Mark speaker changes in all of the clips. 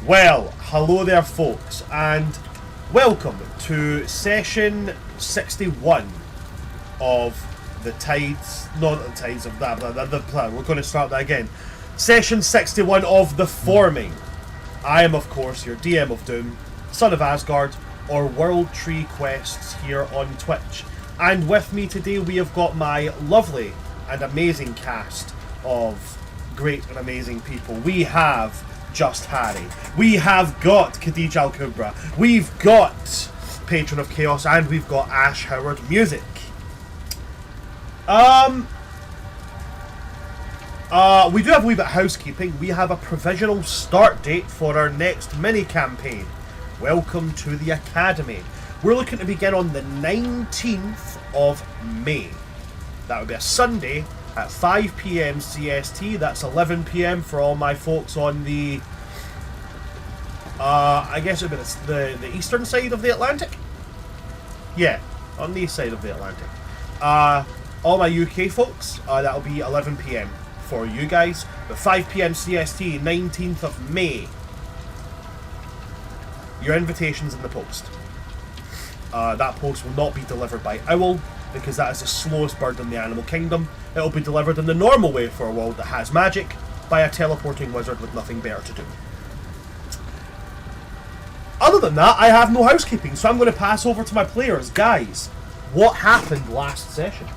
Speaker 1: Well, hello there folks, and welcome to session 61 of the Tides, not the Tides of that, we're going to start that again. Session 61 of The Forming. I am, of course, your DM of Doom, Son of Asgard, or World Tree Quests here on Twitch. And with me today we have got my lovely and amazing cast of great and amazing people. We have Just Harry. We have got Khadija Al Kubra. We've got Patron of Chaos, and we've got Ash Howard Music. We do have a wee bit of housekeeping. We have a provisional start date for our next mini campaign. Welcome to the Academy. We're looking to begin on the 19th of May. That would be a Sunday at 5 PM CST. That's 11 PM for all my folks on the I guess it would be the eastern side of the Atlantic. Yeah, on the east side of the Atlantic. All my UK folks, that'll be 11 PM for you guys. But 5 PM CST, 19th of May. Your invitation's in the post. That post will not be delivered by Owl, because that is the slowest bird in the animal kingdom. It'll be delivered in the normal way for a world that has magic, by a teleporting wizard with nothing better to do. Other than that, I have no housekeeping, so I'm going to pass over to my players. Guys, what happened last session?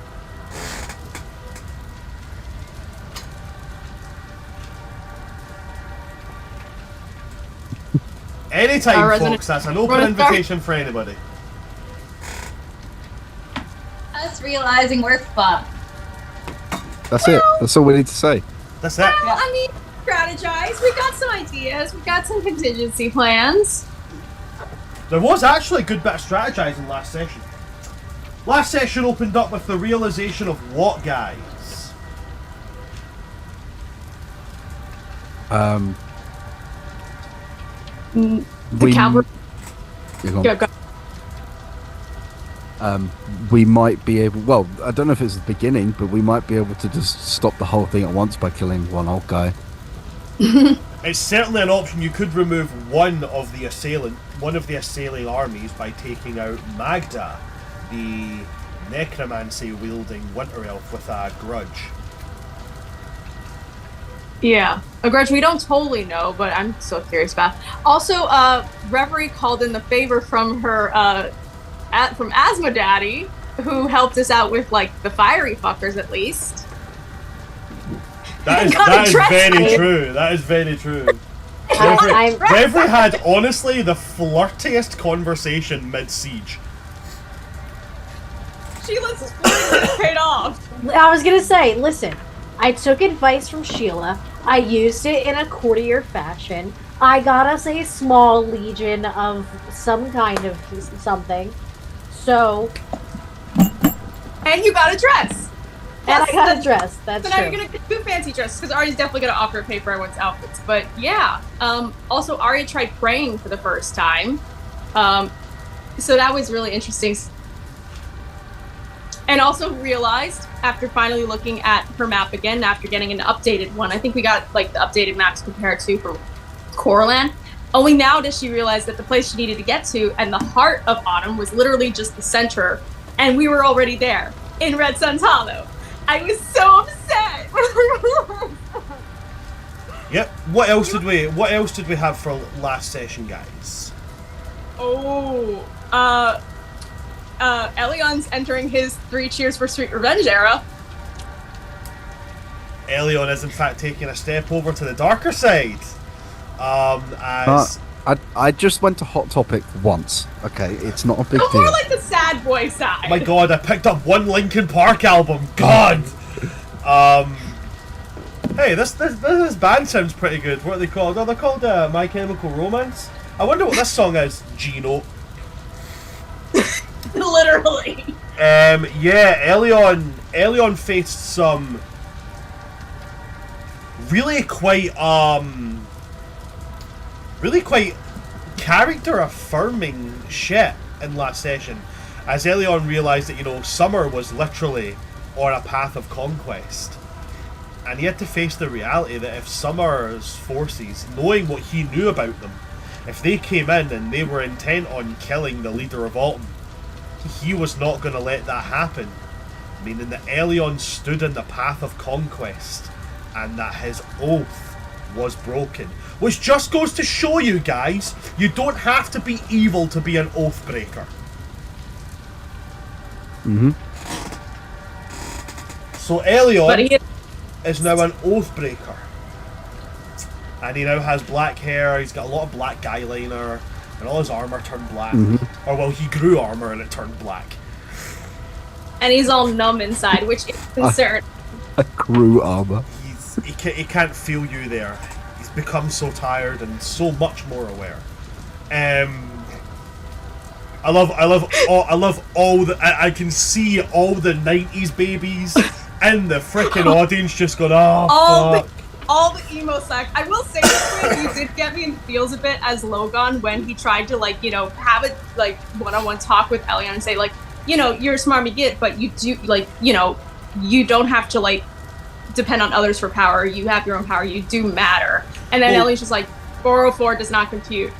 Speaker 1: Anytime, folks. That's an open invitation for anybody.
Speaker 2: Us realizing we're fucked.
Speaker 3: That's it. That's all we need to say.
Speaker 1: That's it.
Speaker 4: Well, I mean, strategize. We got some ideas. We got some contingency plans.
Speaker 1: There was actually a good bit of strategizing last session. Last session opened up with the realization of what, guys?
Speaker 4: The cavalry. Go.
Speaker 3: We might be able. Well, I don't know if it's the beginning, but we might be able to just stop the whole thing at once by killing one old guy.
Speaker 1: It's certainly an option. You could remove one of the assailing armies by taking out Magda, the Necromancer wielding winter elf with a grudge.
Speaker 4: Yeah, a grudge we don't totally know, but I'm so curious about. Also, Reverie called in the favor from her, from Asthma Daddy, who helped us out with like the fiery fuckers at least.
Speaker 1: That is very true. That is very true. Reverie had honestly the flirtiest conversation mid-siege.
Speaker 4: Sheila's flirting paid off.
Speaker 5: I was gonna say, listen, I took advice from Sheila. I used it in a courtier fashion. I got us a small legion of some kind of something. So.
Speaker 4: And you got a dress.
Speaker 5: And I got a dress. That's true.
Speaker 4: So now you're gonna do fancy dresses because Arya's definitely gonna offer to pay for everyone's outfits. But yeah. Also, Arya tried praying for the first time. So that was really interesting. And also realized, after finally looking at her map again, after getting an updated one, I think we got like the updated map to compare to from Corland. Only now does she realize that the place she needed to get to and the heart of Autumn was literally just the center, and we were already there in Red Sun's Hollow. I was so upset.
Speaker 1: Yep. What else did we have for last session, guys?
Speaker 4: Elion's entering his 3 Cheers for Sweet Revenge era.
Speaker 1: Elion is in fact taking a step over to the darker side.
Speaker 3: I just went to Hot Topic once. Okay, it's not a big deal.
Speaker 4: More like the sad boy side.
Speaker 1: Oh my god, I picked up one Linkin Park album. God. Hey, this band sounds pretty good. What are they called? Oh, they're called My Chemical Romance. I wonder what this song is. Gino.
Speaker 4: Literally.
Speaker 1: Yeah, Elion faced some really quite character affirming shit in last session, as Elion realised that, you know, Summer was literally on a path of conquest. And he had to face the reality that if Summer's forces, knowing what he knew about them, if they came in and they were intent on killing the leader of Autumn, he was not going to let that happen. Meaning that Elyon stood in the path of conquest and that his oath was broken. Which just goes to show you guys, you don't have to be evil to be an oath breaker.
Speaker 3: Mm-hmm.
Speaker 1: So Elyon
Speaker 4: But he
Speaker 1: is now an oath breaker. And he now has black hair, he's got a lot of black guy liner, and all his armour turned black.
Speaker 3: Mm-hmm.
Speaker 1: Or well, he grew armour and it turned black.
Speaker 4: and he's all numb inside, which is concerned.
Speaker 3: A crew armor.
Speaker 1: He can't feel you there. He's become so tired and so much more aware. I love all the. I can see all the '90s babies in the freaking audience just going, oh fuck.
Speaker 4: All the emo sack. I will say this, you did get me in feels a bit as Logon when he tried to have a one-on-one talk with Elyon and say you're a smarmy git, but you do you don't have to depend on others for power. You have your own power. You do matter. And then Ellion's just like 404 does not compute.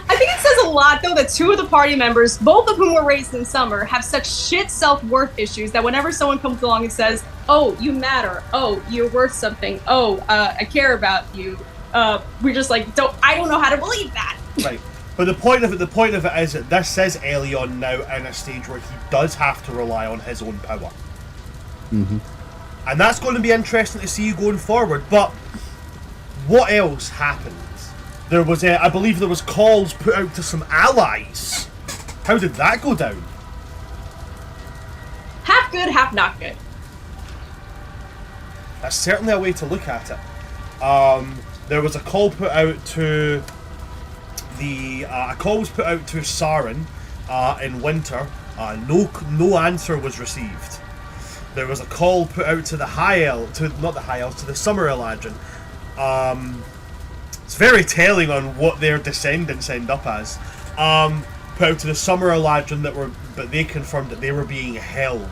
Speaker 4: I think it says a lot, though, that two of the party members, both of whom were raised in Summer, have such shit self-worth issues that whenever someone comes along and says, oh, you matter, oh, you're worth something, oh, I care about you, we're just I don't know how to believe that.
Speaker 1: Right. But the point of it is that this says Elyon now in a stage where he does have to rely on his own power.
Speaker 3: Mm-hmm.
Speaker 1: And that's going to be interesting to see going forward. But what else happened? There was, I believe there was calls put out to some allies. How did that go down?
Speaker 4: Half good, half not good.
Speaker 1: That's certainly a way to look at it. There was a call put out to a call was put out to Saren in winter. No answer was received. There was a call put out to the to the Summer Eladrin. It's very telling on what their descendants end up as. Put out to the Summer Eladrin but they confirmed that they were being held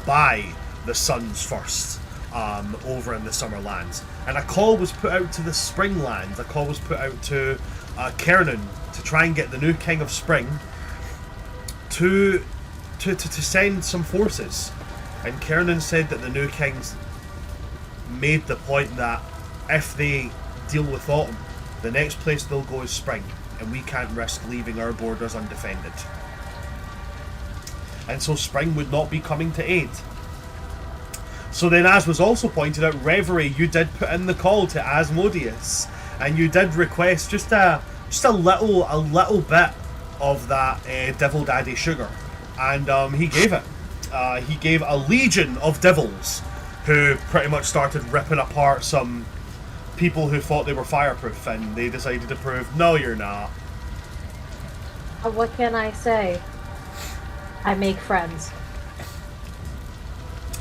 Speaker 1: by the Suns first over in the Summer Lands. And a call was put out to the Spring Lands. A call was put out to Kernan to try and get the new King of Spring to send some forces. And Kernan said that the new kings made the point that if they deal with Autumn, the next place they'll go is Spring, and we can't risk leaving our borders undefended. And so Spring would not be coming to aid. So then, as was also pointed out, Reverie, you did put in the call to Asmodeus, and you did request just a little bit of that Devil Daddy sugar, and he gave it. He gave a legion of devils, who pretty much started ripping apart some people who thought they were fireproof, and they decided to prove, no, you're not.
Speaker 5: What can I say? I make friends.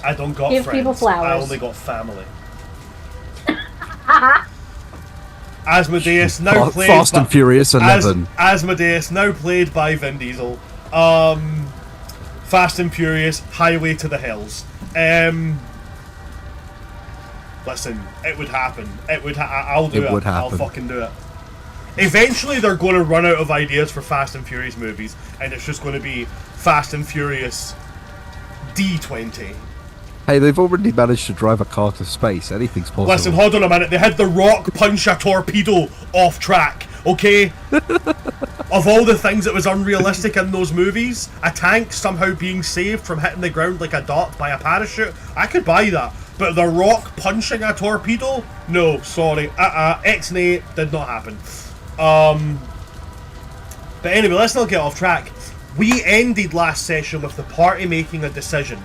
Speaker 1: I don't got
Speaker 5: Give
Speaker 1: friends.
Speaker 5: people flowers.
Speaker 1: I only got family. Asmodeus, now played
Speaker 3: Fast and Furious 11.
Speaker 1: Asmodeus, now played by Vin Diesel. Fast and Furious, Highway to the Hills. Listen, it would happen. I'll do it.
Speaker 3: Would happen.
Speaker 1: I'll fucking do it. Eventually, they're going to run out of ideas for Fast and Furious movies, and it's just going to be Fast and Furious D20.
Speaker 3: Hey, they've already managed to drive a car to space. Anything's possible.
Speaker 1: Listen, hold on a minute. They had The Rock punch a torpedo off track, okay? Of all the things that was unrealistic in those movies, a tank somehow being saved from hitting the ground like a dot by a parachute, I could buy that. But The Rock punching a torpedo? No, sorry. X-Nay did not happen. But anyway, let's not get off track. We ended last session with the party making a decision.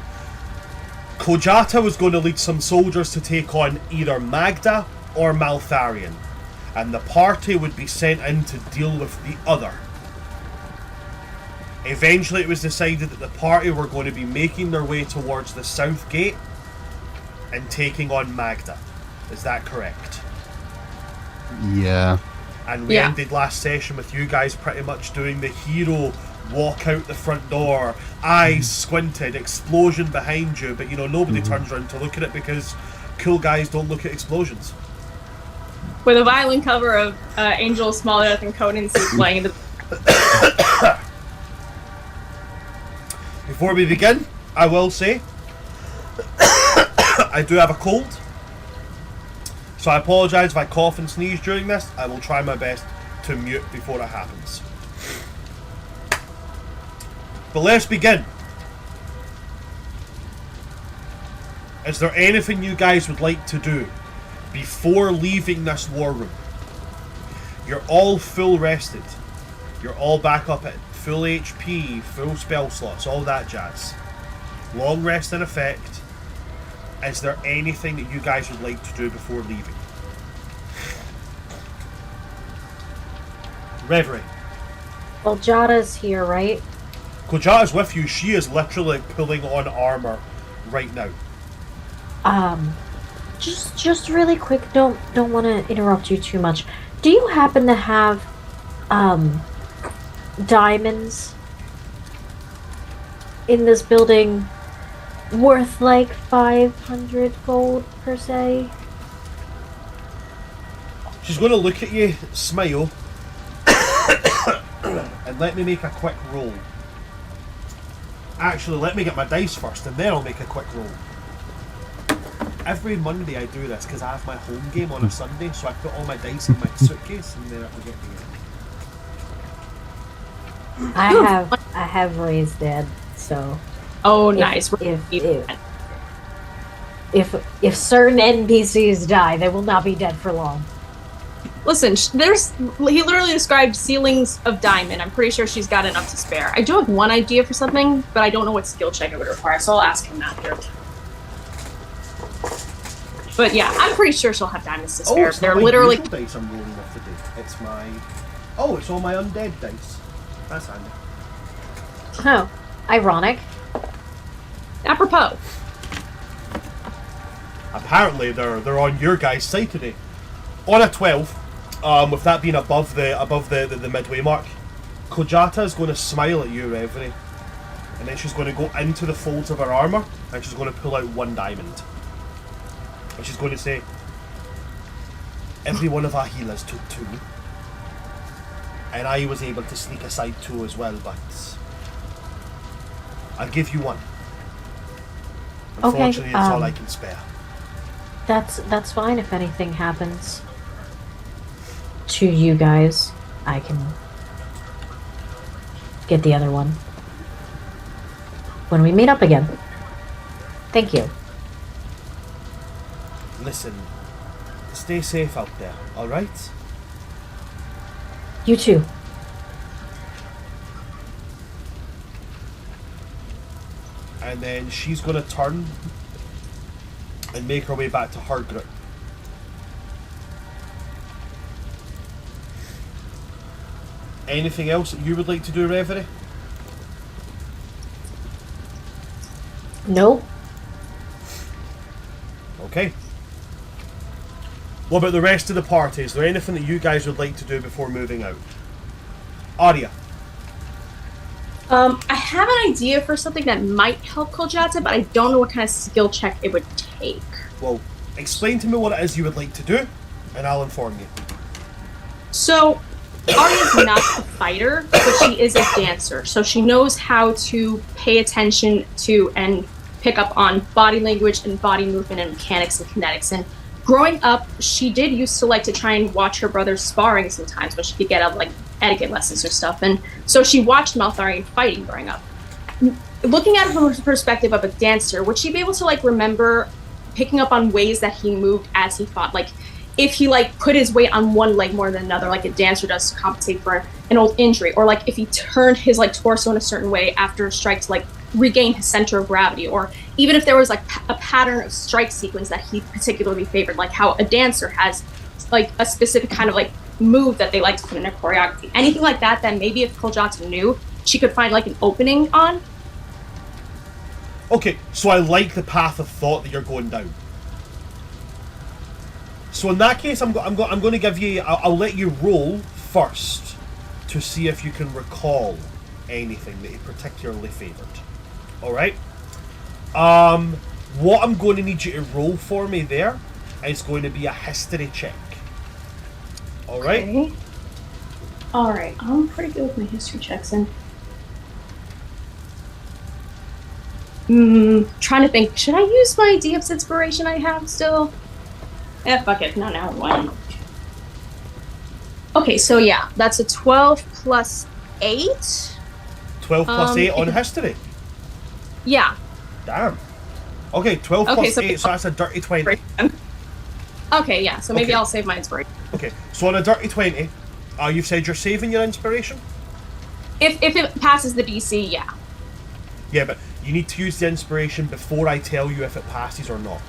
Speaker 1: Kojata was going to lead some soldiers to take on either Magda or Maltharion, and the party would be sent in to deal with the other. Eventually it was decided that the party were going to be making their way towards the south gate and taking on Magda. Is that correct?
Speaker 3: Yeah.
Speaker 1: And we ended last session with you guys pretty much doing the hero walk out the front door, eyes squinted, explosion behind you, but nobody turns around to look at it because cool guys don't look at explosions.
Speaker 4: With a violin cover of Angel, Small Earth, and Conan's playing in the.
Speaker 1: Before we begin, I will say I do have a cold, so I apologise if I cough and sneeze during this. I will try my best to mute before it happens. But let's begin. Is there anything you guys would like to do before leaving this war room? You're all full rested. You're all back up at full HP, full spell slots, all that jazz. Long rest in effect. Is there anything that you guys would like to do before leaving? Reverie.
Speaker 5: Well, Jada's here, right?
Speaker 1: Kojata's with you. She is literally pulling on armor right now.
Speaker 5: Just really quick. Don't want to interrupt you too much. Do you happen to have, diamonds in this building worth like 500 gold per se?
Speaker 1: She's going to look at you, smile, and let me make a quick roll. Actually, let me get my dice first, and then I'll make a quick roll. Every Monday I do this because I have my home game on a Sunday, so I put all my dice in my suitcase, and then I forget to get them.
Speaker 5: I have Ray's dead, so
Speaker 4: Oh, nice.
Speaker 5: if certain NPCs die, they will not be dead for long.
Speaker 4: Listen, he literally described ceilings of diamond. I'm pretty sure she's got enough to spare. I do have one idea for something, but I don't know what skill check it would require, so I'll ask him after. But yeah, I'm pretty sure she'll have diamonds to spare.
Speaker 1: It's
Speaker 4: They're
Speaker 1: not my
Speaker 4: literally.
Speaker 1: usual dice I'm rolling with today. It's my. Oh, it's all my undead dice. That's handy.
Speaker 5: Oh, ironic.
Speaker 4: Apropos.
Speaker 1: Apparently, they're on your guys' side today. On a 12, with that being above the midway mark, Kojata is going to smile at you, Reverie, and then she's going to go into the folds of her armor and she's going to pull out one diamond, and she's going to say, "Every one of our healers took 2, and I was able to sneak aside 2 as well, but I'll give you 1. Unfortunately, it's all I can spare."
Speaker 5: That's fine. If anything happens to you guys, I can get the other one when we meet up again. Thank you.
Speaker 1: Listen, stay safe out there, alright?
Speaker 5: You too.
Speaker 1: And then she's going to turn and make her way back to her group. Anything else that you would like to do, Reverie?
Speaker 5: No.
Speaker 1: Okay. What about the rest of the party? Is there anything that you guys would like to do before moving out? Arya.
Speaker 4: I have an idea for something that might help Kojata, but I don't know what kind of skill check it would take.
Speaker 1: Well, explain to me what it is you would like to do, and I'll inform you.
Speaker 4: So, Arya's not a fighter, but she is a dancer. So she knows how to pay attention to and pick up on body language and body movement and mechanics and kinetics. And growing up, she did used to like to try and watch her brother's sparring sometimes when she could get up like etiquette lessons or stuff. And so she watched Maltharion fighting growing up. Looking at it from the perspective of a dancer, would she be able to like remember picking up on ways that he moved as he fought? Like if he like put his weight on one leg more than another, like a dancer does to compensate for an old injury, or like if he turned his like torso in a certain way after a strike to like regain his center of gravity, or even if there was like a pattern of strike sequence that he particularly favored, like how a dancer has like a specific kind of like move that they like to put in their choreography. Anything like that maybe if Kojata knew, she could find like an opening on.
Speaker 1: Okay, so I like the path of thought that you're going down. So in that case, I'm going to give you. I'll let you roll first to see if you can recall anything that he particularly favoured. All right. What I'm going to need you to roll for me there is going to be a history check. Alright?
Speaker 4: Okay. Alright, I'm pretty good with my history checks and trying to think, should I use my Diep's inspiration I have still? Fuck it, not now, why not? Okay, so yeah, that's a 12 plus 8.
Speaker 1: 12 plus 8 on history.
Speaker 4: Yeah.
Speaker 1: Damn. Okay, 12
Speaker 4: Okay,
Speaker 1: plus
Speaker 4: so
Speaker 1: 8, so that's a dirty 20.
Speaker 4: Okay, yeah, so maybe
Speaker 1: Okay.
Speaker 4: I'll save my inspiration.
Speaker 1: Okay, so on a dirty 20, you've said you're saving your inspiration?
Speaker 4: If it passes the DC, yeah.
Speaker 1: Yeah, but you need to use the inspiration before I tell you if it passes or not.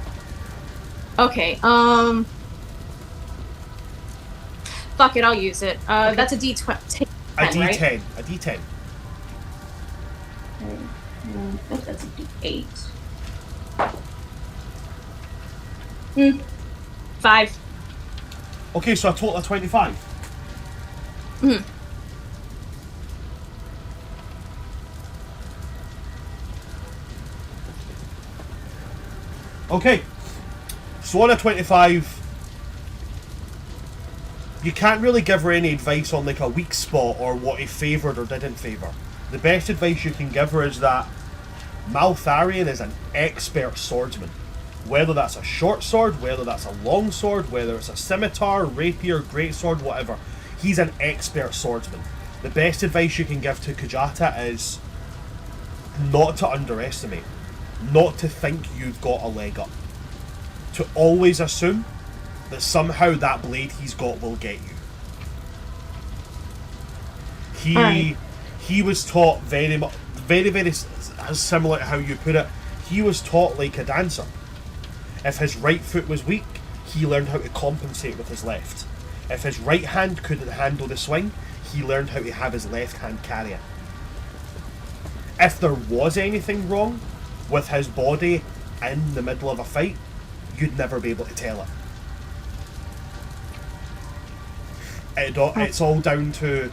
Speaker 4: Okay, fuck it, I'll use it.
Speaker 1: Okay.
Speaker 4: That's a D20.
Speaker 1: A D10.
Speaker 4: Right?
Speaker 1: A D10.
Speaker 4: I think that's a D8. 5.
Speaker 1: Okay, so a total of 25. Okay, so on a 25, you can't really give her any advice on like a weak spot or what he favoured or didn't favour. The best advice you can give her is that Maltharion is an expert swordsman. Whether that's a short sword, whether that's a long sword, whether it's a scimitar, rapier, greatsword, whatever, he's an expert swordsman. The best advice you can give to Kujata is not to underestimate, not to think you've got a leg up, to always assume that somehow that blade he's got will get you. He was taught very similar to how you put it. He was taught like a dancer. If his right foot was weak, he learned how to compensate with his left. If his right hand couldn't handle the swing, he learned how to have his left hand carry it. If there was anything wrong with his body in the middle of a fight, you'd never be able to tell it. It's all down to,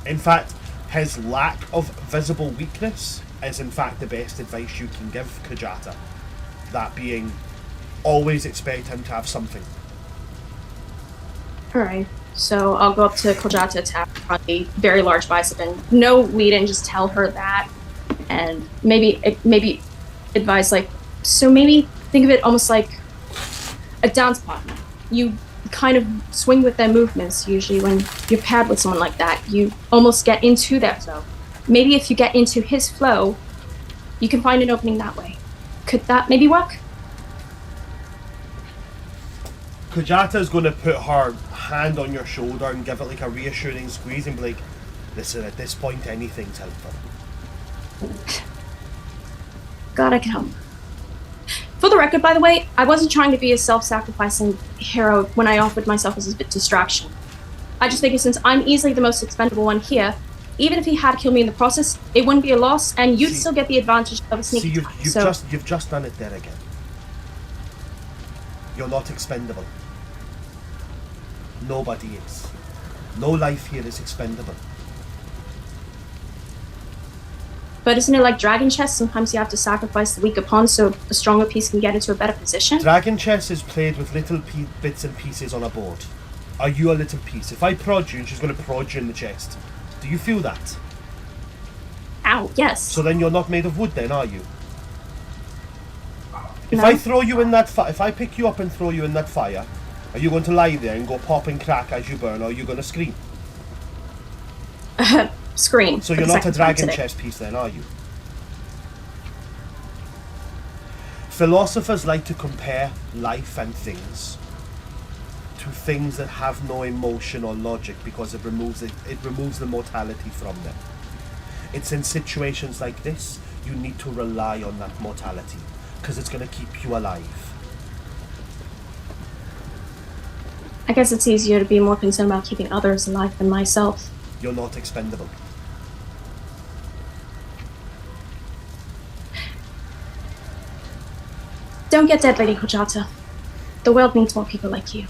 Speaker 1: in fact, his lack of visible weakness is in fact the best advice you can give Kujata. That being, always expect him to have something.
Speaker 4: Alright, so I'll go up to Kojata, attack on the very large bicep, and no lead in, just tell her that, and maybe advise like, so maybe think of it almost like a dance partner. You kind of swing with their movements usually when you're paired with someone like that. You almost get into their flow. Maybe if you get into his flow, you can find an opening that way. Could that maybe work?
Speaker 1: Kujata's going to put her hand on your shoulder and give it like a reassuring squeeze and be like, listen, at this point anything's helpful.
Speaker 4: God, I can help. For the record, by the way, I wasn't trying to be a self-sacrificing hero when I offered myself as a bit distraction. I just figured since I'm easily the most expendable one here, even if he had killed me in the process, it wouldn't be a loss, and you'd still get the advantage of a sneak attack.
Speaker 1: You've just done it there again. You're not expendable. Nobody is. No life here is expendable.
Speaker 4: But isn't it like dragon chess? Sometimes you have to sacrifice the weaker pawn so a stronger piece can get into a better position?
Speaker 1: Dragon chess is played with little bits and pieces on a board. Are you a little piece? If I prod you and she's going to prod you in the chest, do you feel that?
Speaker 4: Ow, yes.
Speaker 1: So then you're not made of wood then, are you? If
Speaker 4: No.
Speaker 1: I throw you in that if I pick you up and throw you in that fire, are you going to lie there and go pop and crack as you burn, or are you going to scream?
Speaker 4: Scream.
Speaker 1: So
Speaker 4: for
Speaker 1: you're
Speaker 4: the
Speaker 1: not a
Speaker 4: second time
Speaker 1: dragon
Speaker 4: today.
Speaker 1: chess piece then, are you? Philosophers like to compare life and things to things that have no emotion or logic because it removes the mortality from them. It's in situations like this you need to rely on that mortality because it's going to keep you alive.
Speaker 4: I guess it's easier to be more concerned about keeping others alive than myself.
Speaker 1: You're not expendable.
Speaker 4: Don't get dead, Lady Kojata. The world needs more people like you.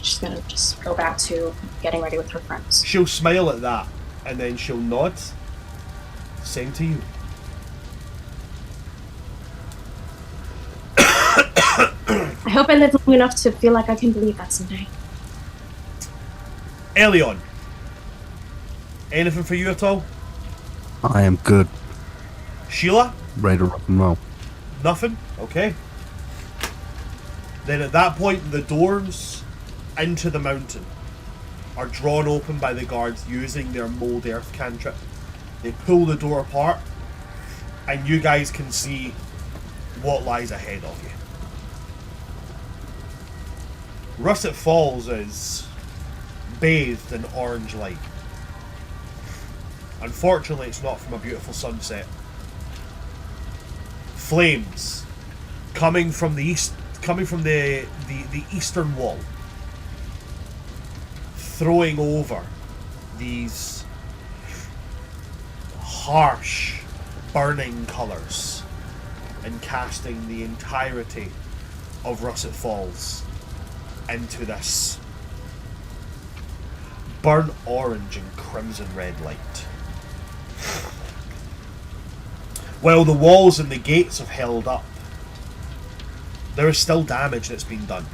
Speaker 4: She's gonna just go back to getting ready with her friends.
Speaker 1: She'll smile at that and then she'll nod. Same to you.
Speaker 4: hope I live long enough to feel like I can believe that someday.
Speaker 1: Elion, anything for you at all?
Speaker 3: I am good.
Speaker 1: Sheila?
Speaker 3: Ready to rock and roll.
Speaker 1: Nothing? Okay. Then at that point, the doors into the mountain are drawn open by the guards using their mold earth cantrip. They pull the door apart, and you guys can see what lies ahead of you. Russet Falls is bathed in orange light. Unfortunately, it's not from a beautiful sunset. Flames coming from the east, coming from the eastern wall, throwing over these harsh, burning colours and casting the entirety of Russet Falls into this burnt orange and crimson red light. While the walls and the gates have held up, there is still damage that's been done.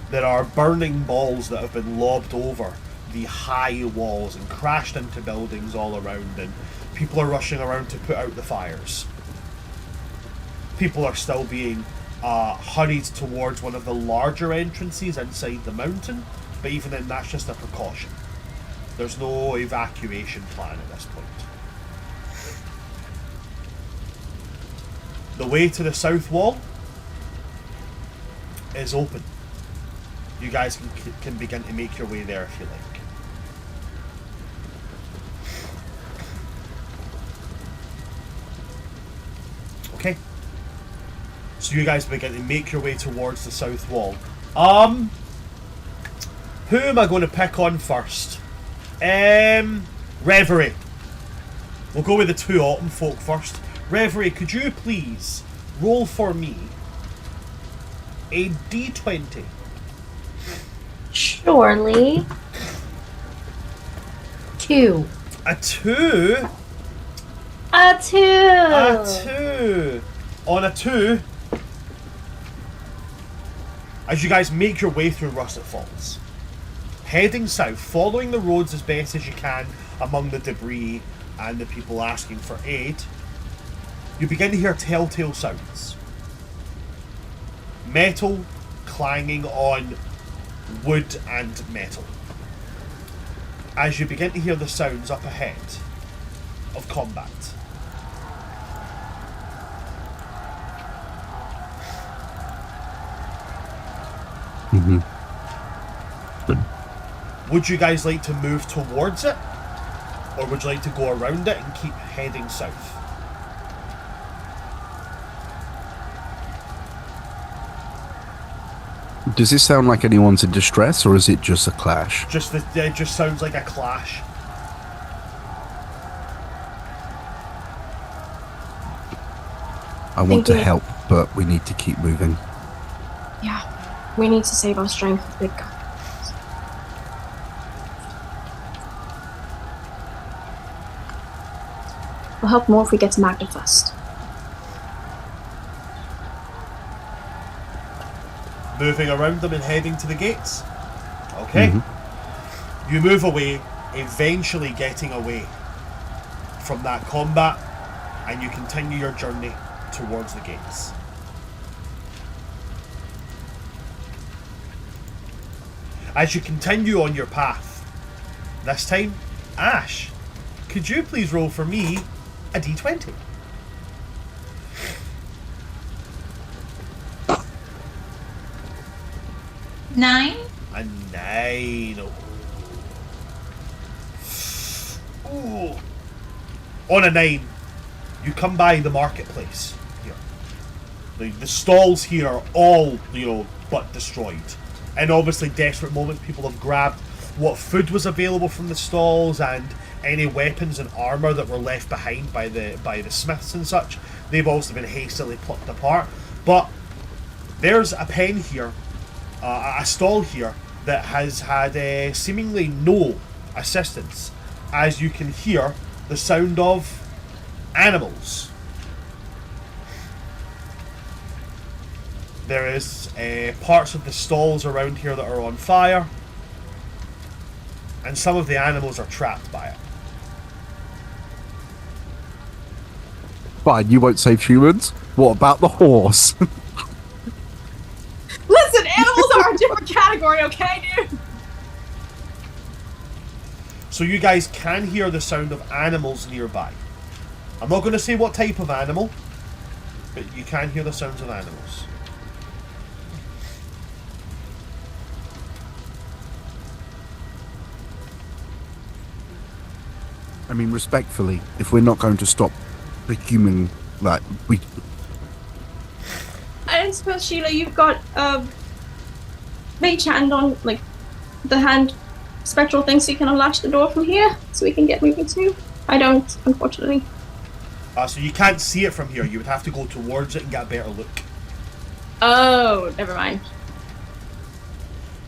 Speaker 1: There are burning balls that have been lobbed over the high walls and crashed into buildings all around, and people are rushing around to put out the fires. People are still being hurried towards one of the larger entrances inside the mountain, but even then that's just a precaution. There's no evacuation plan at this point. The way to the south wall is open. You guys can begin to make your way there if you like. Okay. So you guys begin to make your way towards the south wall. Who am I going to pick on first? Reverie. We'll go with the two autumn folk first. Reverie, could you please roll for me a d20?
Speaker 5: Surely. 2.
Speaker 1: A 2?
Speaker 5: A 2.
Speaker 1: A 2. On a 2, as you guys make your way through Russet Falls, heading south, following the roads as best as you can among the debris and the people asking for aid, you begin to hear telltale sounds. Metal clanging on wood and metal. As you begin to hear the sounds up ahead of combat.
Speaker 3: Mm-hmm. Good.
Speaker 1: Would you guys like to move towards it? Or would you like to go around it and keep heading south?
Speaker 3: Does this sound like anyone's in distress, or is it just a clash?
Speaker 1: It just sounds like a clash.
Speaker 3: I want to help, but we need to keep moving.
Speaker 4: Yeah, we need to save our strength with big guns. We'll help more if we get to Magda first.
Speaker 1: Moving around them and heading to the gates. Okay. Mm-hmm. You move away, eventually getting away from that combat, and you continue your journey towards the gates. As you continue on your path, this time, Ash, could you please roll for me a d20?
Speaker 2: Nine?
Speaker 1: A 9. Ooh. On a 9, you come by the marketplace here. The stalls here are all, but destroyed. And obviously, desperate moments, people have grabbed what food was available from the stalls and any weapons and armour that were left behind by the smiths and such. They've also been hastily plucked apart. But there's a pen here, a stall here, that has had seemingly no assistance, as you can hear the sound of animals There is parts of the stalls around here that are on fire. And some of the animals are trapped by it.
Speaker 3: Fine, you won't save humans. What about the horse?
Speaker 4: Listen, animals are a different category, okay, dude?
Speaker 1: So you guys can hear the sound of animals nearby. I'm not going to say what type of animal, but you can hear the sounds of animals.
Speaker 3: I mean, respectfully, if we're not going to stop the human, like, we...
Speaker 4: I don't suppose, Sheila, you've got mage hand on, like, the hand spectral thing so you can unlatch the door from here so we can get moving too? I don't, unfortunately.
Speaker 1: So you can't see it from here. You would have to go towards it and get a better look.
Speaker 4: Oh, never mind.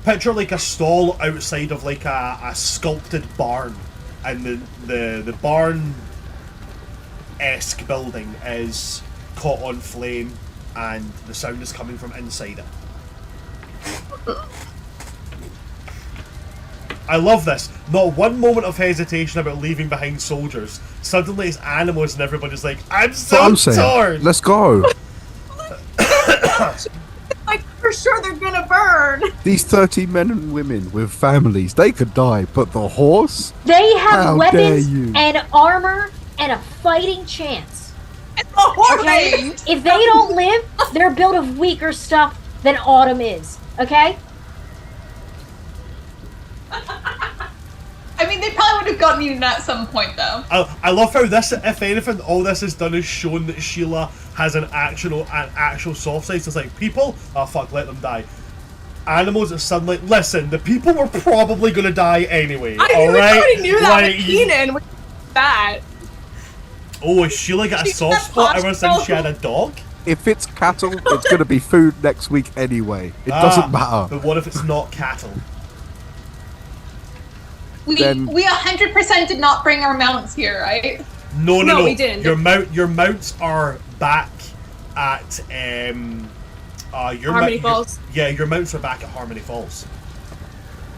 Speaker 1: Picture like a stall outside of like a sculpted barn, and the barn-esque building is caught on flame, and the sound is coming from inside it. I love this. Not one moment of hesitation about leaving behind soldiers. Suddenly it's animals and everybody's like, I'm so torn!
Speaker 3: Let's go!
Speaker 4: Like, for sure they're gonna burn!
Speaker 3: These 30 men and women with families, they could die, but the horse?
Speaker 5: They have
Speaker 3: How
Speaker 5: weapons
Speaker 3: dare you.
Speaker 5: and armor and a fighting chance.
Speaker 4: It's a horse!
Speaker 5: Okay? If they don't live, they're built of weaker stuff than Autumn is. Okay?
Speaker 2: I mean, they probably would have gotten eaten at some point, though.
Speaker 1: I love how this, if anything, all this has done is shown that Sheila has an actual soft side. So it's like, people, oh fuck, let them die. Animals, it's suddenly, listen, the people were probably going to die anyway,
Speaker 4: I already knew that with Keenan. With that.
Speaker 1: Oh, has Sheila got a soft spot ever since she had a dog?
Speaker 3: If it's cattle, it's going to be food next week anyway. It doesn't matter.
Speaker 1: But what if it's not cattle?
Speaker 2: We 100% did not bring our mounts here, right?
Speaker 1: No,
Speaker 4: we didn't.
Speaker 1: Your mounts are back at
Speaker 4: Harmony Falls.
Speaker 1: Your mounts are back at Harmony Falls.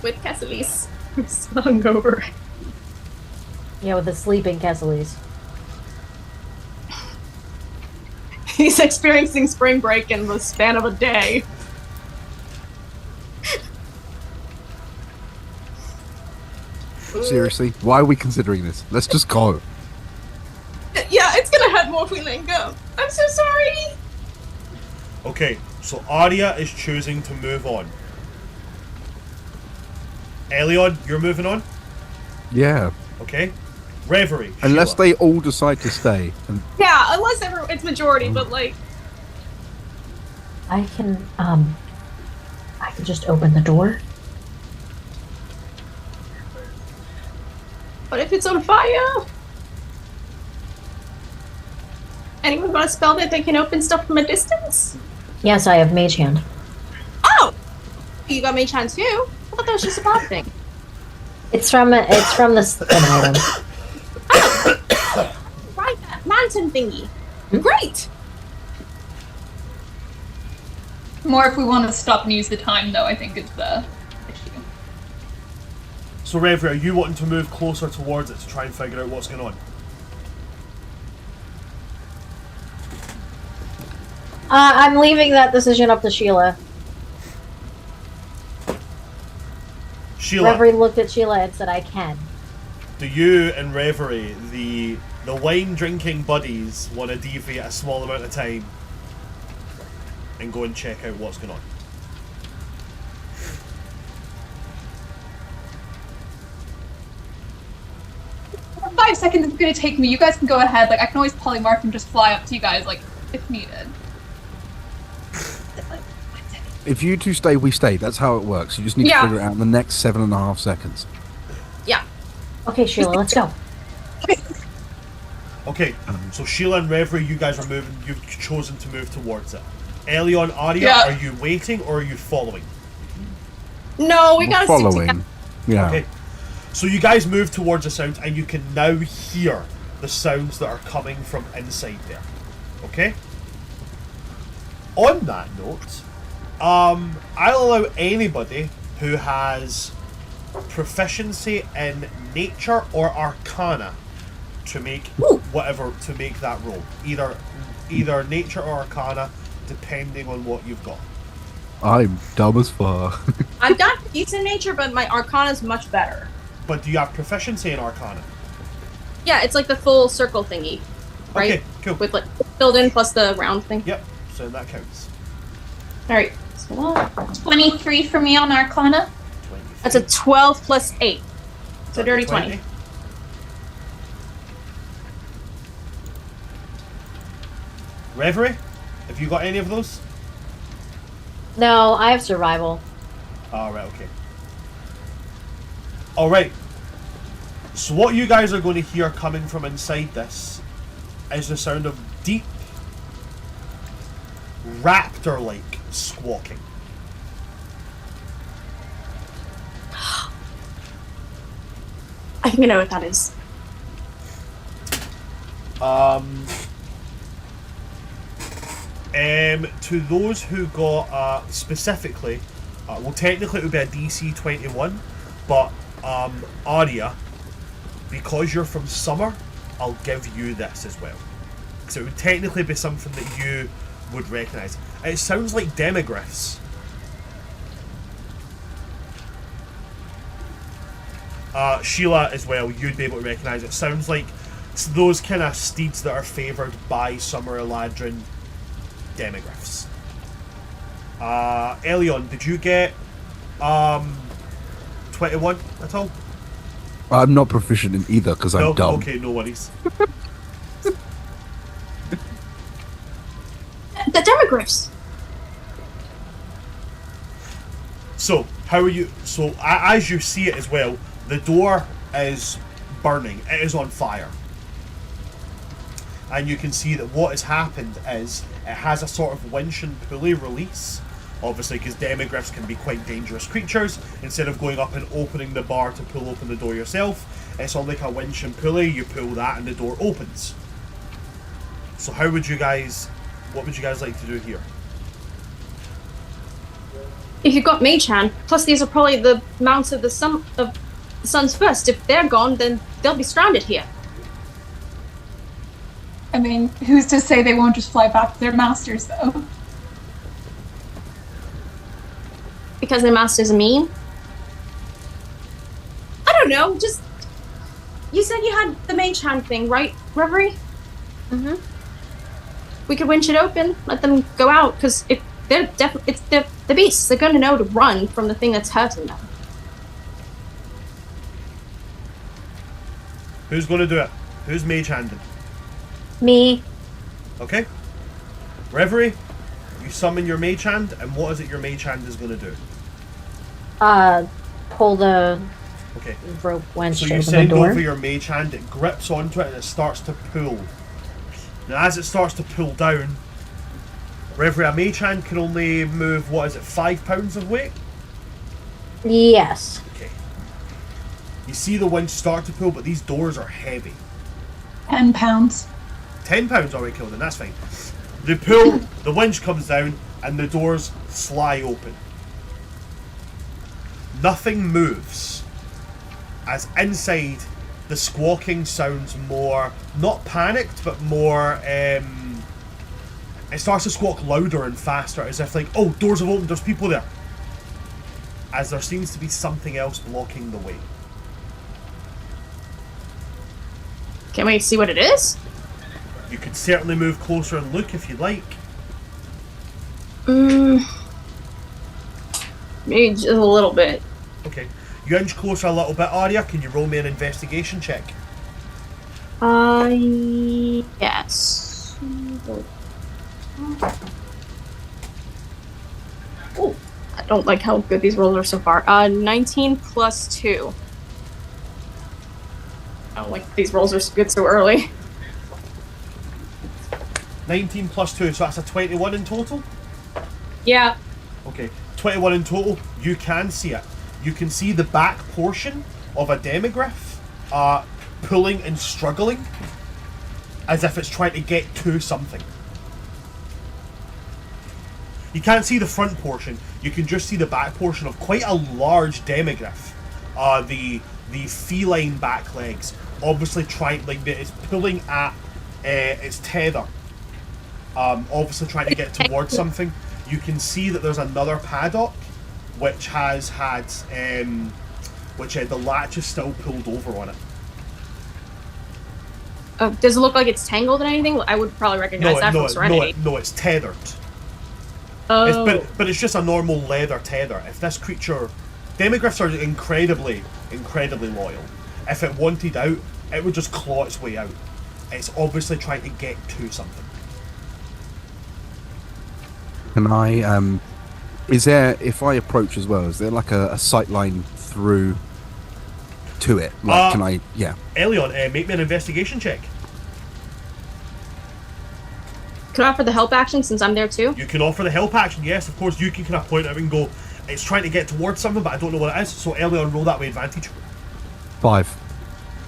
Speaker 4: With Cassilis. Hungover.
Speaker 5: Yeah, with the sleeping Kesselies.
Speaker 4: He's experiencing spring break in the span of a day.
Speaker 3: Seriously, why are we considering this? Let's just go.
Speaker 4: Yeah, it's gonna hurt more if we let go. I'm so sorry.
Speaker 1: Okay, so Arya is choosing to move on. Elion, you're moving on?
Speaker 3: Yeah.
Speaker 1: Okay. Reverie.
Speaker 3: Unless
Speaker 1: Sheila.
Speaker 3: they all decide to stay. And
Speaker 4: Yeah, unless it's majority, but like...
Speaker 5: I can just open the door.
Speaker 4: But if it's on fire? Anyone got a spell that they can open stuff from a distance?
Speaker 5: Yes, I have mage hand.
Speaker 4: Oh! You got mage hand too? I thought that was just a bad thing.
Speaker 5: It's from the an item.
Speaker 4: Right, that mountain thingy. Great!
Speaker 2: More if we want to stop and use the time, though, I think is the issue.
Speaker 1: So Reverie, are you wanting to move closer towards it to try and figure out what's going on?
Speaker 5: I'm leaving that decision up to Sheila.
Speaker 1: Sheila,
Speaker 5: Reverie looked at Sheila and said, I can.
Speaker 1: do you and Reverie, the wine drinking buddies, want to deviate a small amount of time and go and check out what's going on?
Speaker 2: For 5 seconds it's gonna take me. You guys can go ahead. Like, I can always polymorph and just fly up to you guys, like, if needed.
Speaker 3: if you two stay, we stay. That's how it works. You just need to figure it out in the next 7.5 seconds.
Speaker 4: Yeah.
Speaker 5: Okay, Sheila, let's go.
Speaker 1: Okay, so Sheila and Reverie, you guys are moving. You've chosen to move towards it. Elion, Arya,
Speaker 2: Yeah.
Speaker 1: are you waiting or are you following?
Speaker 4: No, we
Speaker 3: We're
Speaker 4: gotta stick
Speaker 3: following.
Speaker 4: together.
Speaker 3: Yeah.
Speaker 1: Okay. So you guys move towards the sounds and you can now hear the sounds that are coming from inside there. Okay? On that note, I'll allow anybody who has proficiency in nature or arcana to make that roll. Either nature or arcana, depending on what you've got.
Speaker 3: I'm dumb as fuck.
Speaker 4: I've got decent nature, but my arcana's much better.
Speaker 1: But do you have proficiency in arcana?
Speaker 4: Yeah, it's like the full circle thingy, right?
Speaker 1: Okay, cool.
Speaker 4: With like filled in plus the round thing.
Speaker 1: Yep, so that counts.
Speaker 4: All right. So that,
Speaker 2: 23 for me on Arcana.
Speaker 1: 23.
Speaker 4: that's a 12 plus 8. So dirty 20.
Speaker 1: Reverie, have you got any of those?
Speaker 5: No, I have survival.
Speaker 1: Alright, okay. Alright. So what you guys are going to hear coming from inside this is the sound of deep, raptor-like squawking.
Speaker 4: I think I know what that is.
Speaker 1: To those who got specifically, well, technically it would be a DC 21, but Arya, because you're from Summer, I'll give you this as well, because it would technically be something that you would recognise. It sounds like demigryphs. Sheila as well, you'd be able to recognise it. Sounds like those kind of steeds that are favoured by Summer Eladrin demigryphs. Elion, did you get 21 at all?
Speaker 3: I'm not proficient in either because I'm
Speaker 1: No?
Speaker 3: dumb.
Speaker 1: Okay, no worries.
Speaker 4: The demogryphs.
Speaker 1: So, how are you? So, as you see it as well, the door is burning. It is on fire. And you can see that what has happened is it has a sort of winch and pulley release. Obviously, because demigryphs can be quite dangerous creatures. Instead of going up and opening the bar to pull open the door yourself, it's on like a winch and pulley. You pull that and the door opens. So what would you guys like to do here?
Speaker 4: If you've got Mage Hand, plus these are probably the mounts of the Sun's First. If they're gone, then they'll be stranded here.
Speaker 2: I mean, who's to say they won't just fly back to their masters, though?
Speaker 4: Because their masters are mean? I don't know, just... You said you had the Mage Hand thing, right, Reverie?
Speaker 5: Mm-hmm.
Speaker 4: We could winch it open, let them go out, because if they're it's the beasts, they're going to know to run from the thing that's hurting them.
Speaker 1: Who's going to do it? Who's mage-handed?
Speaker 5: Me.
Speaker 1: Okay. Reverie, you summon your mage hand, and what is it your mage hand is going to do?
Speaker 5: Pull the
Speaker 1: Okay.
Speaker 5: rope winch
Speaker 1: So
Speaker 5: to
Speaker 1: you
Speaker 5: open the
Speaker 1: send
Speaker 5: door.
Speaker 1: over your mage hand, it grips onto it, and it starts to pull. Now, as it starts to pull down, Reverie, a mage hand can only move, 5 pounds of weight?
Speaker 5: Yes.
Speaker 1: Okay. You see the winch start to pull, but these doors are heavy.
Speaker 2: 10 pounds.
Speaker 1: 10 pounds already killed, and that's fine. They pull, the winch comes down, and the doors fly open. Nothing moves. As inside, the squawking sounds more, not panicked, but more, it starts to squawk louder and faster, as if like, oh, doors have opened, there's people there. As there seems to be something else blocking the way.
Speaker 4: Can we see what it is?
Speaker 1: You could certainly move closer and look if you like.
Speaker 4: Maybe just a little bit.
Speaker 1: Okay. You inch closer a little bit, Arya. Can you roll me an investigation check?
Speaker 4: Yes. Oh, I don't like how good these rolls are so far. 19 plus 2. I don't like these rolls are so good so early.
Speaker 1: 19 plus 2, so that's a 21 in total?
Speaker 4: Yeah.
Speaker 1: Okay, 21 in total. You can see it. You can see the back portion of a demigryph pulling and struggling as if it's trying to get to something. You can't see the front portion. You can just see the back portion of quite a large demigryph. The feline back legs, obviously trying, like, it's pulling at its tether. Obviously trying to get towards something. You can see that there's another paddock, which has had, the latch is still pulled over on it.
Speaker 4: Does it look like it's tangled in anything? I would probably recognize that from Serenity.
Speaker 1: No, it's tethered.
Speaker 4: Oh.
Speaker 1: But it's just a normal leather tether. If this creature... Demigryphs are incredibly, incredibly loyal. If it wanted out, it would just claw its way out. It's obviously trying to get to something.
Speaker 3: Can I, is there, if I approach as well, is there like a sight line through to it? Like, can I, yeah.
Speaker 1: Elion, make me an investigation check.
Speaker 4: Can I offer the help action since I'm there too?
Speaker 1: You can offer the help action, yes. Of course, you can kind of point out and go, it's trying to get towards something, but I don't know what it is. So Elion, roll that with advantage.
Speaker 3: 5.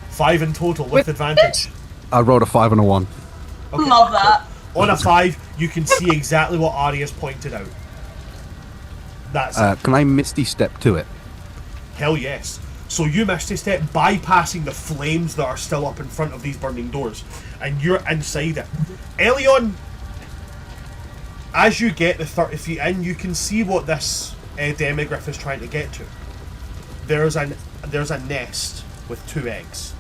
Speaker 1: 5 in total with advantage.
Speaker 3: I rolled a 5 and a 1.
Speaker 1: Okay.
Speaker 2: Love that.
Speaker 1: On a 5, you can see exactly what Aria's pointed out. That's
Speaker 3: can I Misty Step to it?
Speaker 1: hell yes. So you Misty Step, bypassing the flames that are still up in front of these burning doors, and you're inside it. Elion, as you get the 30 feet in, you can see what this demigryph is trying to get to. There's a nest with 2 eggs.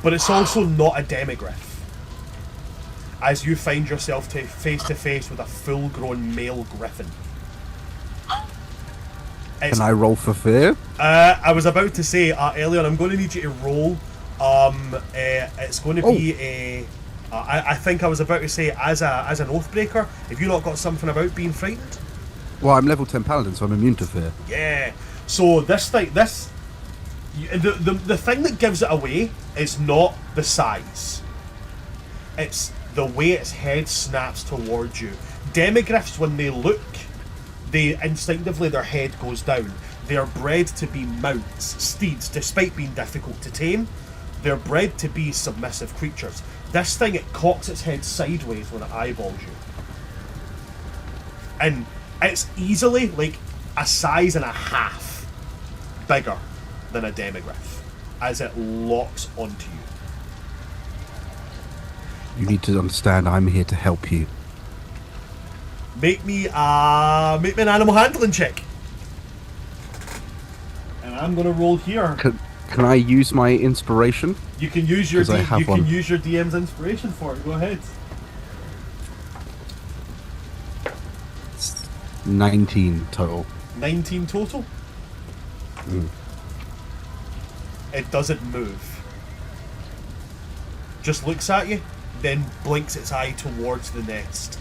Speaker 1: But it's also not a demigryph. As you find yourself face to face with a full-grown male griffin.
Speaker 3: Can I roll for fear?
Speaker 1: I was about to say, Elion, I'm going to need you to roll. It's going to be a... I think I was about to say, as an Oathbreaker, have you not got something about being frightened?
Speaker 3: Well, I'm level 10 paladin, so I'm immune to fear.
Speaker 1: Yeah. So the thing that gives it away is not the size. It's the way its head snaps towards you. Demigryphs, when they look, they instinctively, their head goes down. They are bred to be mounts, steeds, despite being difficult to tame. They're bred to be submissive creatures. This thing, it cocks its head sideways when it eyeballs you. And it's easily like a size and a half bigger than a demigryph as it locks onto you.
Speaker 3: You need to understand I'm here to help you.
Speaker 1: Make me an animal handling check. And I'm gonna roll here.
Speaker 3: Can I use my inspiration?
Speaker 1: You can use your
Speaker 3: can
Speaker 1: use your DM's inspiration for it. Go ahead.
Speaker 3: 19 total.
Speaker 1: 19 total. It doesn't move. Just looks at you, then blinks its eye towards the nest.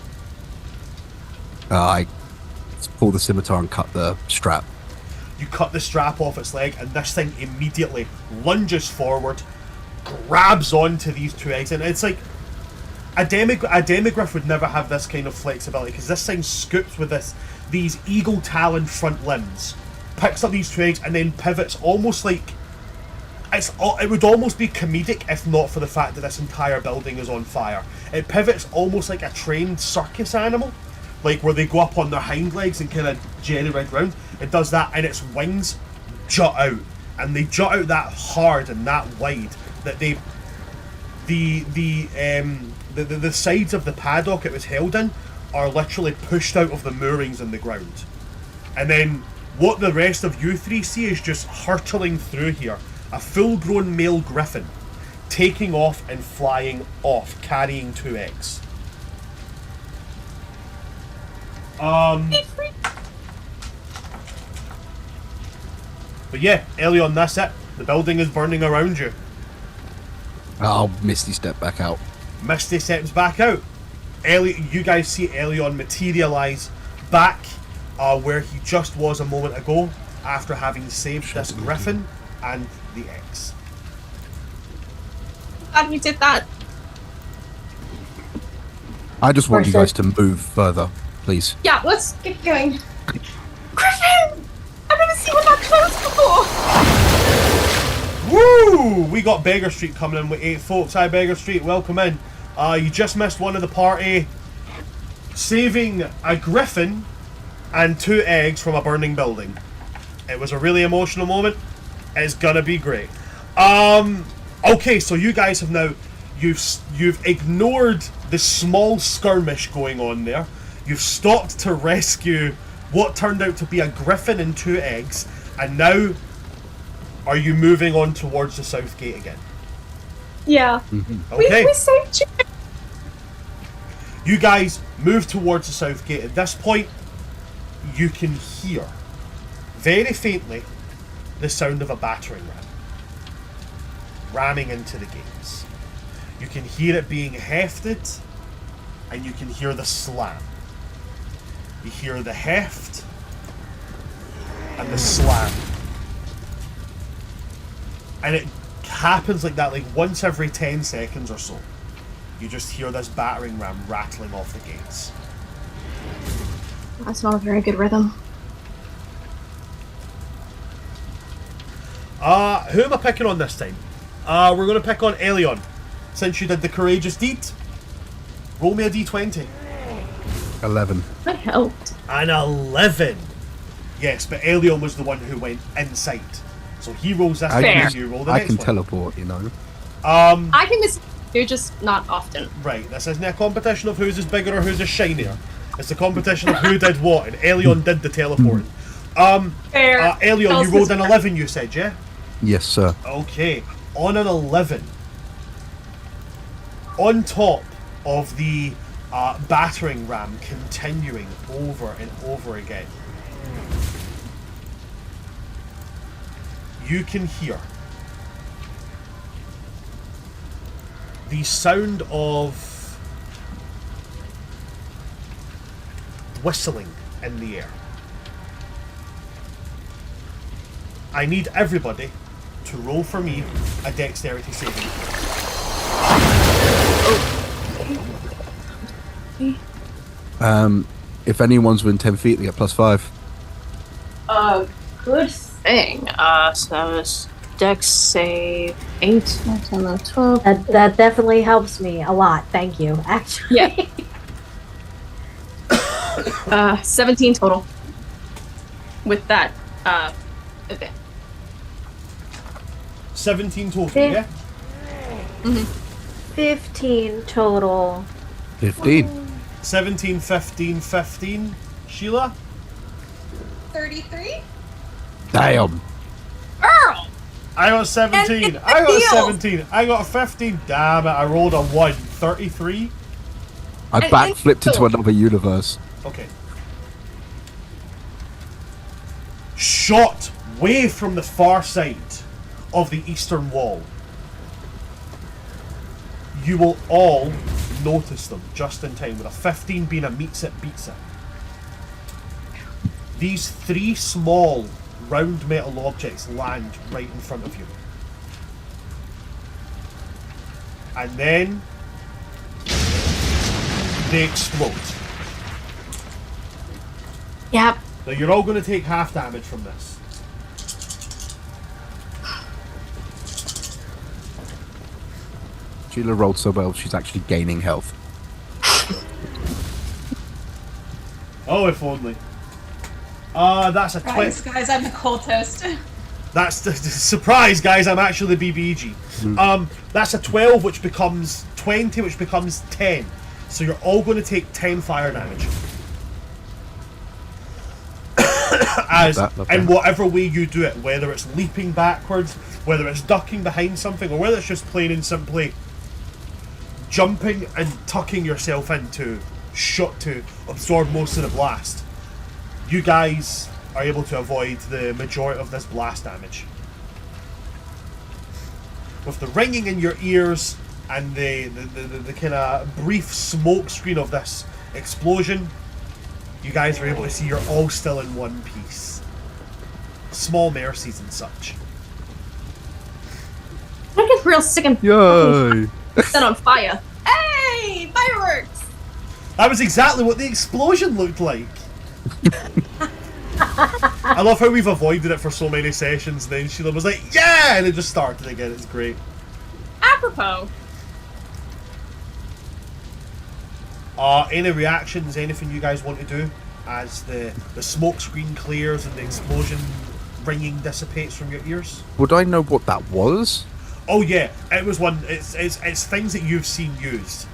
Speaker 3: I pull the scimitar and cut the strap.
Speaker 1: You cut the strap off its leg, and this thing immediately lunges forward, grabs onto these 2 eggs, and it's like a demigryph would never have this kind of flexibility, because this thing scoops with these eagle talon front limbs, picks up these 2 eggs, and then pivots almost like it would almost be comedic if not for the fact that this entire building is on fire. It pivots almost like a trained circus animal, like where they go up on their hind legs and kind of generate round. It does that, and its wings jut out, and they jut out that hard and that wide that the sides of the paddock it was held in are literally pushed out of the moorings in the ground. And then what the rest of you 3 see is just hurtling through here a full-grown male griffin taking off and flying off, carrying 2 eggs. But yeah, Elion, that's it. The building is burning around you.
Speaker 3: I'll Misty Step back out.
Speaker 1: Misty steps back out. You guys see Elion materialise back where he just was a moment ago after having saved this griffin and the eggs.
Speaker 4: Glad you did that.
Speaker 3: I just want you guys to move further, please.
Speaker 4: Yeah, let's get going. Griffin! I've never seen one that close before!
Speaker 1: Woo! We got Beggar Street coming in with 8 folks. Hi, Beggar Street. Welcome in. You just missed one of the party. saving a griffin and 2 eggs from a burning building. It was a really emotional moment. It's gonna be great. Okay, so you guys have now you've ignored the small skirmish going on there. You've stopped to rescue what turned out to be a griffin and 2 eggs, and now are you moving on towards the south gate again?
Speaker 4: Yeah.
Speaker 1: Okay.
Speaker 4: We saved you.
Speaker 1: You guys move towards the south gate. At this point, you can hear, very faintly, the sound of a battering ram ramming into the gates. You can hear it being hefted, and you can hear the slam. You hear the heft and the slam. And it happens like that, like once every 10 seconds or so. You just hear this battering ram rattling off the gates.
Speaker 4: That's not a very good rhythm.
Speaker 1: Who am I picking on this time? We're going to pick on Elion. Since you did the courageous deed, roll me a d20.
Speaker 3: 11.
Speaker 4: That helped.
Speaker 1: An 11. Yes, but Elion was the one who went inside. So he rolls this one and you roll the
Speaker 3: I
Speaker 1: next
Speaker 3: can
Speaker 1: one.
Speaker 3: teleport, you know.
Speaker 4: I can miss you, just not often.
Speaker 1: Right, this isn't a competition of who's is bigger or who's is shinier. It's a competition of who did what, and Elion did the teleporting.
Speaker 4: Fair.
Speaker 1: Elion, you rolled an 11, you said, yeah?
Speaker 3: Yes, sir.
Speaker 1: Okay, on an 11, on top of the battering ram continuing over and over again, you can hear the sound of whistling in the air. I need everybody to roll for me a dexterity saving.
Speaker 3: If anyone's within 10 feet, they get +5.
Speaker 4: Good thing. So that was Dex save 8, 9, 10, 11, 12.
Speaker 5: That definitely helps me a lot. Thank you. Actually.
Speaker 4: Yeah. 17 total. With that, event.
Speaker 1: 17 total, yeah?
Speaker 5: 15 total.
Speaker 3: 15.
Speaker 1: 17, 15, 15. Sheila?
Speaker 2: 33?
Speaker 3: Damn.
Speaker 4: Girl!
Speaker 1: I got 17. I got 17. I got 15. Damn it, I rolled a 1. 33?
Speaker 3: I backflipped into another universe.
Speaker 1: Okay. Shot way from the far side of the eastern wall. You will all notice them just in time, with a 15 being a meets it, beats it. These 3 small round metal objects land right in front of you. And then they explode.
Speaker 4: Yep.
Speaker 1: Now you're all going to take half damage from this.
Speaker 3: Sheila rolled so well, she's actually gaining health.
Speaker 1: Oh, if only. That's a
Speaker 2: Guys,
Speaker 1: 20.
Speaker 2: guys, I'm the cultist.
Speaker 1: That's the surprise, guys. I'm actually BBG. That's a 12, which becomes 20, which becomes 10. So you're all going to take 10 fire damage. As in whatever way you do it, whether it's leaping backwards, whether it's ducking behind something, or whether it's just plain and simply jumping and tucking yourself into shot to absorb most of the blast. You guys are able to avoid the majority of this blast damage. With the ringing in your ears and the kind of brief smoke screen of this explosion, you guys are able to see you're all still in one piece. Small mercies and such.
Speaker 4: I get real sick and
Speaker 3: Yay!
Speaker 4: set on fire. Hey! Fireworks!
Speaker 1: That was exactly what the explosion looked like. I love how we've avoided it for so many sessions. Then Sheila was like, yeah! And it just started again. It's great.
Speaker 4: Apropos.
Speaker 1: Any reactions, anything you guys want to do as the smoke screen clears and the explosion ringing dissipates from your ears?
Speaker 3: Would I know what that was?
Speaker 1: Oh yeah, it was one. It's things that you've seen used.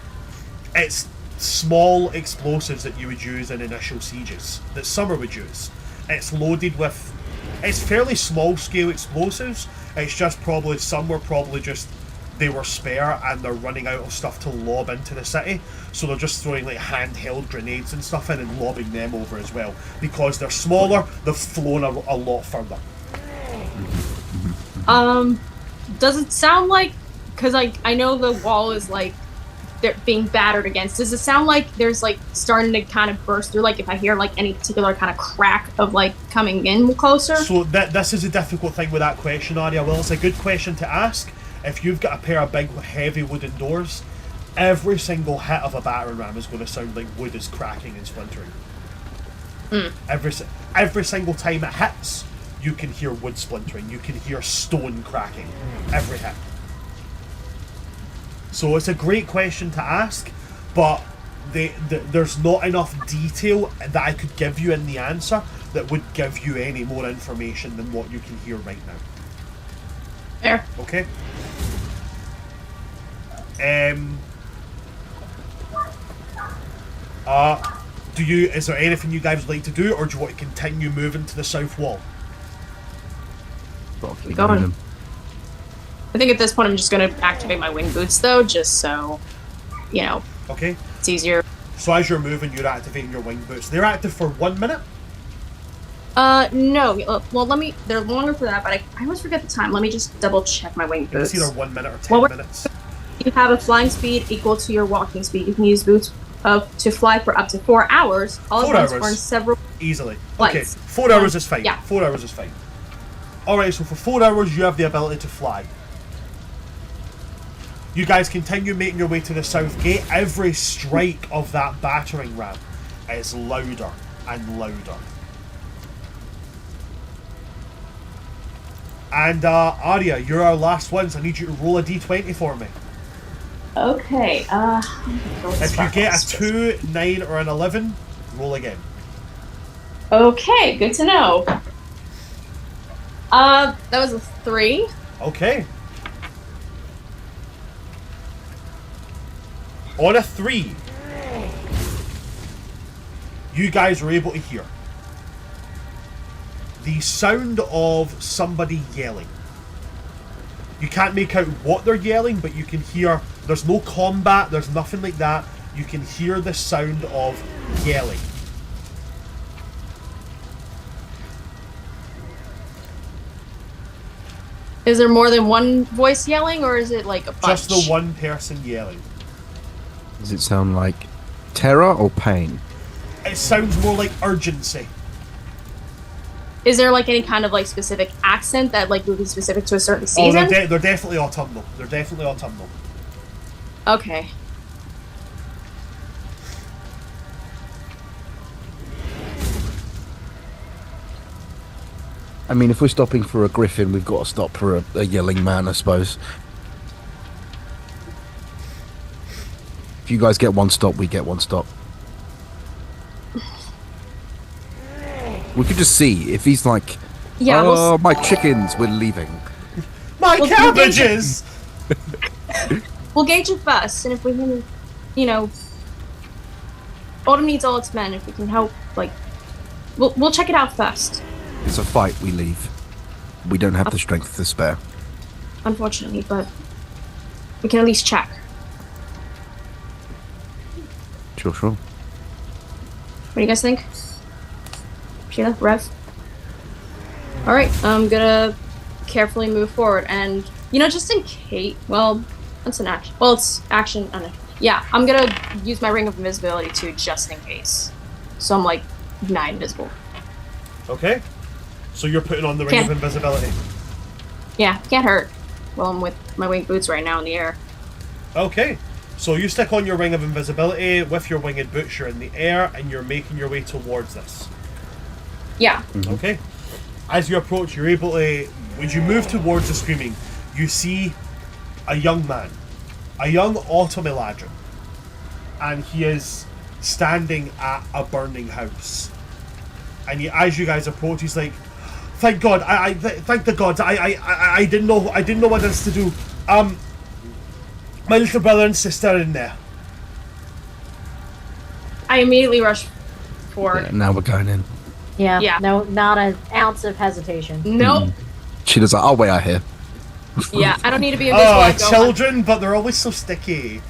Speaker 1: It's small explosives that you would use in initial sieges that Summer would use. It's loaded with. It's fairly small scale explosives. It's just probably some were probably just they were spare and they're running out of stuff to lob into the city, so they're just throwing like handheld grenades and stuff in and lobbing them over as well. Because they're smaller, they've flown a lot further.
Speaker 4: Does it sound like, because I know the wall is like they're being battered against, does it sound like there's like starting to kind of burst through, like if I hear like any particular kind of crack of like coming in closer?
Speaker 1: So this is a difficult thing with that question, Arya. Well, it's a good question to ask. If you've got a pair of big heavy wooden doors, every single hit of a battering ram is going to sound like wood is cracking and splintering. Every single time it hits, you can hear wood splintering, you can hear stone cracking, every hit. So it's a great question to ask, but there's not enough detail that I could give you in the answer that would give you any more information than what you can hear right now.
Speaker 4: Fair.
Speaker 1: Okay? Is there anything you guys would like to do, or do you want to continue moving to the south wall?
Speaker 3: Keep
Speaker 4: going. I think at this point I'm just going to activate my wing boots, though, just so, you know,
Speaker 1: Okay.
Speaker 4: it's easier.
Speaker 1: So as you're moving, you're activating your wing boots. They're active for 1 minute.
Speaker 4: No. Well, they're longer for that, but I always forget the time. Let me just double check my wing boots.
Speaker 1: It's either 1 minute or 10 minutes.
Speaker 4: You have a flying speed equal to your walking speed. You can use boots to fly for up to 4 hours. All
Speaker 1: 4
Speaker 4: at once
Speaker 1: hours?
Speaker 4: or in several
Speaker 1: Easily.
Speaker 4: flights.
Speaker 1: Okay, 4 hours is fine.
Speaker 4: Yeah.
Speaker 1: 4 hours is fine. Alright, so for 4 hours you have the ability to fly. You guys continue making your way to the south gate. Every strike of that battering ram is louder and louder. And Arya, you're our last one, so I need you to roll a d20 for me.
Speaker 4: Okay,
Speaker 1: If you get a 2, 9, or an 11, roll again.
Speaker 4: Okay, good to know. That was a 3.
Speaker 1: Okay. On a 3, you guys are able to hear the sound of somebody yelling. You can't make out what they're yelling, but you can hear, there's no combat, there's nothing like that. You can hear the sound of yelling.
Speaker 4: Is there more than one voice yelling, or is it like a bunch?
Speaker 1: Just the one person yelling.
Speaker 3: Does it sound like terror or pain?
Speaker 1: It sounds more like urgency.
Speaker 4: Is there like any kind of like specific accent that like would be specific to a certain
Speaker 1: Oh,
Speaker 4: season?
Speaker 1: they're definitely autumnal. They're definitely autumnal.
Speaker 4: Okay.
Speaker 3: I mean, if we're stopping for a griffin, we've got to stop for a yelling man, I suppose. If you guys get one stop, we get one stop. We could just see if he's like,
Speaker 4: Yeah.
Speaker 3: "Oh, my chickens, we're leaving."
Speaker 1: My
Speaker 4: Well,
Speaker 1: cabbages!
Speaker 4: We'll gauge it first, and if we can, you know, Autumn needs all its men. If we can help, like, we'll check it out first.
Speaker 3: It's a fight, we leave. We don't have the strength to spare.
Speaker 4: Unfortunately, but we can at least check.
Speaker 3: Sure.
Speaker 4: What do you guys think? Sheila, Rev? Alright, I'm gonna carefully move forward, and, you know, just in case, well, that's an action. Well, it's action, I don't know. Yeah, I'm gonna use my ring of invisibility too, just in case. So I'm, like, not invisible.
Speaker 1: Okay. So you're putting on the ring of invisibility.
Speaker 4: Yeah, can't hurt. Well, I'm with my winged boots right now in the air.
Speaker 1: Okay. So you stick on your ring of invisibility, with your winged boots, you're in the air, and you're making your way towards this.
Speaker 4: Yeah.
Speaker 1: Okay. As you approach, you're able to, when you move towards the screaming, you see a young man, a young autumn eladrin, and he is standing at a burning house. And as you guys approach, he's like, "Thank God! Thank the gods! I didn't know what else to do. My little brother and sister are in there."
Speaker 4: I immediately rush forward.
Speaker 3: Yeah, now we're going in.
Speaker 5: Yeah.
Speaker 4: Yeah.
Speaker 5: No, not an ounce of hesitation.
Speaker 4: Nope.
Speaker 3: She does like, I'll wait out here.
Speaker 4: Yeah, I don't need to be invisible.
Speaker 1: Oh,
Speaker 4: I go on.
Speaker 1: children, but they're always so sticky.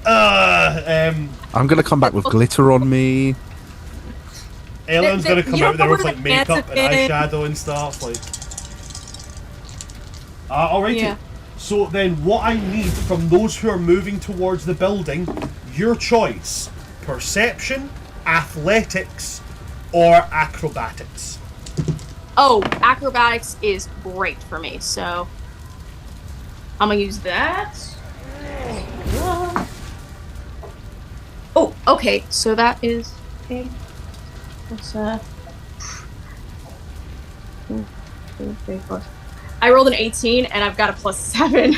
Speaker 3: I'm gonna come back with glitter on me.
Speaker 1: Ellen's gonna come
Speaker 4: you
Speaker 1: out
Speaker 4: don't
Speaker 1: there
Speaker 4: know
Speaker 1: with
Speaker 4: where
Speaker 1: like
Speaker 4: the pants
Speaker 1: makeup
Speaker 4: have
Speaker 1: and
Speaker 4: been.
Speaker 1: eyeshadow and stuff. Like, alrighty.
Speaker 4: Yeah.
Speaker 1: So then, what I need from those who are moving towards the building, your choice: perception, athletics, or acrobatics.
Speaker 4: Oh, acrobatics is great for me, so I'm gonna use that. Oh, okay. So that is okay. That's I rolled an 18 and I've got a +7.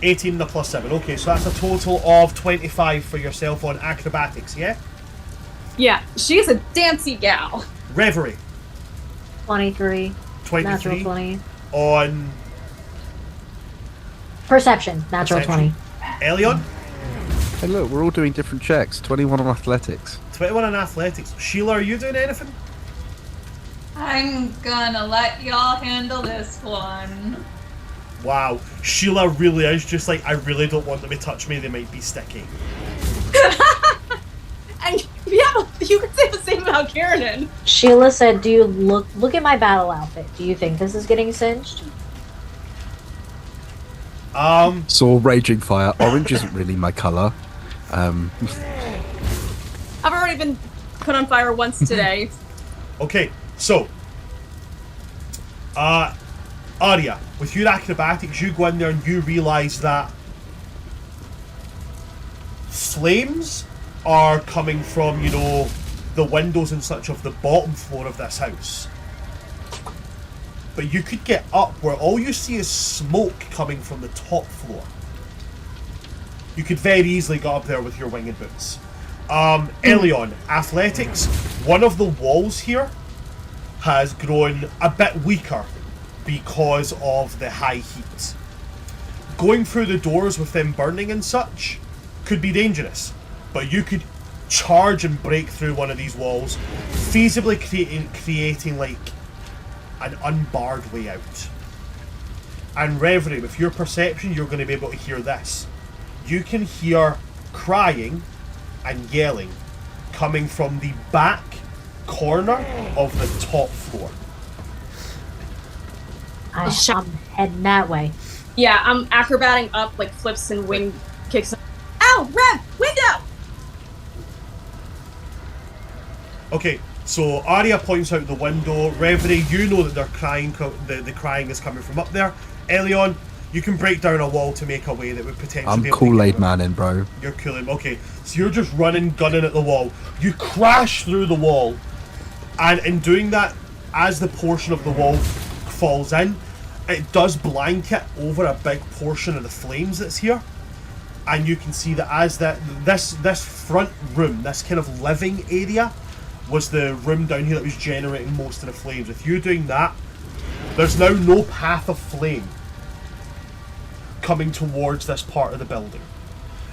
Speaker 1: 18 and a +7. Okay, so that's a total of 25 for yourself on acrobatics. Yeah.
Speaker 4: Yeah, she's a dancy gal.
Speaker 1: Reverie.
Speaker 5: 23.
Speaker 1: 23
Speaker 5: Natural 20.
Speaker 1: on
Speaker 5: Perception. Natural
Speaker 1: Perception.
Speaker 5: 20.
Speaker 1: Elion.
Speaker 3: Hey, look, we're all doing different checks. 21 on athletics.
Speaker 1: 21 on athletics. Sheila, are you doing anything?
Speaker 2: I'm gonna let y'all handle this one.
Speaker 1: Wow, Sheila really is just like, I really don't want them to touch me, they might be sticky.
Speaker 4: And yeah, you could say the same about Karen.
Speaker 5: Sheila said, "Do you look at my battle outfit? Do you think this is getting singed?"
Speaker 3: Saw raging fire. Orange isn't really my colour.
Speaker 4: I've already been put on fire once today.
Speaker 1: Okay, so, Arya, with your acrobatics, you go in there and you realise that flames are coming from, you know, the windows and such of the bottom floor of this house. But you could get up where all you see is smoke coming from the top floor. You could very easily get up there with your winged boots. Elion, athletics. One of the walls here has grown a bit weaker because of the high heat. Going through the doors with them burning and such could be dangerous, but you could charge and break through one of these walls, feasibly creating like an unbarred way out. And Reverie, with your perception, you're going to be able to hear this. You can hear crying and yelling coming from the back corner of the top floor.
Speaker 5: I'm heading that way.
Speaker 4: Yeah, I'm acrobating up like flips and wing kicks. Ow, Rev, window!
Speaker 1: Okay, so Arya points out the window. Reverie, you know that they're crying. The crying is coming from up there. Elion, you can break down a wall to make a way that would potentially.
Speaker 3: I'm
Speaker 1: be able to
Speaker 3: Kool-Aid
Speaker 1: get-
Speaker 3: man in, bro.
Speaker 1: You're cooling. Okay, so you're just running, gunning at the wall. You crash through the wall, and in doing that, as the portion of the wall falls in, it does blanket over a big portion of the flames that's here. And you can see that as this front room, this kind of living area, was the room down here that was generating most of the flames. With you doing that, there's now no path of flame coming towards this part of the building.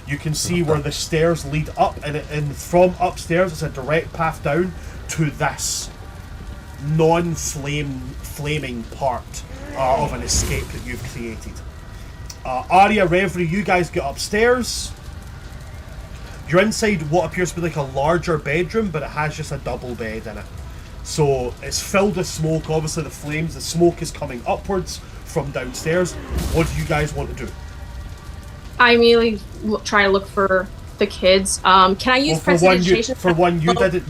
Speaker 1: You can see where the stairs lead up, and from upstairs it's a direct path down to this non-flaming part of an escape that you've created. Arya, Reverie, you guys get upstairs. You're inside what appears to be like a larger bedroom, but it has just a double bed in it. So it's filled with smoke. Obviously the flames, the smoke is coming upwards from downstairs. What do you guys want to do?
Speaker 4: I immediately try to look for the kids. Can I use prestidigitation?
Speaker 1: For one, you didn't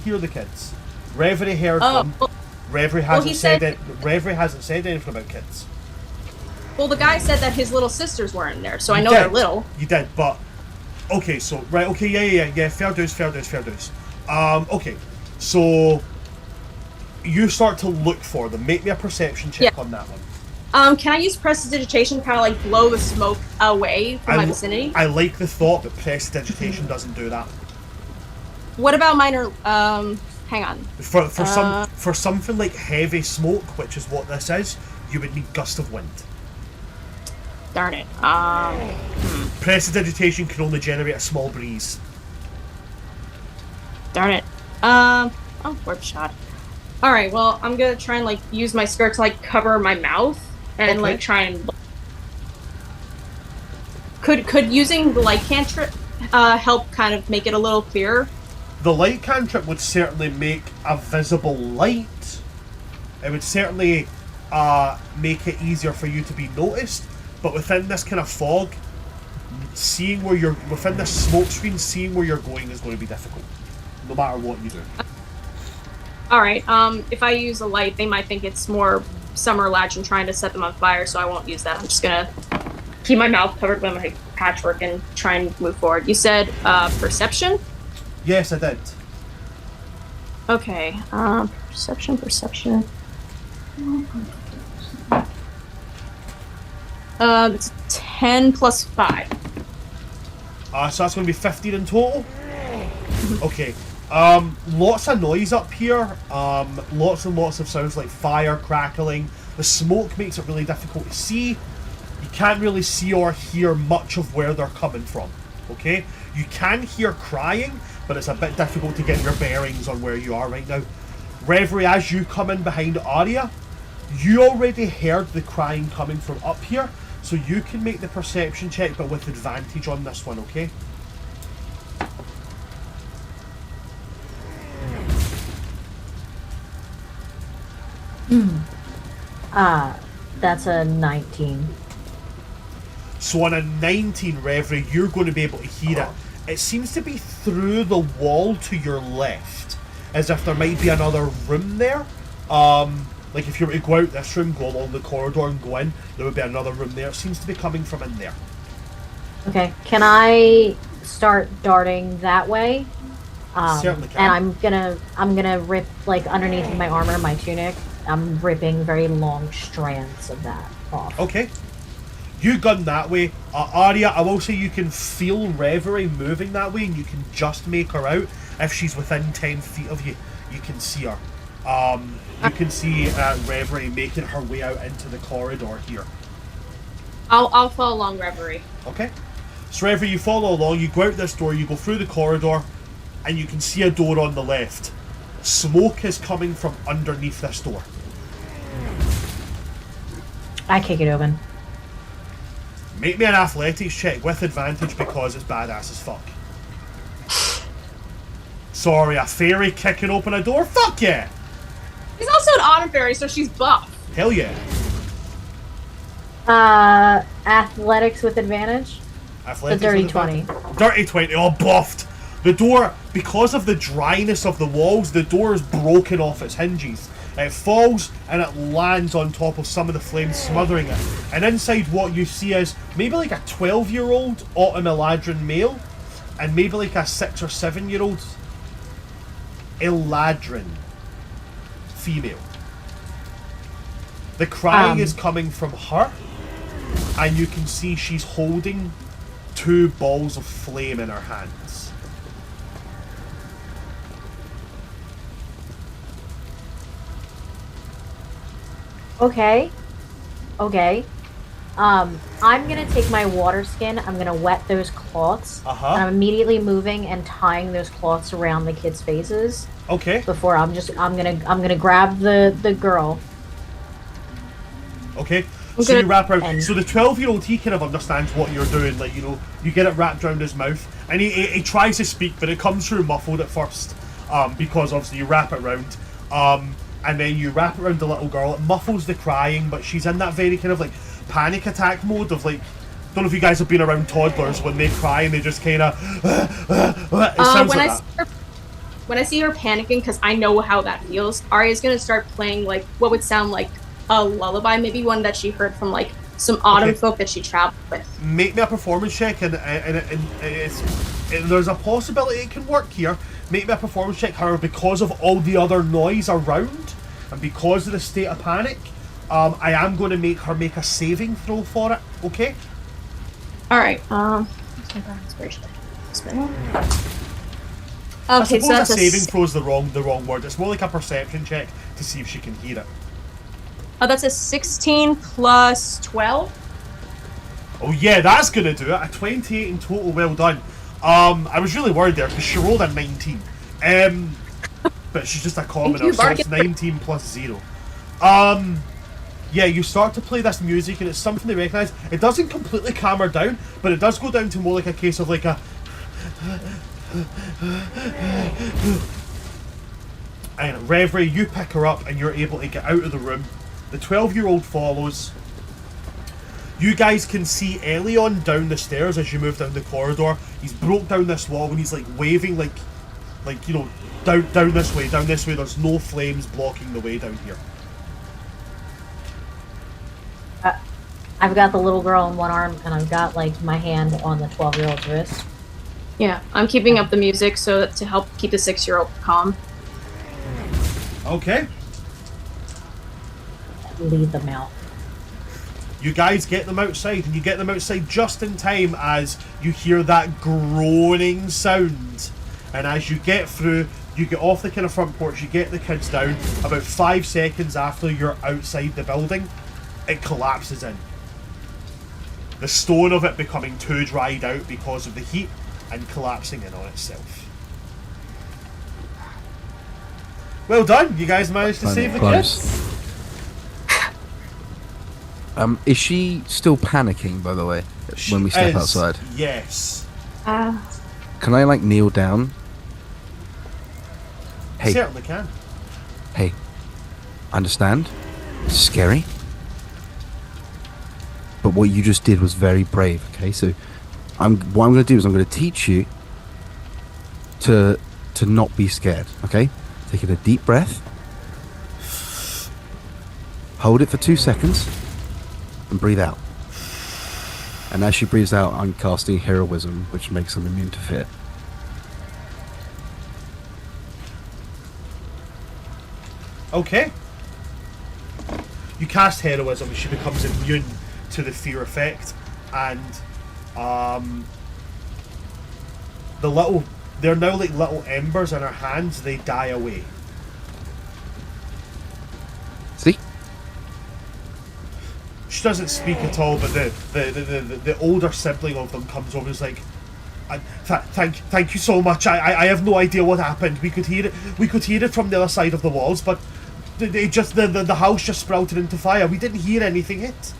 Speaker 1: hear the kids. Reverie heard them. Reverie hasn't said it. Reverie hasn't said anything about kids.
Speaker 4: Well, the guy said that his little sisters were in there, so I know
Speaker 1: did.
Speaker 4: they're little.
Speaker 1: You did, but okay. So right, okay, yeah. Fair dues. Okay, so you start to look for them. Make me a perception check on that one.
Speaker 4: Can I use prestidigitation to kind of like blow the smoke away from my vicinity?
Speaker 1: I like the thought, but prestidigitation doesn't do that.
Speaker 4: What about minor? Hang on.
Speaker 1: For something like heavy smoke, which is what this is, you would need gust of wind.
Speaker 4: Darn it.
Speaker 1: Prestidigitation can only generate a small breeze.
Speaker 4: Darn it. Oh, warp shot. All right. Well, I'm gonna try and like use my skirt to like cover my mouth and like try and. Could using the light cantrip help kind of make it a little clearer?
Speaker 1: The light cantrip would certainly make a visible light. It would certainly make it easier for you to be noticed. But within this kind of fog, seeing where you're within this smoke screen, seeing where you're going is going to be difficult, no matter what you do.
Speaker 4: All right. If I use a light, they might think it's more Summer Latch and trying to set them on fire, so I won't use that. I'm just gonna keep my mouth covered by my patchwork and try and move forward. You said perception?
Speaker 1: Yes, I did.
Speaker 4: Okay. Perception. It's 10 plus 5.
Speaker 1: So that's going to be 15 in total. Okay. Lots of noise up here. Lots and lots of sounds like fire crackling. The smoke makes it really difficult to see. You can't really see or hear much of where they're coming from. Okay? You can hear crying, but it's a bit difficult to get your bearings on where you are right now. Reverie, as you come in behind Arya, you already heard the crying coming from up here, so you can make the perception check, but with advantage on this one, okay?
Speaker 5: That's a 19.
Speaker 1: So on a 19, Reverie, you're going to be able to hear it. It seems to be through the wall to your left, as if there might be another room there. Like if you were to go out this room, go along the corridor and go in, there would be another room there. It seems to be coming from in there.
Speaker 5: Okay, can I start darting that way?
Speaker 1: Certainly can.
Speaker 5: And I'm gonna rip, like, underneath my armor, my tunic. I'm ripping very long strands of that off.
Speaker 1: Okay. You gun that way. Arya, I will say you can feel Reverie moving that way, and you can just make her out. If she's within 10 feet of you, you can see her. You can see Reverie making her way out into the corridor here.
Speaker 4: I'll follow along Reverie.
Speaker 1: Okay. So Reverie, you follow along, you go out this door, you go through the corridor, and you can see a door on the left. Smoke is coming from underneath this door.
Speaker 5: I kick it open.
Speaker 1: Make me an athletics check with advantage because it's badass as fuck. Sorry, a fairy kicking open a door? Fuck yeah!
Speaker 4: She's also an autumn fairy, so she's buff.
Speaker 1: Hell yeah.
Speaker 5: Athletics with advantage?
Speaker 1: Athletics
Speaker 5: The dirty
Speaker 1: with
Speaker 5: 20.
Speaker 1: advantage. Dirty 20, all buffed. The door, because of the dryness of the walls, the door is broken off its hinges. It falls and it lands on top of some of the flames, smothering it. And inside what you see is maybe like a 12-year-old Autumn Eladrin male and maybe like a 6 or 7-year-old Eladrin female. The crying is coming from her, and you can see she's holding 2 balls of flame in her hands.
Speaker 5: Okay. I'm gonna take my water skin, I'm gonna wet those cloths, and I'm immediately moving and tying those cloths around the kids' faces.
Speaker 1: Okay.
Speaker 5: Before I'm gonna grab the girl.
Speaker 1: Okay. So you wrap around. So the 12-year-old, he kind of understands what you're doing. Like, you know, you get it wrapped around his mouth, and he tries to speak, but it comes through muffled at first, because obviously you wrap it around. And then you wrap it around the little girl. It muffles the crying, but she's in that very kind of like panic attack mode of like, don't know if you guys have been around toddlers when they cry and they just kind of. It sounds like that.
Speaker 4: When I see her panicking, because I know how that feels, Arya's gonna start playing like what would sound like a lullaby, maybe one that she heard from like some autumn folk that she traveled with.
Speaker 1: Make me a performance check, and there's a possibility it can work here. Make me a performance check, however, because of all the other noise around, and because of the state of panic, I am going to make her make a saving throw for it. Okay.
Speaker 4: All right. Inspiration. Spell.
Speaker 1: I
Speaker 4: Okay,
Speaker 1: suppose
Speaker 4: so that's
Speaker 1: a saving throw is the wrong word. It's more like a perception check to see if she can hear it.
Speaker 4: That's a 16 plus 12.
Speaker 1: Oh yeah, that's gonna do it. A 28 in total. Well done. I was really worried there because she rolled a 19. But she's just a commoner, so it's 19 plus 0. Yeah, you start to play this music and it's something they recognise. It doesn't completely calm her down, but it does go down to more like a case of like a... And Reverie, you pick her up and you're able to get out of the room. The 12-year-old follows. You guys can see Elion down the stairs as you move down the corridor. He's broke down this wall and he's like waving like you know, down this way, down this way. There's no flames blocking the way down here.
Speaker 5: I've got the little girl in one arm, and I've got like my hand on the 12-year-old's wrist.
Speaker 4: Yeah, I'm keeping up the music so to help keep the 6-year-old calm.
Speaker 1: Okay.
Speaker 5: Lead them out.
Speaker 1: You guys get them outside, and you get them outside just in time as you hear that groaning sound. And as you get through, you get off the kind of front porch, you get the kids down. About 5 seconds after you're outside the building, it collapses in. The stone of it becoming too dried out because of the heat and collapsing in on itself. Well done, you guys managed to save the kids.
Speaker 3: Is she still panicking, by the way, when we step outside?
Speaker 1: Yes.
Speaker 3: Can I, like, kneel down? Hey.
Speaker 1: Certainly can.
Speaker 3: Hey. Understand? It's scary. But what you just did was very brave, okay? So, what I'm going to do is I'm going to teach you to not be scared, okay? Taking a deep breath. Hold it for 2 seconds. And breathe out. And as she breathes out, I'm casting heroism, which makes them immune to fear.
Speaker 1: Okay. You cast heroism, she becomes immune to the fear effect, and they're now like little embers in her hands, they die away.
Speaker 3: See?
Speaker 1: She doesn't speak at all, but the older sibling of them comes over and is like, thank you so much. I have no idea what happened. We could hear it. We could hear it from the other side of the walls, but the house just sprouted into fire. We didn't hear anything hit.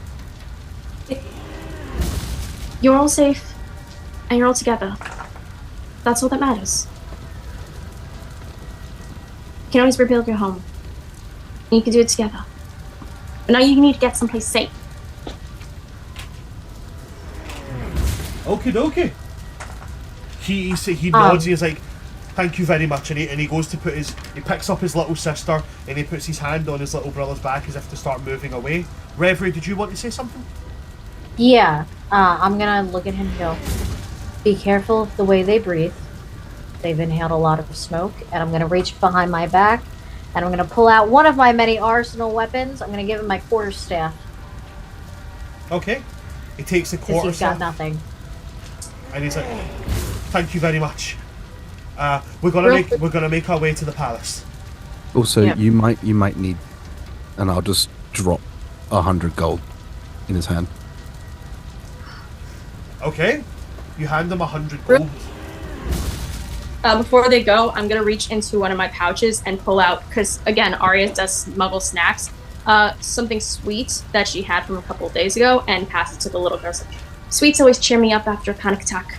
Speaker 4: You're all safe, and you're all together. That's all that matters. You can always rebuild your home. And you can do it together. But now you need to get someplace safe.
Speaker 1: Okie dokie. He nods and he's like, thank you very much, and he goes to he picks up his little sister and he puts his hand on his little brother's back as if to start moving away. Reverie, did you want to say something?
Speaker 5: Yeah, I'm gonna look at him and go, be careful of the way they breathe. They've inhaled a lot of smoke, and I'm gonna reach behind my back, and I'm gonna pull out one of my many arsenal weapons. I'm gonna give him my quarterstaff.
Speaker 1: Okay. He takes the
Speaker 5: Because
Speaker 1: quarterstaff.
Speaker 5: he's got nothing.
Speaker 1: And he's like, thank you very much. We're gonna make our way to the palace.
Speaker 3: Also,
Speaker 4: Yeah.
Speaker 3: you might need, and I'll just drop 100 gold in his hand.
Speaker 1: Okay. You hand him 100 gold.
Speaker 4: Before they go, I'm gonna reach into one of my pouches and pull out, because again, Arya does smuggle snacks, something sweet that she had from a couple of days ago, and pass it to the little girl. Sweets always cheer me up after a panic attack.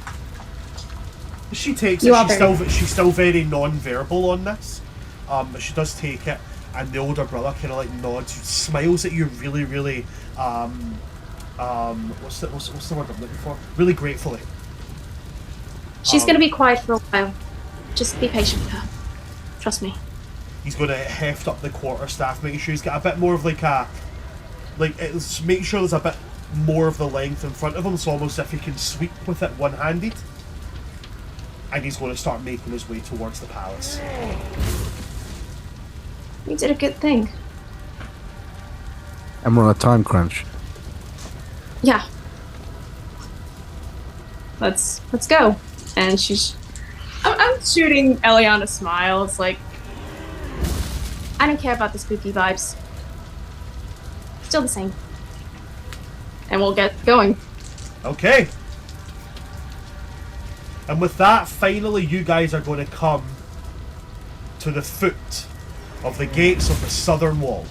Speaker 1: She takes
Speaker 4: You
Speaker 1: it. She's still very non-verbal on this, but she does take it. And the older brother kind of like nods, smiles at you, really, really. What's the word I'm looking for? Really gratefully.
Speaker 4: She's gonna be quiet for a while. Just be patient with her. Trust me.
Speaker 1: He's going to heft up the quarterstaff, making sure he's got a bit more of make sure there's a bit more of the length in front of him, so almost if he can sweep with it one-handed. And he's going to start making his way towards the palace.
Speaker 4: You did a good thing.
Speaker 3: And we're on a time crunch.
Speaker 4: Yeah. Let's go. And I'm shooting Eliana a smile. It's like, I don't care about the spooky vibes. Still the same. And we'll get going.
Speaker 1: Okay. And with that, finally you guys are going to come to the foot of the gates of the southern wall.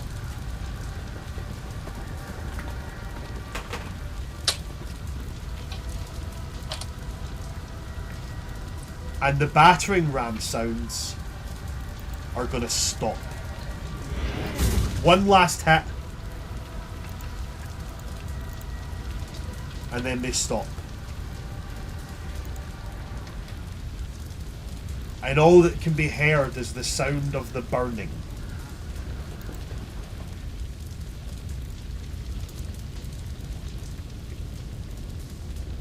Speaker 1: And the battering ram sounds are going to stop. One last hit. And then they stop. And all that can be heard is the sound of the burning.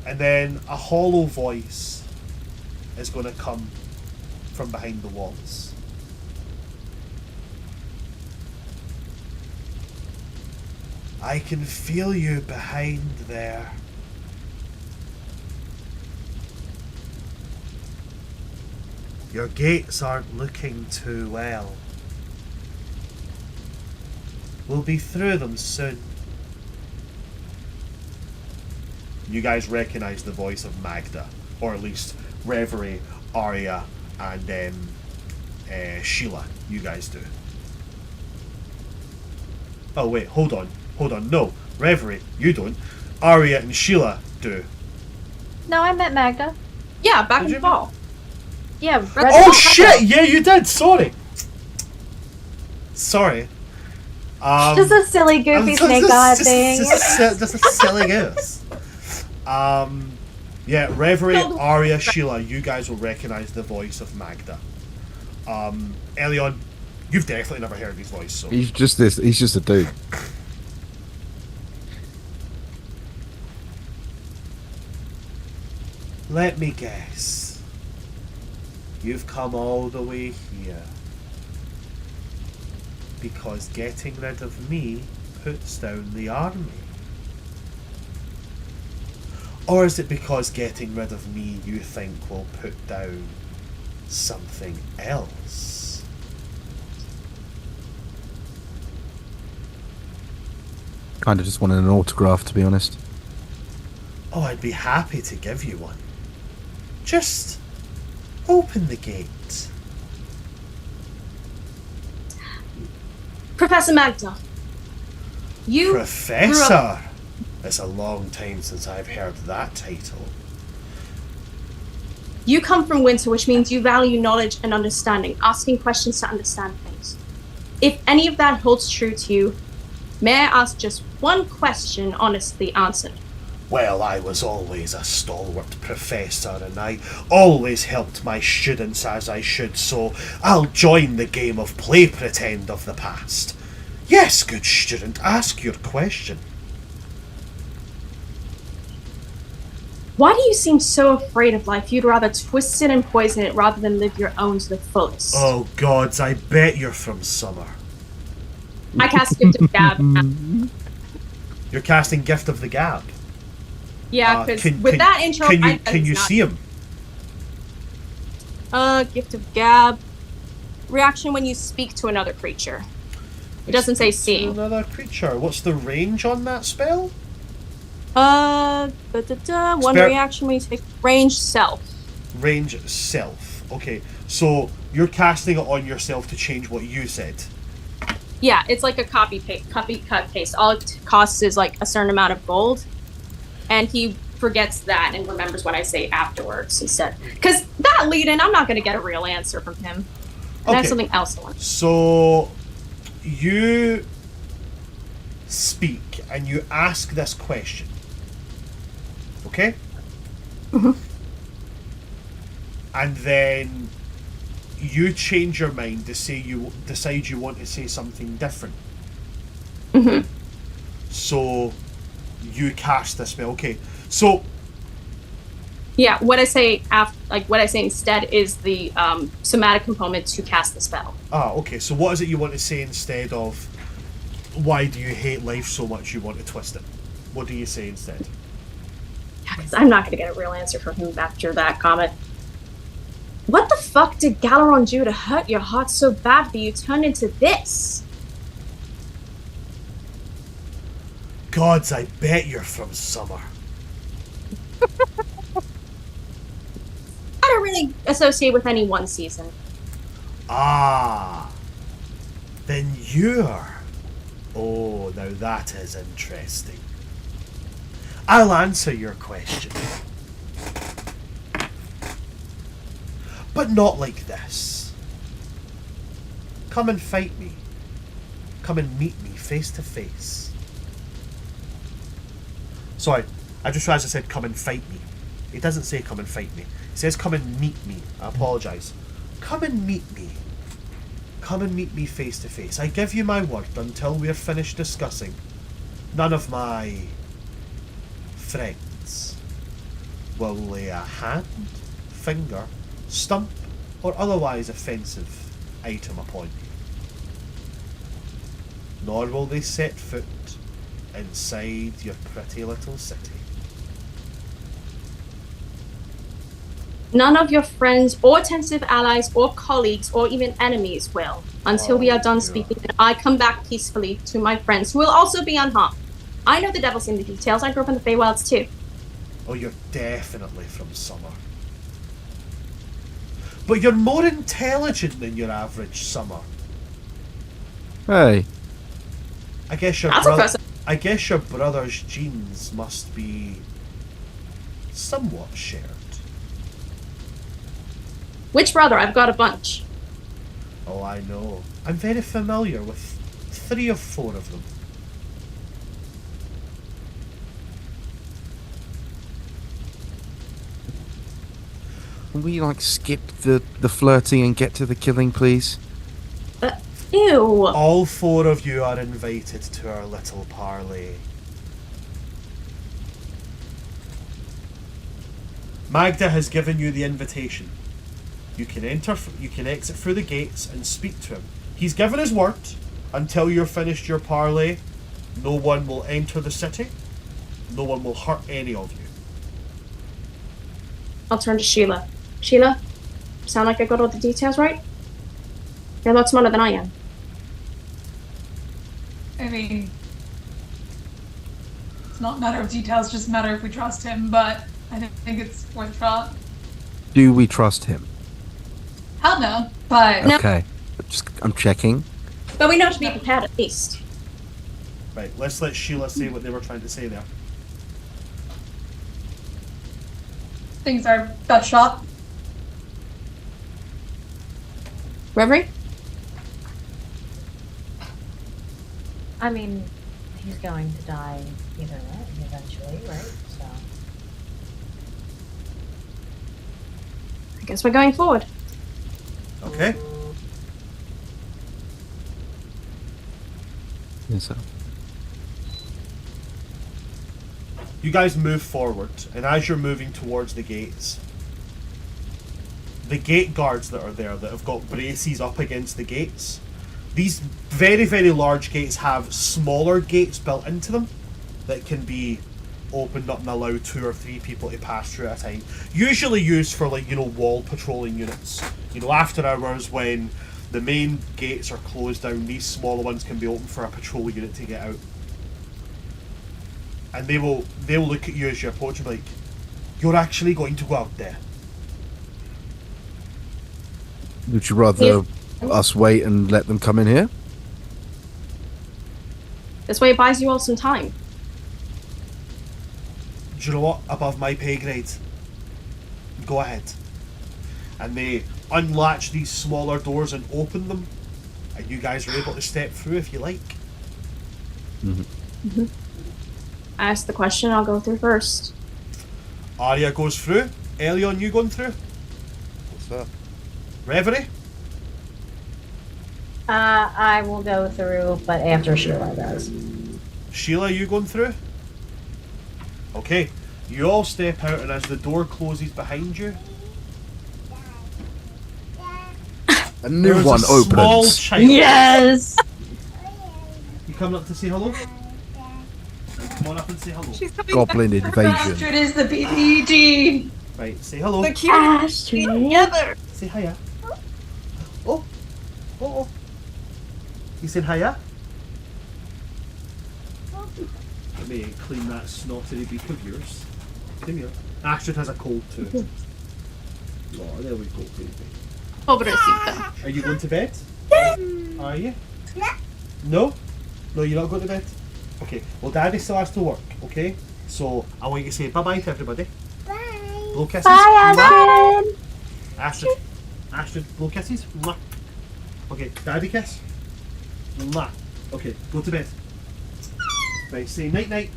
Speaker 1: And then a hollow voice is going to come from behind the walls. I can feel you behind there. Your gates aren't looking too well. We'll be through them soon. You guys recognize the voice of Magda, or at least Reverie, Arya, and Sheila. You guys do. Oh wait, hold on. No, Reverie, you don't. Arya and Sheila do.
Speaker 5: No, I met Magda.
Speaker 4: Yeah, back in the fall.
Speaker 5: Yeah.
Speaker 1: Oh shit! Yeah, you did. Sorry.
Speaker 5: Just a silly, goofy snake god thing.
Speaker 1: Just a silly goose. Yeah, Reverie, Arya, Sheila, you guys will recognize the voice of Magda. Elion, you've definitely never heard his voice, so.
Speaker 3: He's just a dude.
Speaker 1: Let me guess. You've come all the way here because getting rid of me puts down the army. Or is it because getting rid of me you think will put down something else?
Speaker 3: Kind of just wanted an autograph, to be honest.
Speaker 1: Oh, I'd be happy to give you one. Just open the gate.
Speaker 4: Professor Magda. You
Speaker 1: Professor? It's a long time since I've heard that title.
Speaker 4: You come from Winter, which means you value knowledge and understanding, asking questions to understand things. If any of that holds true to you, may I ask just one question honestly answered?
Speaker 1: Well, I was always a stalwart professor and I always helped my students as I should, so I'll join the game of play pretend of the past. Yes, good student, ask your question.
Speaker 4: Why do you seem so afraid of life? You'd rather twist it and poison it rather than live your own to the fullest.
Speaker 1: Oh gods, I bet you're from Summer.
Speaker 4: I cast Gift of Gab.
Speaker 1: You're casting Gift of the Gab.
Speaker 4: Yeah, because with that intro,
Speaker 1: can you see him?
Speaker 4: Gift of Gab. Reaction when you speak to another creature. It doesn't say seeing.
Speaker 1: Another creature. What's the range on that spell?
Speaker 4: One reaction when you take range self.
Speaker 1: Range self. Okay, so you're casting it on yourself to change what you said.
Speaker 4: Yeah, it's like a copy cut paste. All it costs is like a certain amount of gold, and he forgets that and remembers what I say afterwards instead. Because that lead in, I'm not going to get a real answer from him. And I have something else I want.
Speaker 1: So you speak and you ask this question. Okay?
Speaker 4: Mm-hmm.
Speaker 1: And then you change your mind to say you decide you want to say something different.
Speaker 4: Mm-hmm.
Speaker 1: So you cast this spell. Okay. So
Speaker 4: yeah, what I say what I say instead is the somatic component to cast the spell.
Speaker 1: okay. So what is it you want to say instead of why do you hate life so much you want to twist it? What do you say instead?
Speaker 4: Because I'm not going to get a real answer from him after that comment. What the fuck did Galeron do to hurt your heart so bad that you turned into this?
Speaker 1: Gods, I bet you're from Summer.
Speaker 4: I don't really associate with any one season.
Speaker 1: Ah. Then you're... Oh, now that is interesting. I'll answer your question. But not like this. Come and fight me. Come and meet me face to face. Sorry, I just realised I said come and fight me. It doesn't say come and fight me. It says come and meet me. I apologise. Come and meet me. Come and meet me face to face. I give you my word, until we're finished discussing, none of my friends will lay a hand, finger, stump, or otherwise offensive item upon you. Nor will they set foot inside your pretty little city.
Speaker 4: None of your friends or tentative allies or colleagues or even enemies will, until we are done speaking and I come back peacefully to my friends who will also be unharmed. I know the devil's in the details. I grew up in the Feywilds too.
Speaker 1: Oh, you're definitely from Summer. But you're more intelligent than your average Summer.
Speaker 3: Hey,
Speaker 1: I guess your
Speaker 4: That's
Speaker 1: brother.
Speaker 4: impressive.
Speaker 1: I guess your brother's genes must be somewhat shared.
Speaker 4: Which brother? I've got a bunch.
Speaker 1: Oh, I know. I'm very familiar with 3 or 4 of them.
Speaker 3: can we like skip the flirting and get to the killing, please?
Speaker 4: Ew.
Speaker 1: All 4 of you are invited to our little parley. Magda has given you the invitation. You can exit through the gates and speak to him. He's given his word. Until you're finished your parley, no one will enter the city. No one will hurt any of you.
Speaker 4: I'll turn to Sheila. Sheila, sound like I got all the details right? You're a lot smarter than I am.
Speaker 2: I mean, it's not a matter of details, just a matter if we trust him, but I think it's worth a shot.
Speaker 3: Do we trust him?
Speaker 2: Hell no, but...
Speaker 4: No.
Speaker 3: Okay. I'm checking.
Speaker 4: But we know to be prepared at least.
Speaker 1: Right, let's let Sheila say what they were trying to say there.
Speaker 2: Things are best shot.
Speaker 4: Reverie?
Speaker 5: I mean, he's going to die either way, eventually, right? So.
Speaker 4: I guess we're going forward.
Speaker 1: Okay.
Speaker 3: Yes, sir.
Speaker 1: You guys move forward, and as you're moving towards the gates, the gate guards that are there that have got braces up against the gates, these very, very large gates have smaller gates built into them that can be opened up and allow 2 or 3 people to pass through at a time. Usually used for, like, wall patrolling units. After hours when the main gates are closed down, these smaller ones can be opened for a patrol unit to get out. And they'll look at you as you approach and be like, you're actually going to go out there.
Speaker 3: Would you rather us wait and let them come in here?
Speaker 4: This way it buys you all some time.
Speaker 1: Do you know what? Above my pay grade. Go ahead. And they unlatch these smaller doors and open them. And you guys are able to step through if you like.
Speaker 3: Mm-hmm.
Speaker 4: I asked the question, I'll go through first.
Speaker 1: Arya goes through. Elion, you going through?
Speaker 3: What's that?
Speaker 1: Reverie?
Speaker 5: I will go through, but after Sheila does.
Speaker 1: Sheila, you going through? Okay. You all step out, and as the door closes behind you,
Speaker 3: A new
Speaker 1: there's
Speaker 3: one
Speaker 1: a small
Speaker 3: opens.
Speaker 1: child.
Speaker 5: Yes!
Speaker 1: coming up to say hello? Come on up and say hello.
Speaker 4: She's coming
Speaker 3: Goblin
Speaker 4: back.
Speaker 3: invasion.
Speaker 2: Astrid is the BBG.
Speaker 1: Right, say hello.
Speaker 4: The cutest together.
Speaker 1: Say hiya. Oh. Oh. You said hiya? Let me clean that snotty beak of yours. Come here. Astrid has a cold too. Oh, there we go, baby.
Speaker 4: Pobrecita.
Speaker 1: Are you going to bed? Are you? No? No, you're not going to bed? Okay, well Daddy still has to work, okay? So, I want you to say bye-bye to everybody. Bye. Blow kisses.
Speaker 5: Bye, Astrid.
Speaker 1: Astrid. Astrid, blow kisses. Mwah. Okay, Daddy kiss. Mwah. Okay, go to bed. Right, say night-night.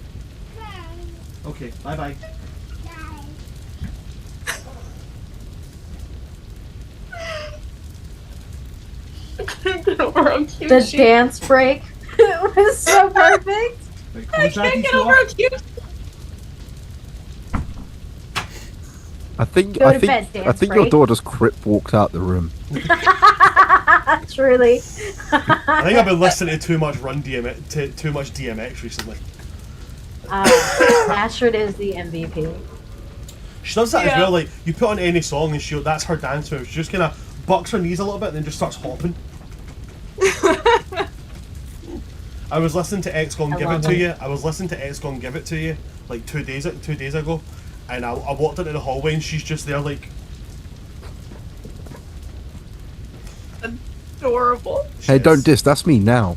Speaker 1: Okay, bye-bye.
Speaker 5: The dance break was so perfect.
Speaker 1: Right,
Speaker 4: I
Speaker 1: close
Speaker 4: can't
Speaker 1: Daddy's
Speaker 4: get
Speaker 1: door.
Speaker 4: over how cute.
Speaker 3: I think
Speaker 5: Go
Speaker 3: I
Speaker 5: to
Speaker 3: think
Speaker 5: bed, dance
Speaker 3: I think your
Speaker 5: break.
Speaker 3: daughter just crip walked out the room.
Speaker 5: Truly.
Speaker 1: I think I've been listening to too much too much DMX recently.
Speaker 5: Astrid is the MVP.
Speaker 1: She does that as
Speaker 4: Yeah.
Speaker 1: well. Like you put on any song and that's her dance move. She just kind of bucks her knees a little bit and then just starts hopping. I was listening to X Gon
Speaker 5: I
Speaker 1: Give It
Speaker 5: love
Speaker 1: To
Speaker 5: it.
Speaker 1: You. I was listening to X Gon Give It To You like 2 days ago, and I walked into the hallway and she's just there like
Speaker 4: Adorable.
Speaker 3: Hey, don't diss. That's me now.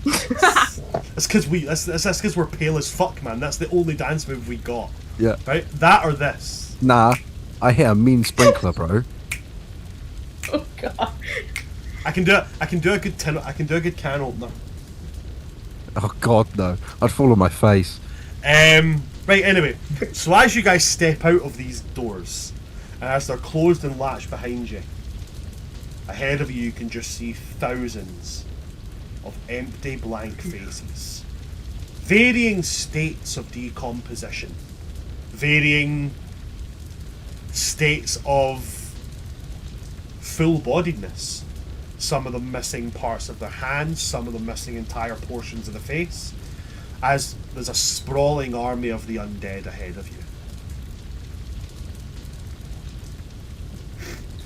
Speaker 1: It's because we're pale as fuck, man. That's the only dance move we got.
Speaker 3: Yeah.
Speaker 1: Right? That or this.
Speaker 3: Nah, I hit a mean sprinkler, bro.
Speaker 4: Oh god.
Speaker 1: I can do it. I can do a good can opener.
Speaker 3: Oh God, no! I'd fall on my face.
Speaker 1: Right, anyway, so as you guys step out of these doors, and as they're closed and latched behind you, ahead of you you can just see thousands of empty blank faces. Varying states of decomposition. Varying states of full-bodiedness. Some of them missing parts of their hands, some of them missing entire portions of the face, as there's a sprawling army of the undead ahead of you.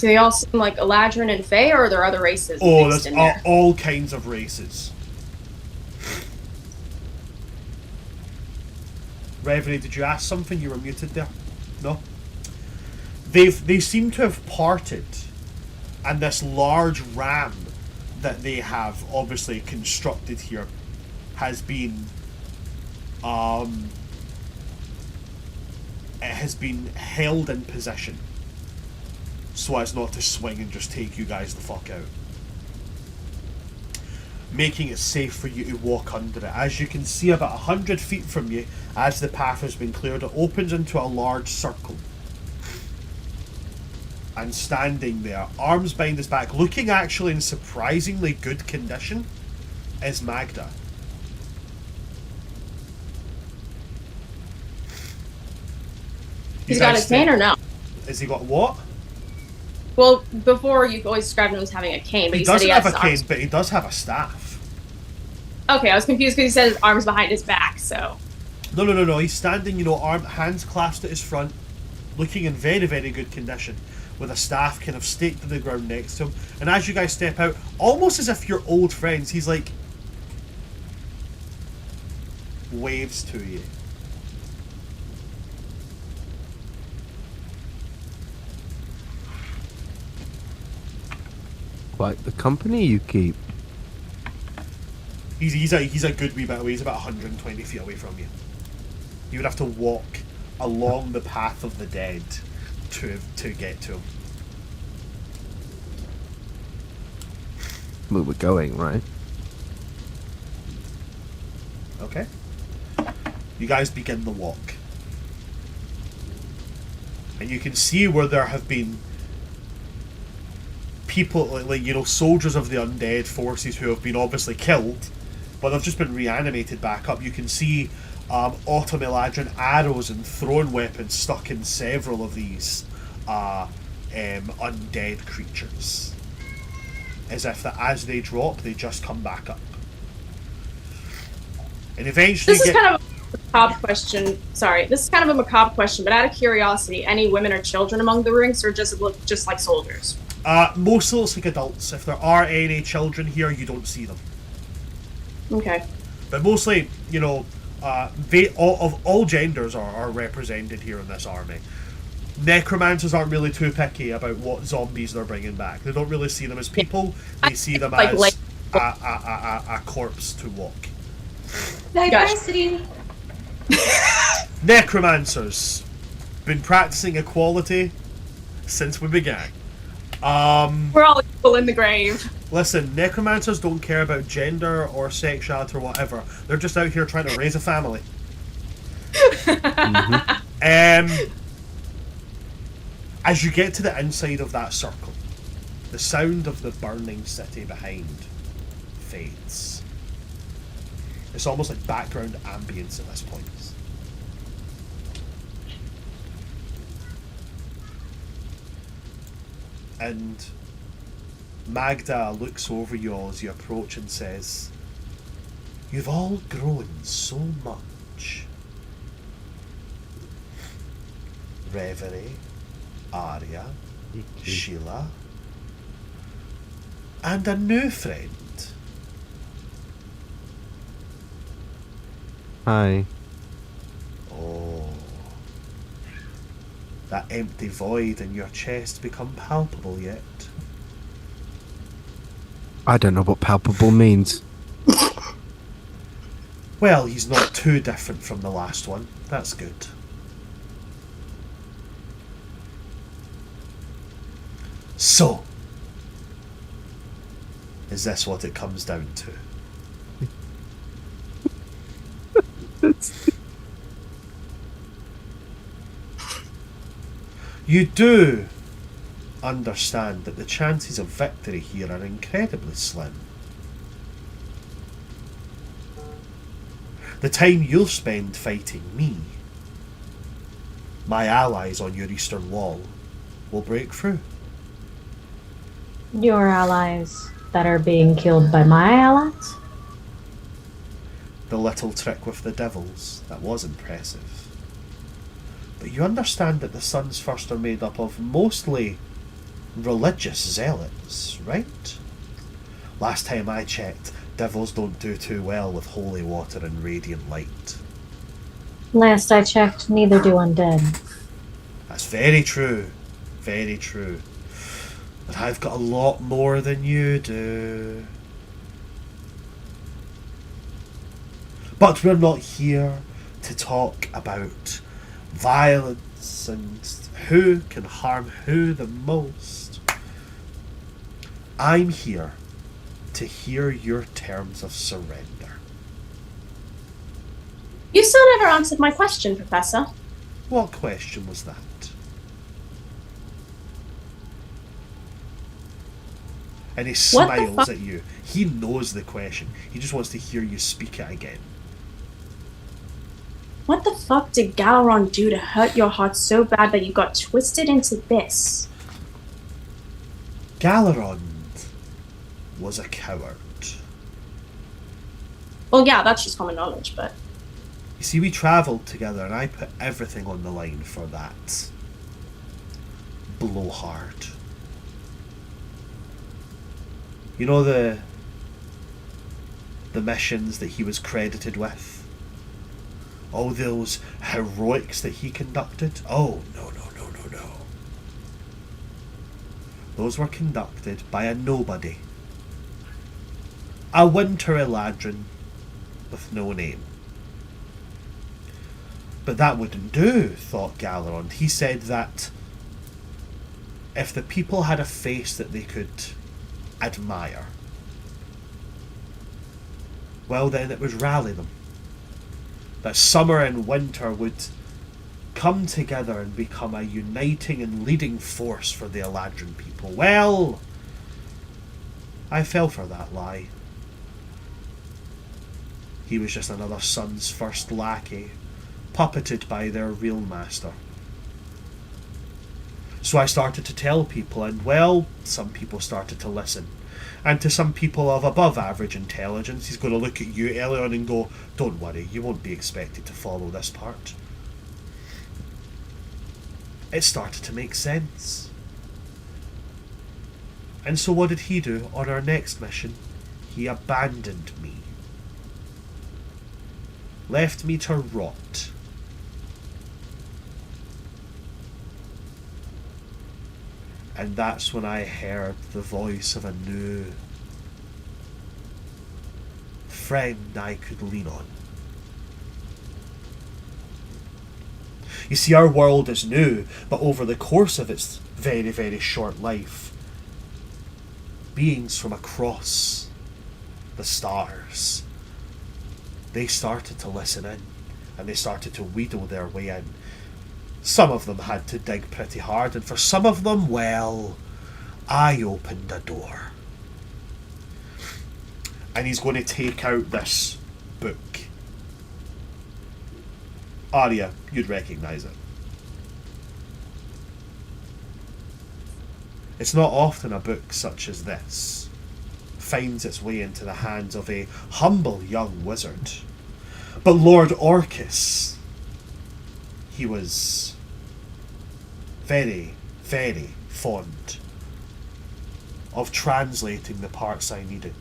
Speaker 4: Do they all seem like Eladrin and Fae, or are there other races
Speaker 1: Oh,
Speaker 4: mixed
Speaker 1: there's
Speaker 4: in there?
Speaker 1: all kinds of races. Reverie, did you ask something? You were muted there. No? They seem to have parted, and this large ram that they have obviously constructed here has been it has been held in position so as not to swing and just take you guys the fuck out, making it safe for you to walk under it. As you can see, about 100 feet from you, as the path has been cleared, it opens into a large circle. And standing there, arms behind his back, looking actually in surprisingly good condition, is Magda.
Speaker 4: He's got a cane or no?
Speaker 1: Has he got what?
Speaker 4: Well, before you always described him as having a cane, but
Speaker 1: He
Speaker 4: you said
Speaker 1: doesn't
Speaker 4: he
Speaker 1: have
Speaker 4: has
Speaker 1: a
Speaker 4: his
Speaker 1: cane,
Speaker 4: arms.
Speaker 1: but he does have a staff.
Speaker 4: Okay, I was confused because he said his arms behind his back, so.
Speaker 1: No. He's standing, hands clasped at his front, looking in very, very good condition, with a staff kind of staked to the ground next to him. And as you guys step out, almost as if you're old friends, he's like waves to you.
Speaker 3: Like the company you keep.
Speaker 1: He's a good wee bit away. He's about 120 feet away from you. You would have to walk along the path of the dead to get to him.
Speaker 3: Where we're going, right?
Speaker 1: Okay. You guys begin the walk. And you can see where there have been people, soldiers of the undead forces who have been obviously killed, but they've just been reanimated back up. You can see autumn Eladrin arrows and thrown weapons stuck in several of these undead creatures. As if that as they drop, they just come back up. And eventually
Speaker 4: This is kind of a macabre question. Sorry, this is kind of a macabre question, but out of curiosity, any women or children among the ranks, or does it look just like soldiers?
Speaker 1: mostly looks like adults. If there are any children here, you don't see them.
Speaker 4: Okay.
Speaker 1: But mostly, you know, of all genders are represented here in this army. Necromancers aren't really too picky about what zombies they're bringing back. They don't really see them as people. They see them
Speaker 4: Like-
Speaker 1: as
Speaker 4: like-
Speaker 1: a corpse to walk.
Speaker 2: Diversity.
Speaker 1: Necromancers. Been practicing equality since we began.
Speaker 4: We're all equal in the grave.
Speaker 1: Listen, necromancers don't care about gender or sexuality or whatever. They're just out here trying to raise a family. As you get to the inside of that circle, the sound of the burning city behind fades. It's almost like background ambience at this point. And Magda looks over you all as you approach and says, "You've all grown so much. Reverie, Arya, Sheila, and a new friend.
Speaker 3: Hi.
Speaker 1: Oh, that empty void in your chest become palpable yet?
Speaker 3: I don't know what palpable means.
Speaker 1: Well, he's not too different from the last one. That's good. So, is this what it comes down to? You do understand that the chances of victory here are incredibly slim. The time you'll spend fighting me, my allies on your eastern wall, will break through.
Speaker 5: Your allies that are being killed by my allies?
Speaker 1: The little trick with the devils, that was impressive. But you understand that the Sun's First are made up of mostly religious zealots, right? Last time I checked, devils don't do too well with holy water and radiant light.
Speaker 5: Last I checked, neither do undead.
Speaker 1: That's very true. Very true. But I've got a lot more than you do. But we're not here to talk about violence and who can harm who the most. I'm here to hear your terms of surrender.
Speaker 4: You still never answered my question, Professor.
Speaker 1: What question was that? And he
Speaker 4: What the
Speaker 1: smiles
Speaker 4: fuck?
Speaker 1: at you. He knows the question. He just wants to hear you speak it again.
Speaker 4: What the fuck did Galaron do to hurt your heart so bad that you got twisted into this?
Speaker 1: Galarond was a coward.
Speaker 4: Well, yeah, that's just common knowledge, but...
Speaker 1: You see, we travelled together and I put everything on the line for that blowhard. You know the missions that he was credited with? All those heroics that he conducted? Oh, no. Those were conducted by a nobody. A winter Eladrin with no name. But that wouldn't do, thought Galaron. He said that if the people had a face that they could admire, well then it would rally them. That summer and winter would come together and become a uniting and leading force for the Eladrin people. Well, I fell for that lie. He was just another Sun's First lackey, puppeted by their real master. So I started to tell people, and well, some people started to listen. And to some people of above average intelligence, he's going to look at you early on and go, don't worry, you won't be expected to follow this part. It started to make sense. And so what did he do on our next mission? He abandoned me. Left me to rot. And that's when I heard the voice of a new friend I could lean on. You see, our world is new, but over the course of its very, very short life, beings from across the stars, they started to listen in, and they started to wheedle their way in. Some of them had to dig pretty hard, and for some of them, well, I opened a door. And he's going to take out this book. Arya, you'd recognise it. It's not often a book such as this finds its way into the hands of a humble young wizard. But Lord Orcus, he was very, very fond of translating the parts I needed.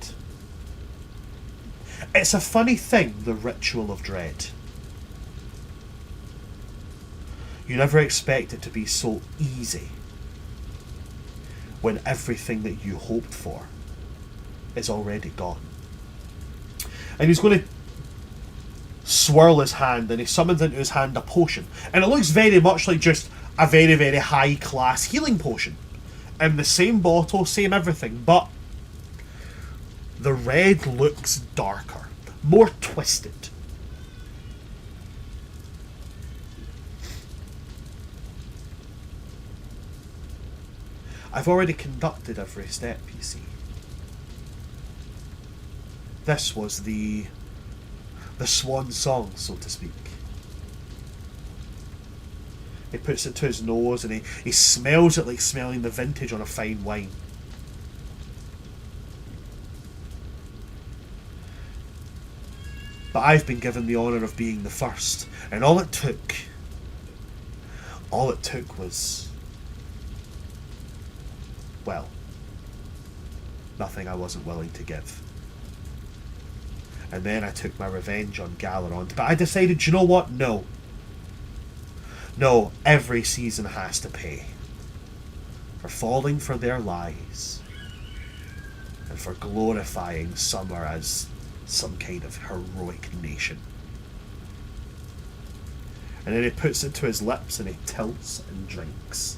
Speaker 1: It's a funny thing, the ritual of dread. You never expect it to be so easy when everything that you hoped for is already gone. And he's going to swirl his hand, and he summons into his hand a potion. And it looks very much like just a very, very high class healing potion. In the same bottle, same everything, but the red looks darker, more twisted. I've already conducted every step, you see. This was the swan song, so to speak. He puts it to his nose and he smells it like smelling the vintage on a fine wine. But I've been given the honour of being the first, and all it took was, well, nothing I wasn't willing to give. And then I took my revenge on Galerond. But I decided, you know what? No, every season has to pay for falling for their lies and for glorifying Summer as some kind of heroic nation. And then he puts it to his lips and he tilts and drinks.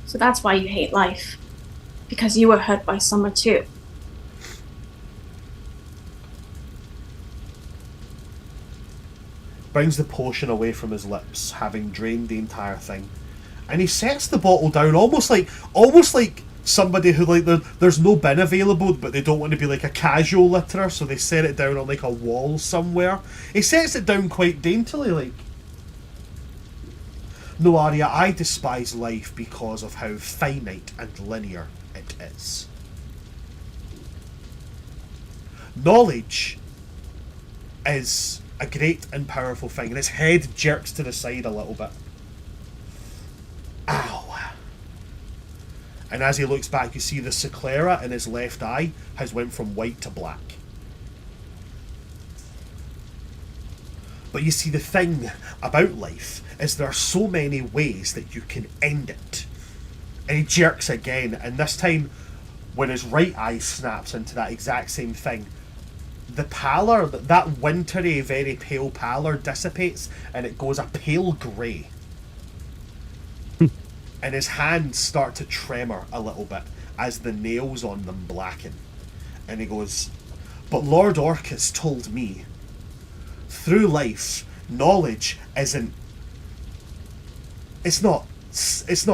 Speaker 4: So that's why you hate life. Because you were hurt by Summer too.
Speaker 1: Brings the potion away from his lips, having drained the entire thing. And he sets the bottle down almost like somebody who, like, there's no bin available, but they don't want to be like a casual litterer, so they set it down on like a wall somewhere. He sets it down quite daintily, like, no, Arya, I despise life because of how finite and linear it is. Knowledge is a great and powerful thing, and his head jerks to the side a little bit. Ow. And as he looks back, you see the sclera in his left eye has went from white to black. But you see, the thing about life is there are so many ways that you can end it. And he jerks again, and this time, when his right eye snaps into that exact same thing, the pallor, that wintry, very pale pallor dissipates, and it goes a pale grey. And his hands start to tremor a little bit as the nails on them blacken. And he goes, but Lord Orcus told me, through life, knowledge isn't... It's not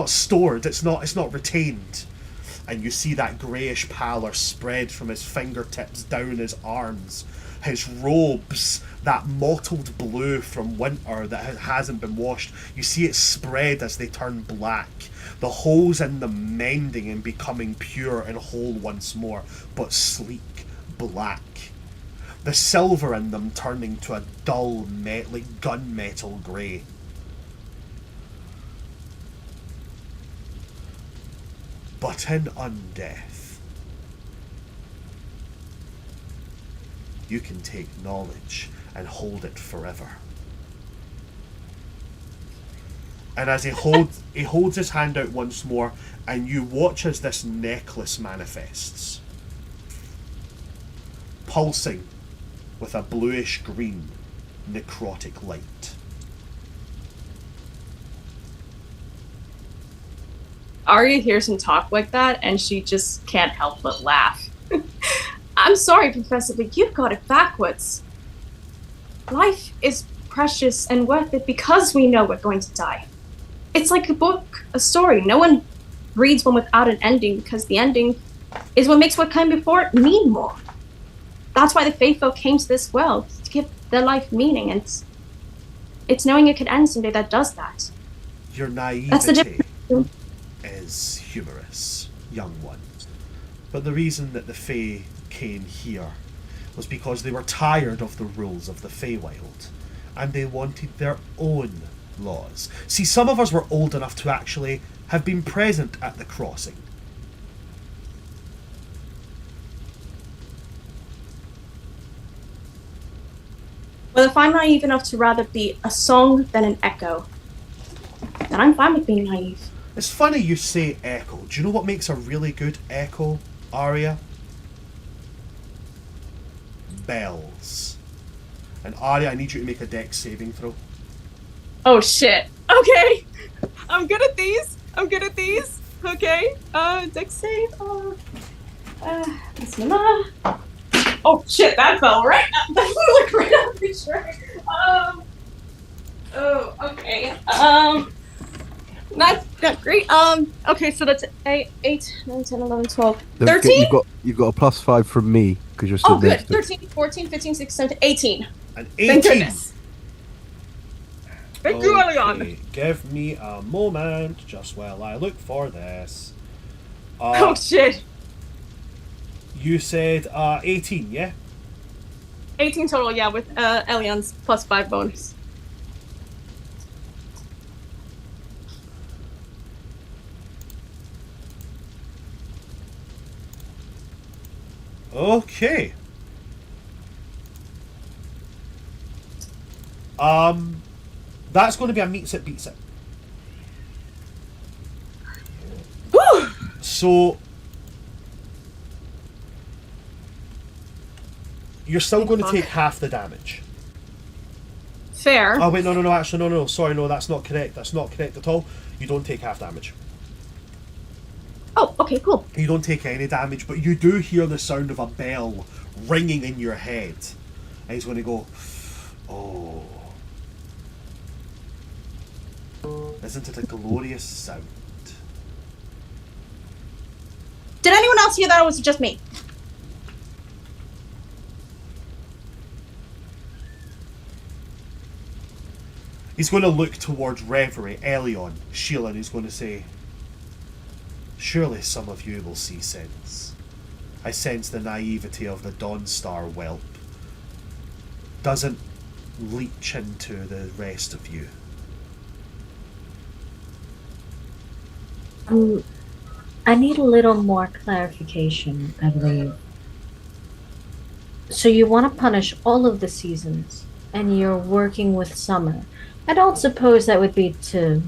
Speaker 1: stored, it's not retained. And you see that greyish pallor spread from his fingertips down his arms, his robes, that mottled blue from winter that hasn't been washed, you see it spread as they turn black. The holes in them mending and becoming pure and whole once more, but sleek black. The silver in them turning to a dull, like gunmetal grey. But in undeath, you can take knowledge and hold it forever. And as he holds his hand out once more, and you watch as this necklace manifests, pulsing with a bluish green necrotic light.
Speaker 4: Arya hears him talk like that, and she just can't help but laugh. I'm sorry, Professor, but you've got it backwards. Life is precious and worth it because we know we're going to die. It's like a book, a story. No one reads one without an ending because the ending is what makes what came before it mean more. That's why the faithful came to this world, to give their life meaning, and it's knowing it could end someday that does that.
Speaker 1: Your naivety
Speaker 4: That's the difference.
Speaker 1: Is humorous, young one. But the reason that the Fae came here was because they were tired of the rules of the Feywild, and they wanted their own laws. See, some of us were old enough to actually have been present at the crossing.
Speaker 4: Well, if I'm naive enough to rather be a song than an echo, then I'm fine with being naive.
Speaker 1: It's funny you say echo. Do you know what makes a really good echo, Arya? Bells. And Arya, I need you to make a dex saving throw.
Speaker 4: Oh shit. Okay. I'm good at these. Okay. Dex save. Bismillah. Oh shit, that fell right up. That flew like right up the shirt. Oh, okay. Not great. Okay, so that's 8, 9, 10, 11, 12, 13?
Speaker 3: You've got a +5 from me because you're still
Speaker 4: Oh, good.
Speaker 3: next to it.
Speaker 4: 13, 14, 15, 16, 17, 18.
Speaker 1: An 18.
Speaker 4: Thank goodness. Thank you, Elion.
Speaker 1: Give me a moment just while I look for this.
Speaker 4: Oh, shit.
Speaker 1: You said 18, yeah?
Speaker 4: 18 total, yeah, with Elion's +5 bonus.
Speaker 1: Okay. That's going to be a meets it beats it.
Speaker 4: Woo!
Speaker 1: So you're still going to take half the damage.
Speaker 4: Fair.
Speaker 1: Oh wait, no, actually, no, sorry, no, that's not correct. That's not correct at all. You don't take half damage.
Speaker 4: Oh, okay, cool.
Speaker 1: You don't take any damage, but you do hear the sound of a bell ringing in your head. And he's going to go, oh. Isn't it a glorious sound?
Speaker 4: Did anyone else hear that, or was it just me?
Speaker 1: He's going to look towards Reverie, Elion, Sheila, and he's going to say, surely some of you will see sense. I sense the naivety of the Dawnstar whelp doesn't leach into the rest of you.
Speaker 5: I need a little more clarification, I believe. So you want to punish all of the seasons, and you're working with summer. I don't suppose that would be to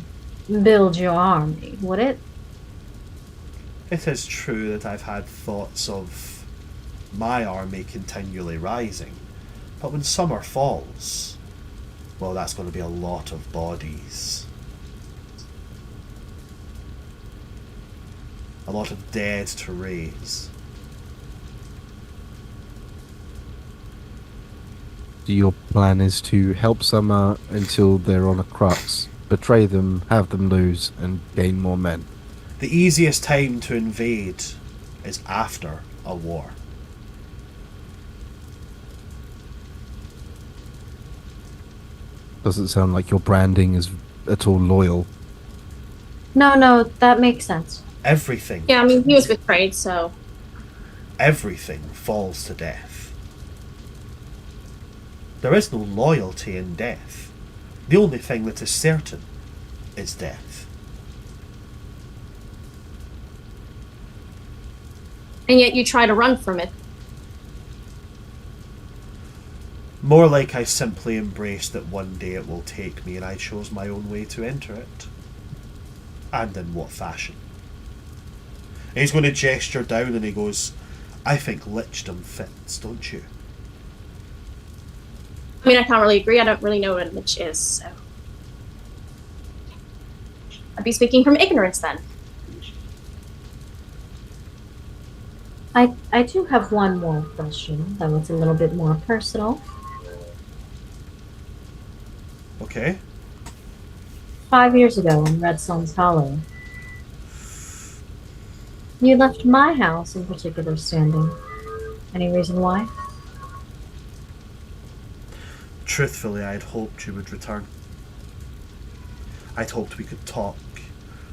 Speaker 5: build your army, would it?
Speaker 1: It is true that I've had thoughts of my army continually rising, but when summer falls, well, that's going to be a lot of bodies. A lot of dead to raise.
Speaker 3: Your plan is to help Summer until they're on a crux, betray them, have them lose, and gain more men.
Speaker 1: The easiest time to invade is after a war.
Speaker 3: doesn't sound like your branding is at all loyal.
Speaker 5: No, that makes sense.
Speaker 1: Everything.
Speaker 4: Yeah, I mean, he was betrayed, so.
Speaker 1: Everything falls to death. There is no loyalty in death. The only thing that is certain is death.
Speaker 4: And yet you try to run from it.
Speaker 1: More like I simply embraced that one day it will take me and I chose my own way to enter it. And in what fashion. And he's going to gesture down and he goes, I think lichdom fits, don't you?
Speaker 4: I mean, I can't really agree. I don't really know what a lich is, so. I'd be speaking from ignorance then.
Speaker 5: I do have one more question, though it's a little bit more personal.
Speaker 1: Okay.
Speaker 5: 5 years ago in Red Sun's Hollow, you left my house in particular standing. Any reason why?
Speaker 1: Truthfully, I'd hoped you would return. I'd hoped we could talk,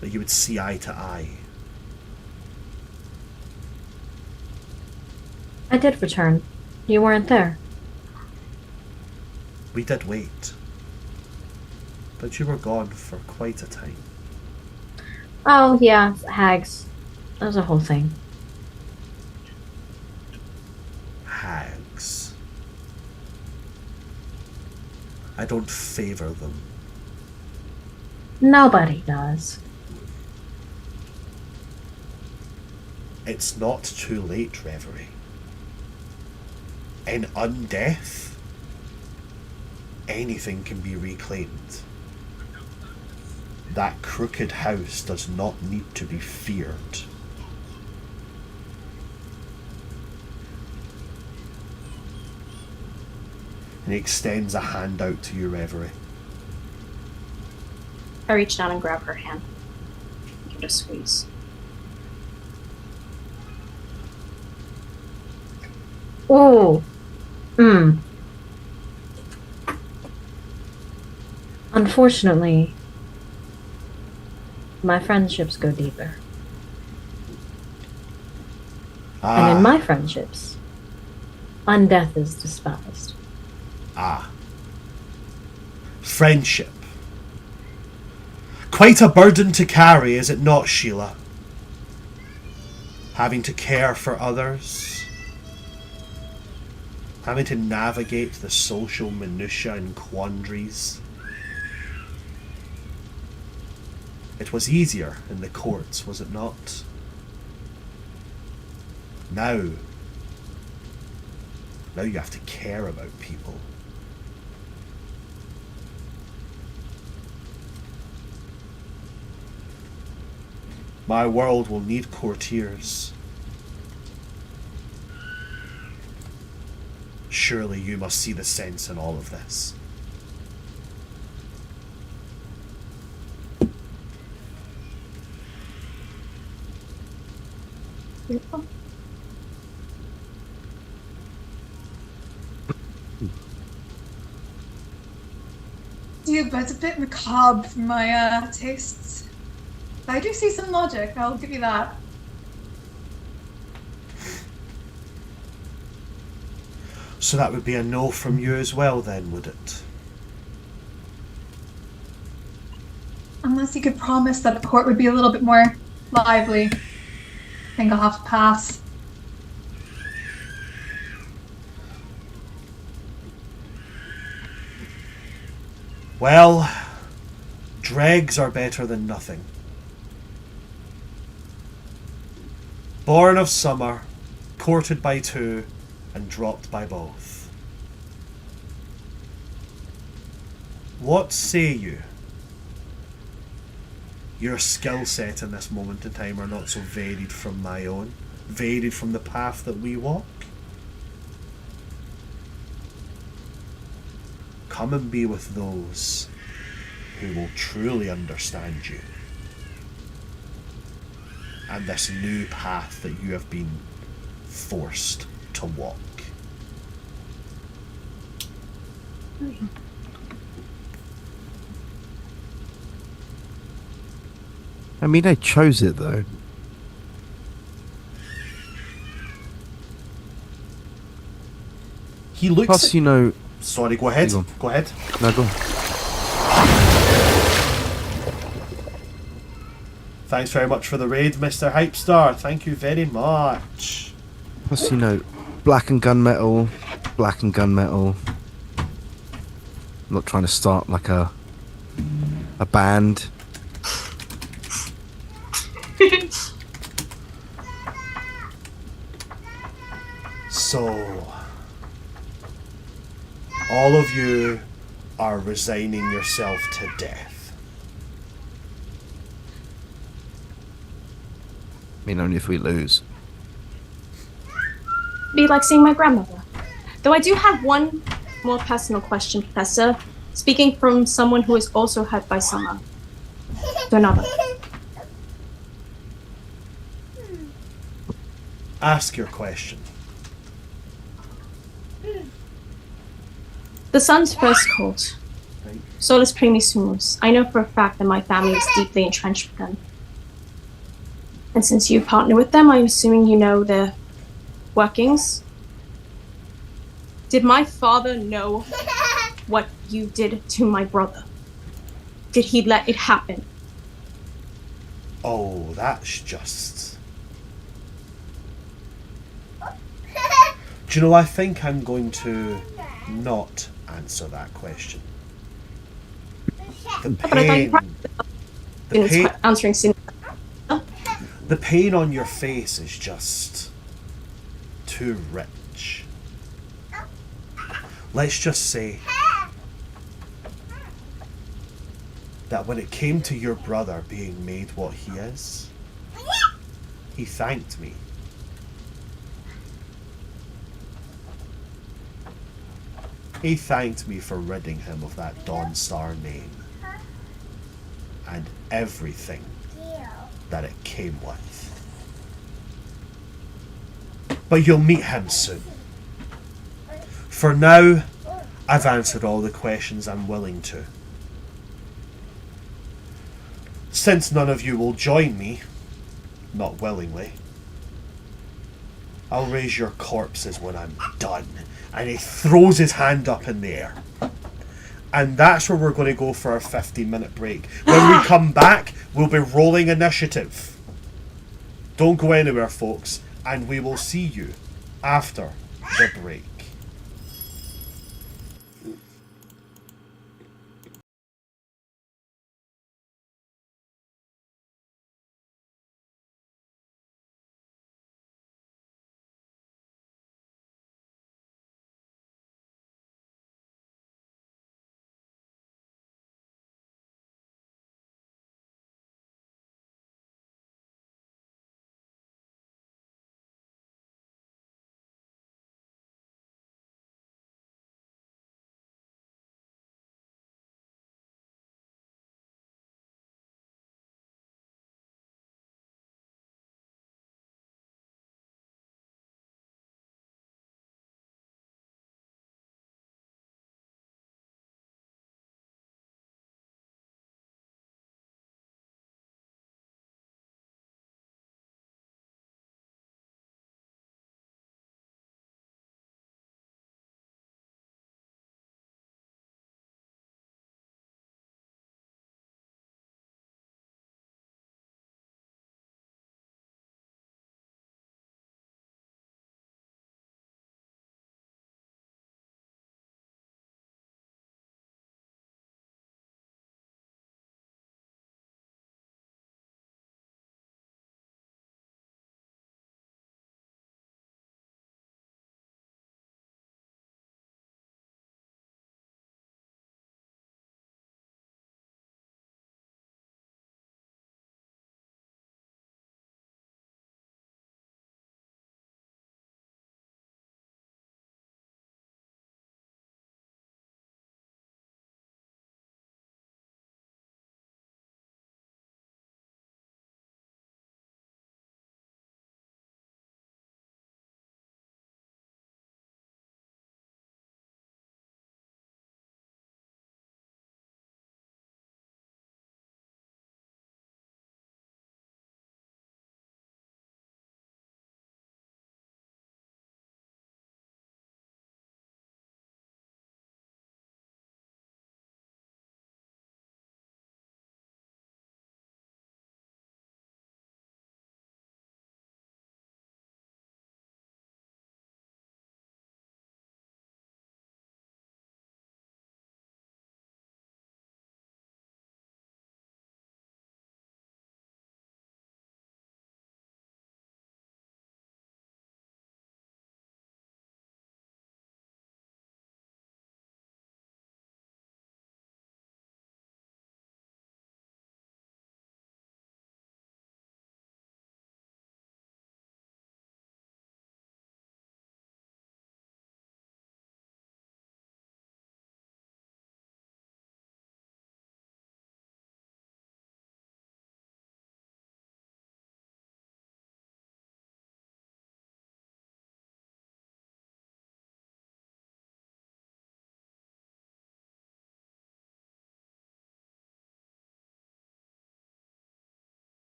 Speaker 1: that you would see eye to eye.
Speaker 5: I did return. You weren't there.
Speaker 1: We did wait. But you were gone for quite a time.
Speaker 5: Oh, yeah, hags. That was a whole thing.
Speaker 1: Hags. I don't favour them.
Speaker 5: Nobody does.
Speaker 1: It's not too late, Reverie. In undeath, anything can be reclaimed. That crooked house does not need to be feared. And he extends a hand out to you, Reverie.
Speaker 4: I reach down and grab her hand. Give it a squeeze.
Speaker 5: Oh. Unfortunately, my friendships go deeper. And in my friendships, undeath is despised.
Speaker 1: Friendship. Quite a burden to carry, is it not, Sheila? Having to care for others. Having to navigate the social minutiae and quandaries. It was easier in the courts, was it not? Now you have to care about people. My world will need courtiers. Surely you must see the sense in all of this.
Speaker 4: Beautiful.
Speaker 2: Yeah, but it's a bit macabre for my tastes. I do see some logic, I'll give you that.
Speaker 1: So that would be a no from you as well then, would it?
Speaker 2: Unless you could promise that the court would be a little bit more lively. I think I'll have to pass.
Speaker 1: Well, dregs are better than nothing. Born of summer, courted by two, and dropped by both. What say you? Your skill set in this moment in time are not so varied from my own, varied from the path that we walk. Come and be with those who will truly understand you. And this new path that you have been forced to walk.
Speaker 3: I mean, I chose it though.
Speaker 1: He looks
Speaker 3: Plus,
Speaker 1: at...
Speaker 3: you know.
Speaker 1: Sorry, go ahead.
Speaker 3: Go on.
Speaker 1: Go ahead.
Speaker 3: No, go on.
Speaker 1: Thanks very much for the raid, Mr. Hypestar. Thank you very much.
Speaker 3: Plus, you know, black and gunmetal, black and gunmetal. I'm not trying to start like a band.
Speaker 1: So, all of you are resigning yourself to death.
Speaker 3: I mean, only if we lose.
Speaker 4: Be like seeing my grandmother. Though I do have one more personal question, Professor. Speaking from someone who is also hurt by someone to another.
Speaker 1: Ask your question.
Speaker 4: The sun's first called. Solus primis sumus. I know for a fact that my family is deeply entrenched with them. And since you partner with them, I'm assuming you know their workings. Did my father know what you did to my brother? Did he let it happen?
Speaker 1: Oh, that's just... Do you know, I think I'm going to not answer that question. The
Speaker 4: But I thought you
Speaker 1: pain... The pain,
Speaker 4: answering soon.
Speaker 1: the pain on your face is just too rich. Let's just say that when it came to your brother being made what he is, he thanked me. He thanked me for ridding him of that Dawn Star name and everything that it came with. But you'll meet him soon. For now, I've answered all the questions I'm willing to. Since none of you will join me, not willingly, I'll raise your corpses when I'm done. And he throws his hand up in the air. And that's where we're going to go for our 15-minute break. When we come back, we'll be rolling initiative. Don't go anywhere, folks, and we will see you after the break.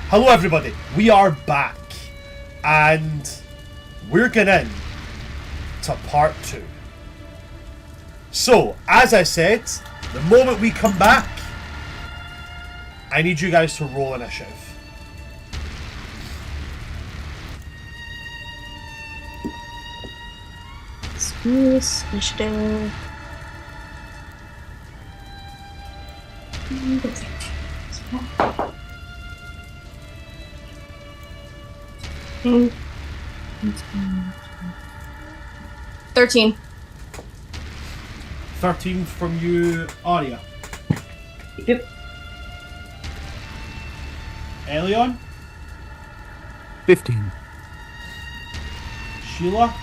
Speaker 1: Hello everybody, we are back, and we're getting in to part 2. So, as I said, the moment we come back, I need you guys to roll initiative.
Speaker 4: Space, initiative. 13.
Speaker 1: 13 from you, Arya.
Speaker 4: Yep.
Speaker 1: Elion,
Speaker 3: 15.
Speaker 1: Sheila,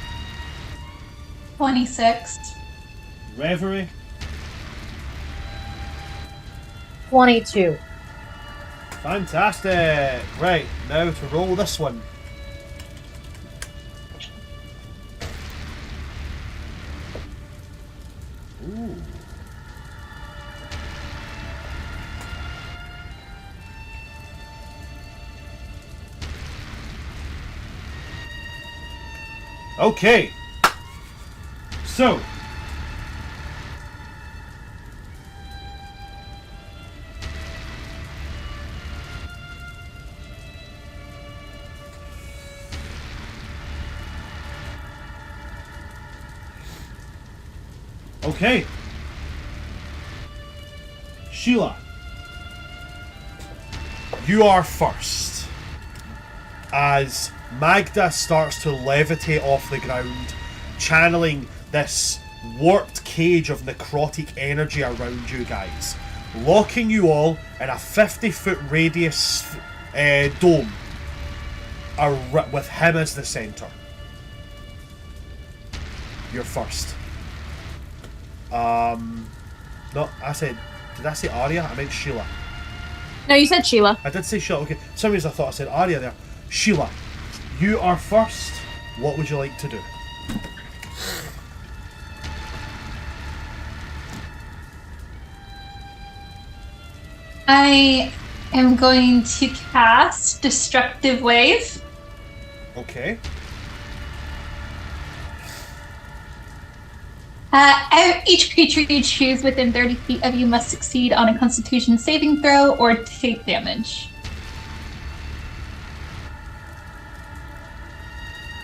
Speaker 2: 26.
Speaker 1: Reverie,
Speaker 5: 22.
Speaker 1: fantastic. Right, now to roll this one. Ooh. Okay. So. Okay. Sheila. You are first. As Magda starts to levitate off the ground, channeling this warped cage of necrotic energy around you guys, locking you all in a 50-foot radius dome with him as the centre. You're first. No, I said, did I say Arya? I meant Sheila.
Speaker 4: No, you said Sheila.
Speaker 1: I did say Sheila, okay. For some reason I thought I said Arya there. Sheila, you are first. What would you like to do?
Speaker 2: I am going to cast Destructive Wave.
Speaker 1: Okay.
Speaker 2: Each creature you choose within 30 feet of you must succeed on a Constitution saving throw or take damage.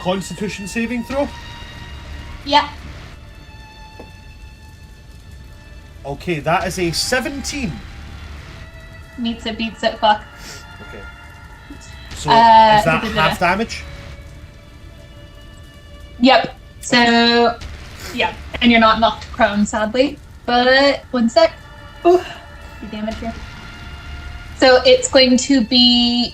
Speaker 1: Constitution saving throw?
Speaker 2: Yeah.
Speaker 1: Okay, that is a 17.
Speaker 2: Meets it, beats it, fuck.
Speaker 1: Okay. So, is that half damage?
Speaker 2: Yep. So, yeah. And you're not knocked prone, sadly. But, one sec. Ooh, the damage here. So, it's going to be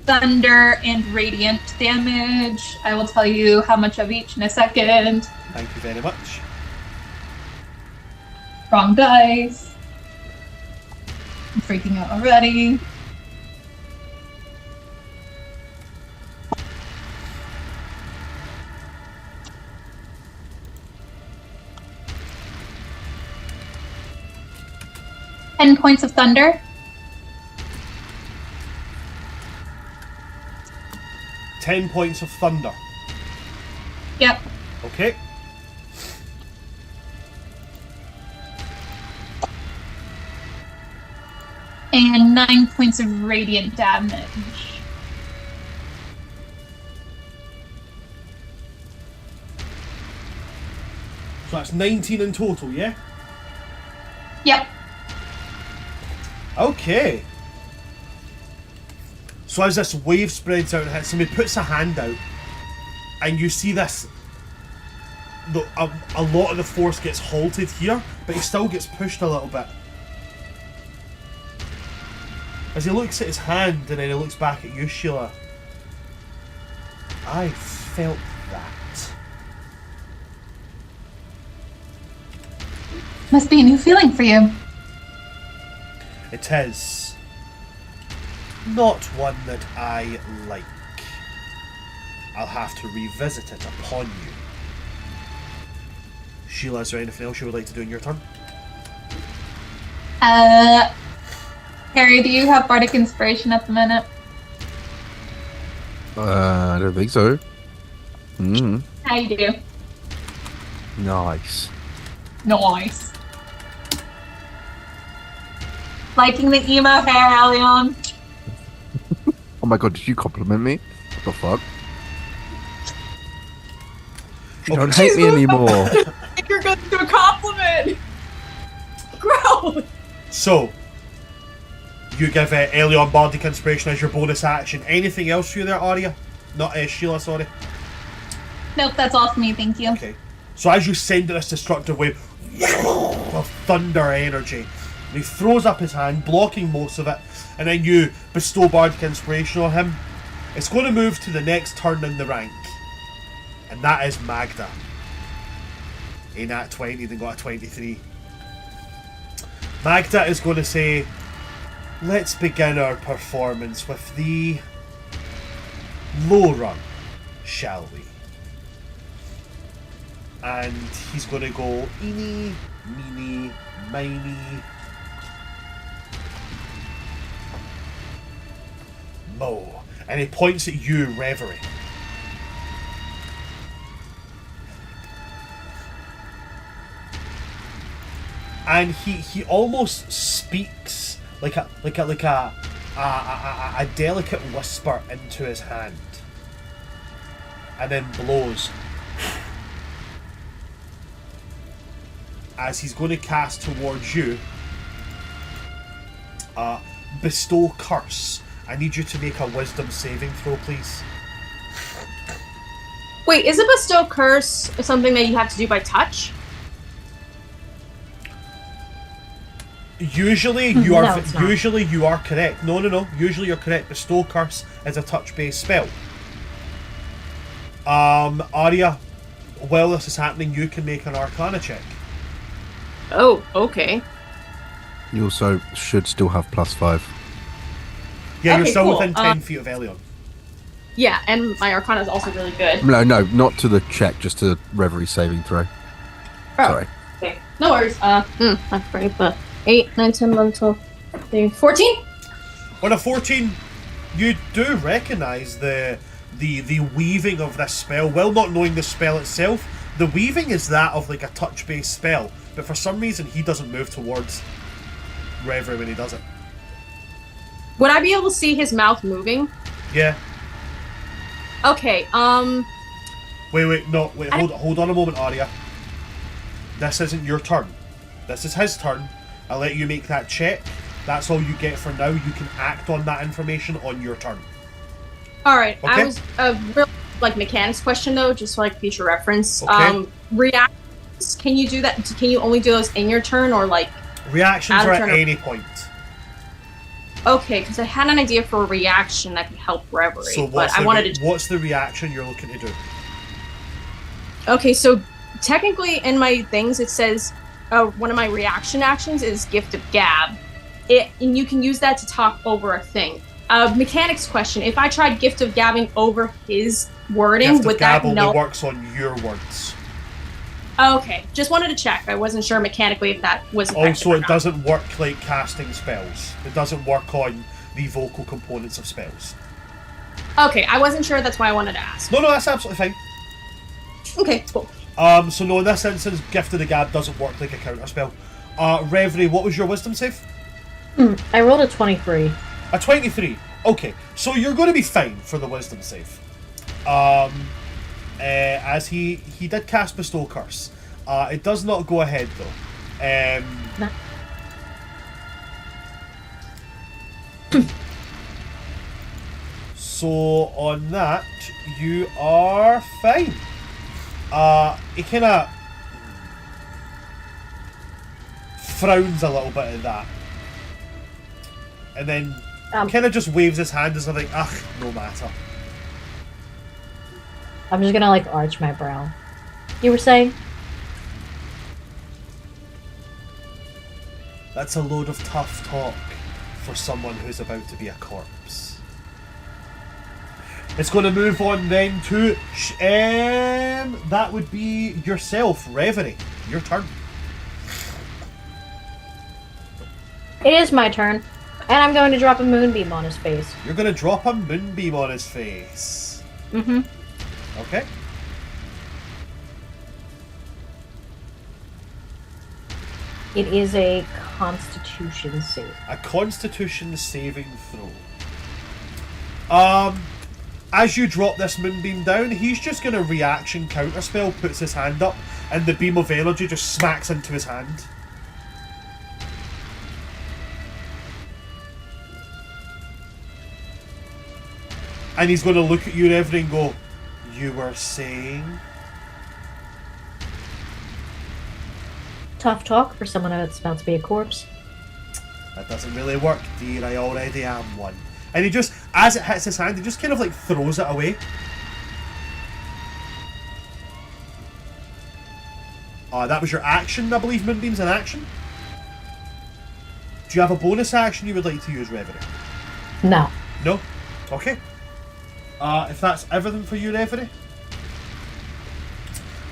Speaker 2: thunder and radiant damage. I will tell you how much of each in a second.
Speaker 1: Thank you very much.
Speaker 2: Wrong dice. I'm freaking out already. Ten points of thunder.
Speaker 1: 10 points of thunder.
Speaker 2: Yep.
Speaker 1: Okay.
Speaker 2: And 9 points of radiant damage.
Speaker 1: So that's 19 in total, yeah?
Speaker 2: Yep.
Speaker 1: Okay. So as this wave spreads out and hits, somebody puts a hand out, and you see this. A lot of the force gets halted here, but he still gets pushed a little bit. As he looks at his hand and then he looks back at you, Sheila. I felt that.
Speaker 2: Must be a new feeling for you.
Speaker 1: It is not one that I like. I'll have to revisit it upon you. Sheila, is there anything else you would like to do in your turn?
Speaker 2: Harry, do you have bardic inspiration at the minute?
Speaker 3: I don't think so.
Speaker 2: How you do?
Speaker 3: Nice.
Speaker 2: Nice. Liking the emo hair, Elion.
Speaker 3: Oh my god, did you compliment me? What the fuck? You don't hate me anymore.
Speaker 4: You're going to do a compliment. Gross.
Speaker 1: So, you give Elion Bardic Inspiration as your bonus action. Anything else for you there, Arya? Not Sheila, sorry.
Speaker 2: Nope, that's all for me, thank you.
Speaker 1: Okay. So as you send this destructive wave of thunder energy, he throws up his hand, blocking most of it, and then you bestow Bardic Inspiration on him. It's going to move to the next turn in the rank, and that is Magda. In at 20, they got a 23. Magda is going to say, let's begin our performance with the low run, shall we? And he's going to go eeny, meeny, miny, mo. And he points at you, Reverie. And he almost speaks like a delicate whisper into his hand, and then blows. As he's going to cast towards you, bestow curse. I need you to make a wisdom saving throw, please.
Speaker 4: Wait, is a bestow curse something that you have to do by touch?
Speaker 1: Usually you are usually you are correct. No. Usually you're correct. Bestow curse is a touch-based spell. Arya, while this is happening, you can make an Arcana check.
Speaker 4: Oh, okay.
Speaker 3: You also should still have +5.
Speaker 1: Yeah, you're
Speaker 4: Okay,
Speaker 1: still
Speaker 4: cool.
Speaker 1: within 10 feet of Elion.
Speaker 4: Yeah, and my Arcana is also really good.
Speaker 3: No, not to the check, just to Reverie saving throw.
Speaker 4: Oh,
Speaker 3: Sorry.
Speaker 4: okay. No worries. I'm afraid, but 8, 9, 10, 11, 12, 13, 14?
Speaker 1: On a 14, you do recognise the weaving of this spell. While not knowing the spell itself, the weaving is that of like a touch-based spell. But for some reason, he doesn't move towards Reverie when he does it.
Speaker 4: Would I be able to see his mouth moving?
Speaker 1: Yeah.
Speaker 4: Okay,
Speaker 1: Wait, hold on a moment, Arya. This isn't your turn. This is his turn. I'll let you make that check. That's all you get for now. You can act on that information on your turn.
Speaker 4: alright.
Speaker 1: Okay.
Speaker 4: I was a real, mechanics question, though, just for, future reference.
Speaker 1: Okay.
Speaker 4: Reactions, can you do that? Can you only do those in your turn, or,
Speaker 1: Reactions
Speaker 4: out of
Speaker 1: are at
Speaker 4: turn
Speaker 1: any point.
Speaker 4: Okay, because I had an idea for a reaction that could help Reverie,
Speaker 1: So
Speaker 4: but I wanted to...
Speaker 1: what's the reaction you're looking to do?
Speaker 4: Okay, so technically in my things it says one of my reaction actions is Gift of Gab. And you can use that to talk over a thing. Mechanics question, if I tried Gift of Gabbing over his wording,
Speaker 1: Gift of
Speaker 4: would
Speaker 1: Gab
Speaker 4: that
Speaker 1: only
Speaker 4: no?
Speaker 1: works on your words.
Speaker 4: Okay, just wanted to check. I wasn't sure mechanically if that was effective
Speaker 1: Also,
Speaker 4: or
Speaker 1: it
Speaker 4: not.
Speaker 1: doesn't work like casting spells. It doesn't work on the vocal components of spells.
Speaker 4: Okay, I wasn't sure, that's why I wanted to ask.
Speaker 1: No, that's absolutely fine.
Speaker 4: Okay, cool.
Speaker 1: So no, in this instance, Gift of the Gab doesn't work like a counter spell. Reverie, what was your wisdom save?
Speaker 5: I rolled a 23.
Speaker 1: A 23. Okay, so you're going to be fine for the wisdom save. As he did cast Bestow Curse. It does not go ahead though.
Speaker 5: No.
Speaker 1: So on that, you are fine. He kind of frowns a little bit at that, and then kind of just waves his hand as if like, no matter.
Speaker 5: I'm just gonna arch my brow. You were saying?
Speaker 1: That's a load of tough talk for someone who's about to be a corpse. It's going to move on then to that would be yourself, Reverie. Your turn.
Speaker 5: It is my turn. And I'm going to drop a moonbeam on his face.
Speaker 1: You're going to drop a moonbeam on his face.
Speaker 4: Mm-hmm.
Speaker 1: Okay.
Speaker 5: It is a Constitution save.
Speaker 1: A Constitution saving throw. As you drop this moonbeam down, he's just going to reaction counterspell, puts his hand up, and the beam of energy just smacks into his hand. And he's going to look at you, Reverie, and go, "You were saying?"
Speaker 5: Tough talk for someone that's about to be a corpse.
Speaker 1: That doesn't really work, dear. I already am one. And he just, as it hits his hand, he just kind of like throws it away. That was your action, I believe. Moonbeam's an action. Do you have a bonus action you would like to use, Reverie?
Speaker 5: No.
Speaker 1: No? Okay. If that's everything for you, Reverie,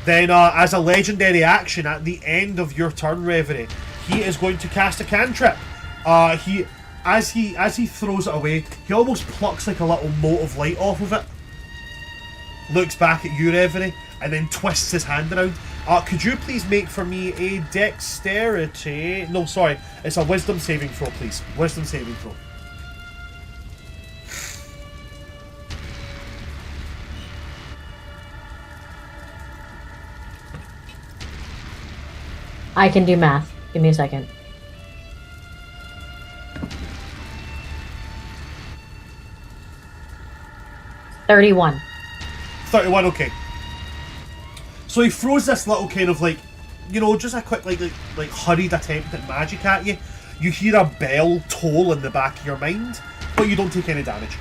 Speaker 1: then as a legendary action at the end of your turn, Reverie, he is going to cast a cantrip. As he throws it away, he almost plucks like a little mote of light off of it. Looks back at you, Reverie, and then twists his hand around. Could you please make for me a dexterity? No, sorry, it's a wisdom saving throw, please. Wisdom saving throw.
Speaker 5: I can do math. Give me a second. $31.
Speaker 1: 31, okay. So he throws this little kind of like, you know, just a quick like hurried attempt at magic at you. You hear a bell toll in the back of your mind, but you don't take any damage.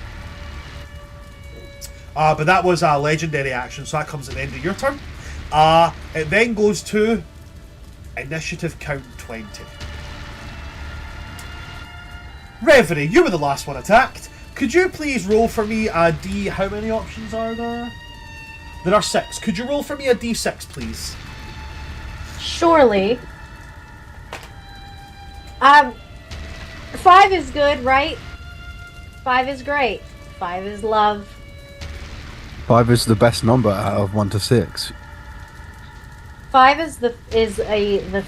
Speaker 1: But that was a legendary action, so that comes at the end of your turn. It then goes to initiative count 20. Reverie, you were the last one attacked. Could you please roll for me a D... How many options are there? There are 6. Could you roll for me a D6, please?
Speaker 5: Surely. 5 is good, right? 5 is great. 5 is love.
Speaker 3: 5 is the best number out of 1 to 6.
Speaker 5: 5 is the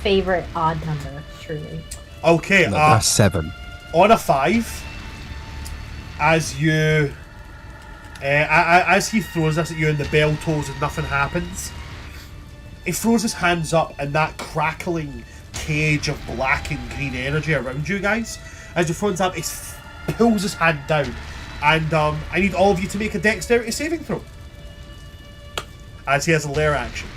Speaker 5: favorite odd number, truly.
Speaker 1: Okay,
Speaker 3: No, that's 7.
Speaker 1: on a 5, as you... as he throws this at you and the bell tolls and nothing happens, he throws his hands up and that crackling cage of black and green energy around you guys, as he throws up, he pulls his hand down, and I need all of you to make a dexterity saving throw, as he has a lair action.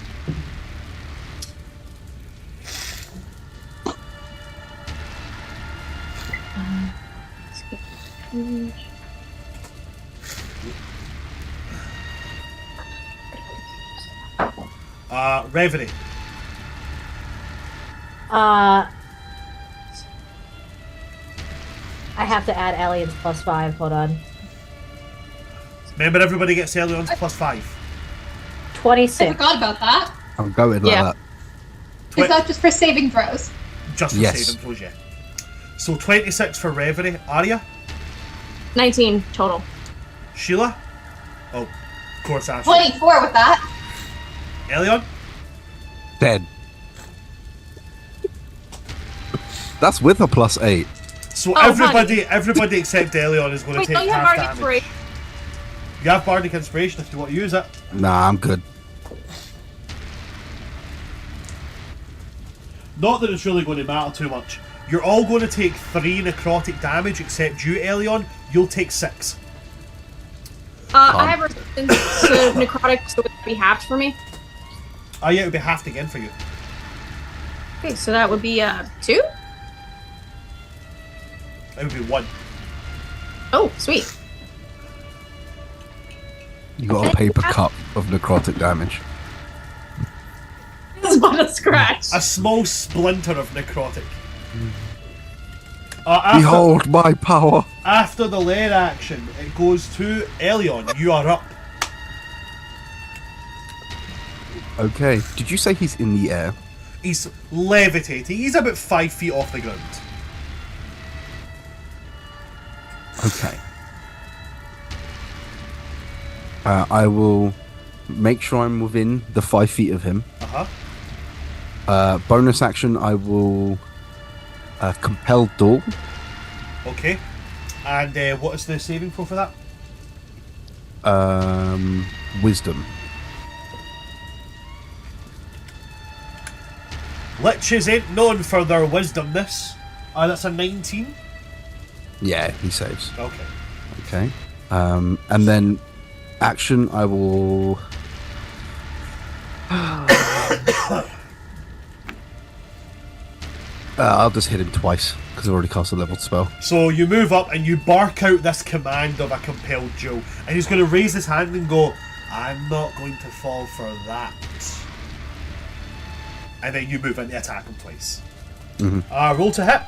Speaker 1: Reverie.
Speaker 5: I have to add aliens plus 5. Hold on.
Speaker 1: Remember, everybody gets aliens plus 5.
Speaker 2: I
Speaker 5: 26.
Speaker 2: forgot about that.
Speaker 3: I'm going like
Speaker 4: Yeah.
Speaker 3: that.
Speaker 2: Is that just for saving throws?
Speaker 1: Just for
Speaker 3: Yes.
Speaker 1: saving throws, yeah. So 26 for Reverie. Arya?
Speaker 4: 19 total.
Speaker 1: Sheila? Oh, of course, Ashley.
Speaker 2: 24 with that.
Speaker 1: Elion?
Speaker 3: Dead. That's with a plus 8.
Speaker 1: So
Speaker 4: Oh,
Speaker 1: everybody except Elion is going to
Speaker 4: Wait,
Speaker 1: take
Speaker 4: don't you have
Speaker 1: half
Speaker 4: Bardic
Speaker 1: damage.
Speaker 4: Inspiration?
Speaker 1: You have Bardic Inspiration if you want to use it.
Speaker 3: Nah, I'm good.
Speaker 1: Not that it's really going to matter too much. You're all going to take 3 necrotic damage except you, Elion. You'll take 6.
Speaker 4: I have resistance to necrotic, so would it be halved for me?
Speaker 1: Oh yeah, it would be halved again for you.
Speaker 4: Okay, so that would be 2?
Speaker 1: It would be 1.
Speaker 4: Oh, sweet.
Speaker 3: You got a paper cup of necrotic damage.
Speaker 4: This is but a scratch.
Speaker 1: A small splinter of necrotic. After,
Speaker 3: Behold my power!
Speaker 1: after the lair action, it goes to Elion. You are up.
Speaker 3: Okay, did you say he's in the air?
Speaker 1: He's levitating. He's about 5 feet off the ground.
Speaker 3: Okay. I will make sure I'm within the 5 feet of him. Bonus action, I will compel duel.
Speaker 1: Okay. And what is the saving throw for that?
Speaker 3: Wisdom.
Speaker 1: Liches ain't known for their wisdomness. That's a 19.
Speaker 3: Yeah, he saves.
Speaker 1: Okay.
Speaker 3: Okay. And then action, I will. I'll just hit him twice because I've already cast a leveled spell.
Speaker 1: So you move up and you bark out this command of a compelled duel, and he's going to raise his hand and go, "I'm not going to fall for that." And then you move into attack him twice. Roll to hit.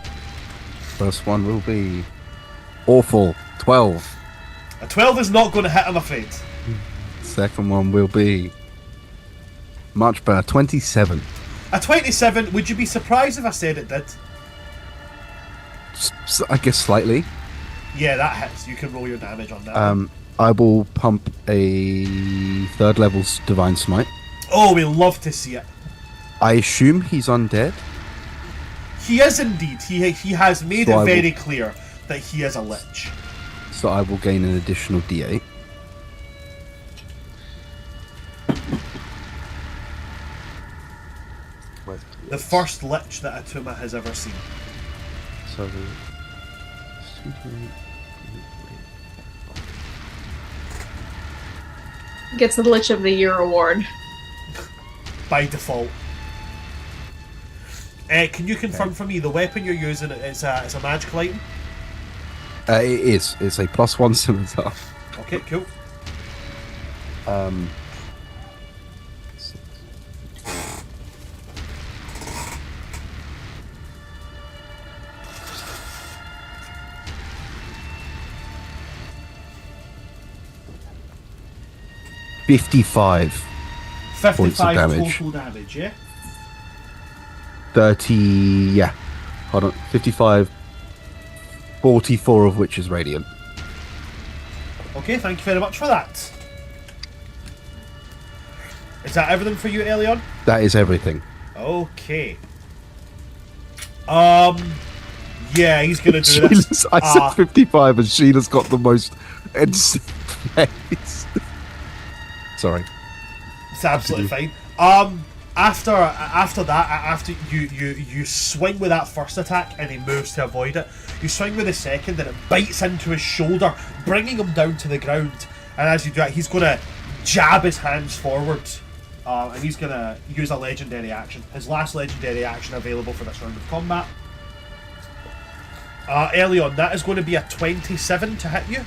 Speaker 3: First one will be awful. 12.
Speaker 1: A 12 is not going to hit, I'm afraid.
Speaker 3: Second one will be much better. 27.
Speaker 1: A 27, would you be surprised if I said it did?
Speaker 3: I guess slightly.
Speaker 1: Yeah, that hits. You can roll your damage on that.
Speaker 3: I will pump a 3rd level's Divine Smite.
Speaker 1: Oh, we love to see it.
Speaker 3: I assume he's undead.
Speaker 1: He is indeed. He has made
Speaker 3: So
Speaker 1: it
Speaker 3: I
Speaker 1: very
Speaker 3: will-
Speaker 1: clear that he is a lich.
Speaker 3: So I will gain an additional D8.
Speaker 1: The first lich that Atuma has ever seen.
Speaker 3: So
Speaker 4: Gets the Lich of the Year award.
Speaker 1: By default. Can you confirm for me the weapon you're using is a magical item?
Speaker 3: it is. It's a +1 scimitar.
Speaker 1: Okay, cool.
Speaker 3: $55.
Speaker 1: 55
Speaker 3: Points of damage.
Speaker 1: total damage, yeah?
Speaker 3: 30. Yeah. Hold on. 55. 44 of which is radiant.
Speaker 1: Okay, thank you very much for that. Is that everything for you, Elion?
Speaker 3: That is everything.
Speaker 1: Okay. Yeah, he's gonna do this.
Speaker 3: Sheila's, I said 55 and Sheila's got the most insane face. Sorry.
Speaker 1: It's absolutely fine. After you swing with that first attack and he moves to avoid it, you swing with the second and it bites into his shoulder, bringing him down to the ground. And as you do that, he's going to jab his hands forward, and he's going to use a legendary action. His last legendary action available for this round of combat. Early on, that is going to be a 27 to hit you.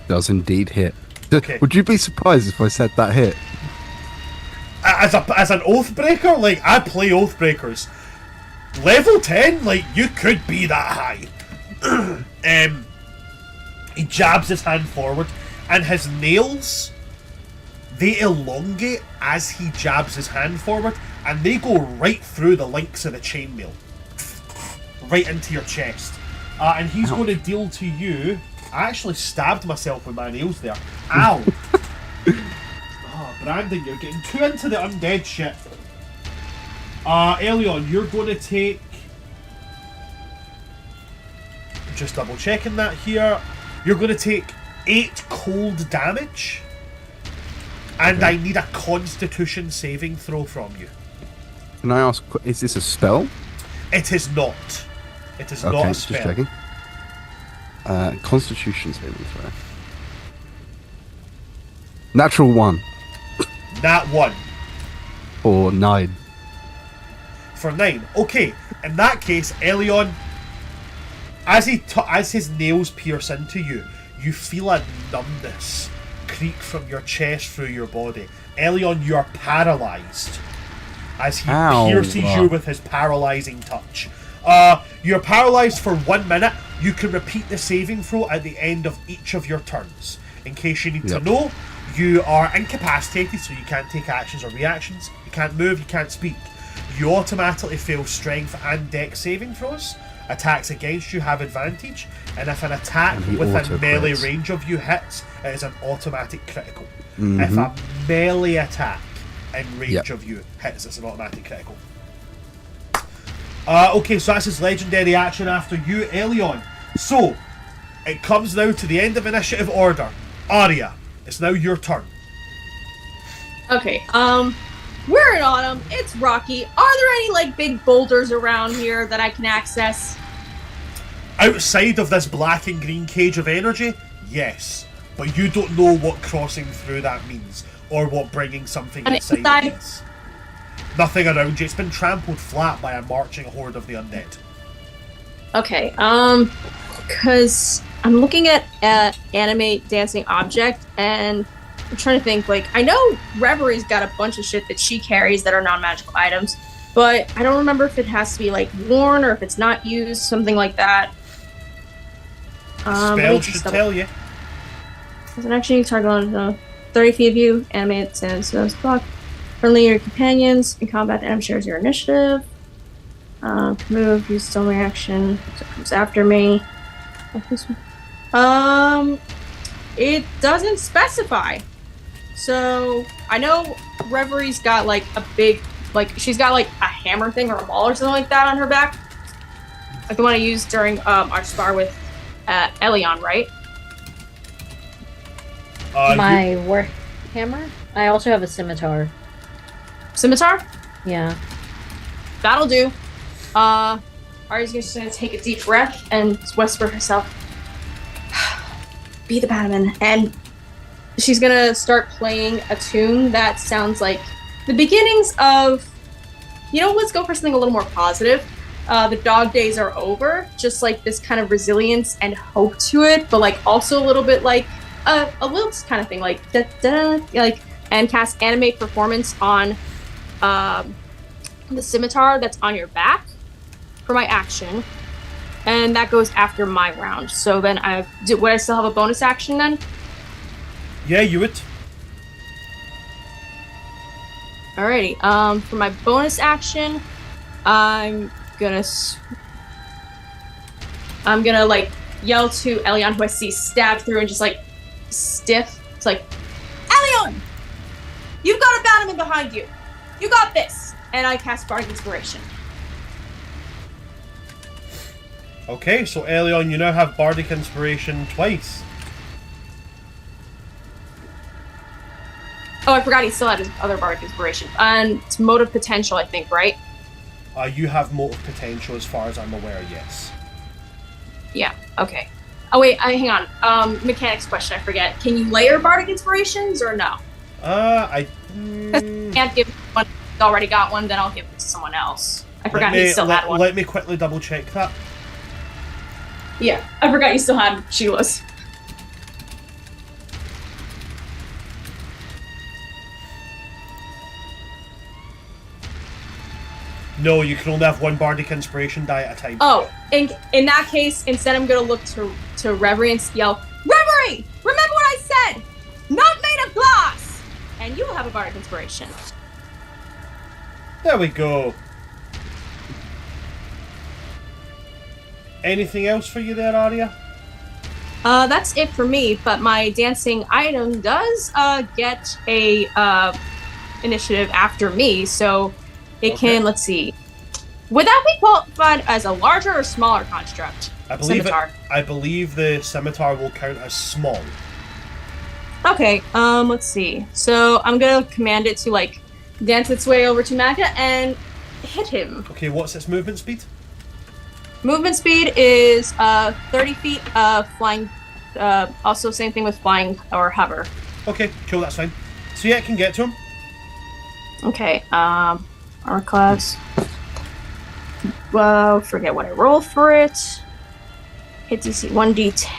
Speaker 3: Does indeed hit.
Speaker 1: Okay.
Speaker 3: Would you be surprised if I said that hit?
Speaker 1: As an Oathbreaker, like, I play Oathbreakers. Level 10, like, you could be that high. He jabs his hand forward, and his nails, they elongate as he jabs his hand forward, and they go right through the links of the chainmail. Right into your chest. And he's going to deal to you... I actually stabbed myself with my nails there. Ow! Oh, Brandon, you're getting too into the undead shit. Elion, you're going to take... Just double checking that here. You're going to take 8 cold damage. And I need a constitution saving throw from you.
Speaker 3: Can I ask, is this a spell?
Speaker 1: It is not. It is not
Speaker 3: Okay,
Speaker 1: a
Speaker 3: just
Speaker 1: spell.
Speaker 3: checking. Constitution saving throw. Natural 1
Speaker 1: Nat 1.
Speaker 3: or 9.
Speaker 1: For 9. Okay, in that case, Elion, as his nails pierce into you, you feel a numbness creep from your chest through your body. Elion, you are paralyzed as he
Speaker 3: Ow.
Speaker 1: pierces you with his paralyzing touch. You're paralyzed for 1 minute. You can repeat the saving throw at the end of each of your turns. In case you need to know, you are incapacitated, so you can't take actions or reactions. You can't move, you can't speak. You automatically fail strength and dex saving throws, Attacks against you have advantage, and if an attack
Speaker 3: And he
Speaker 1: within
Speaker 3: auto
Speaker 1: melee
Speaker 3: crits.
Speaker 1: range of you hits, it is an automatic critical.
Speaker 3: Mhm.
Speaker 1: If a melee attack in range
Speaker 3: Yep.
Speaker 1: of you hits, it's an automatic critical. Okay, so that's his legendary action after you, Elion. So, it comes now to the end of initiative order. Arya, it's now your turn.
Speaker 4: Okay, we're in autumn. It's rocky. Are there any, like, big boulders around here that I can access?
Speaker 1: Outside of this black and green cage of energy, yes. But you don't know what crossing through that means, or what bringing something
Speaker 4: And
Speaker 1: inside
Speaker 4: inside-
Speaker 1: means. Nothing around you. It's been trampled flat by a marching horde of the undead.
Speaker 4: Okay, because I'm looking at animate dancing object, and I'm trying to think, like, I know Reverie's got a bunch of shit that she carries that are non-magical items, but I don't remember if it has to be, like, worn or if it's not used, something like that. let me
Speaker 1: Spell
Speaker 4: just
Speaker 1: should
Speaker 4: double-
Speaker 1: tell you.
Speaker 4: As an action, you target on 30 feet of you, animate and block. Friendly your companions in combat, the enemy shares your initiative. Move, use stone reaction, so it comes after me. It doesn't specify. So I know Reverie's got like a big, like she's got like a hammer thing or a maul or something like that on her back. Like the one I used during our spar with Elion, right?
Speaker 5: My warhammer. I also have a scimitar.
Speaker 4: Scimitar?
Speaker 5: Yeah.
Speaker 4: That'll do. Ari's just gonna take a deep breath and whisper herself, "Be the Batman," and she's gonna start playing a tune that sounds like the beginnings of, let's go for something a little more positive. The dog days are over. Just like this kind of resilience and hope to it, but like also a little bit like a lilt kind of thing, like da da, like, and cast animate performance on the scimitar that's on your back for my action, and that goes after my round. So then would I still have a bonus action then?
Speaker 1: Yeah, you would.
Speaker 4: Alrighty. For my bonus action, I'm gonna like yell to Elion, who I see stab through and just like stiff. It's like, Elion, you've got a Batman behind you. You got this. And I cast Bardic Inspiration.
Speaker 1: Okay, so Elion, you now have Bardic Inspiration twice.
Speaker 4: Oh, I forgot he still had his other Bardic Inspiration. And it's Motive Potential, I think, right?
Speaker 1: You have motive potential as far as I'm aware, yes.
Speaker 4: Yeah, okay. Oh, wait, hang on. Mechanics question, I forget. Can you layer Bardic Inspirations or no? Can't give one. Already got one, then I'll give it to someone else. I forgot he still had one.
Speaker 1: Let me quickly double check that.
Speaker 4: Yeah, I forgot you still had Sheila's.
Speaker 1: No, you can only have one Bardic Inspiration die at a time.
Speaker 4: Oh, in that case, instead I'm gonna look to Reverie and yell, Reverie! Remember what I said! Not made of glass! And you will have a Bardic Inspiration.
Speaker 1: There we go. Anything else for you there, Arya?
Speaker 4: That's it for me, but my dancing item does get a initiative after me, so it can, let's see. Would that be qualified as a larger or smaller construct?
Speaker 1: I believe
Speaker 4: Scimitar.
Speaker 1: I believe the scimitar will count as small.
Speaker 4: Okay, let's see. So I'm gonna command it to like dance its way over to Magda and hit him.
Speaker 1: Okay, what's its movement speed?
Speaker 4: Movement speed is 30 feet, flying, also same thing with flying or hover.
Speaker 1: Okay, cool, that's fine. So yeah, it can get to him.
Speaker 4: Okay, armor class. Well, forget what I roll for it. Hit DC 1d10.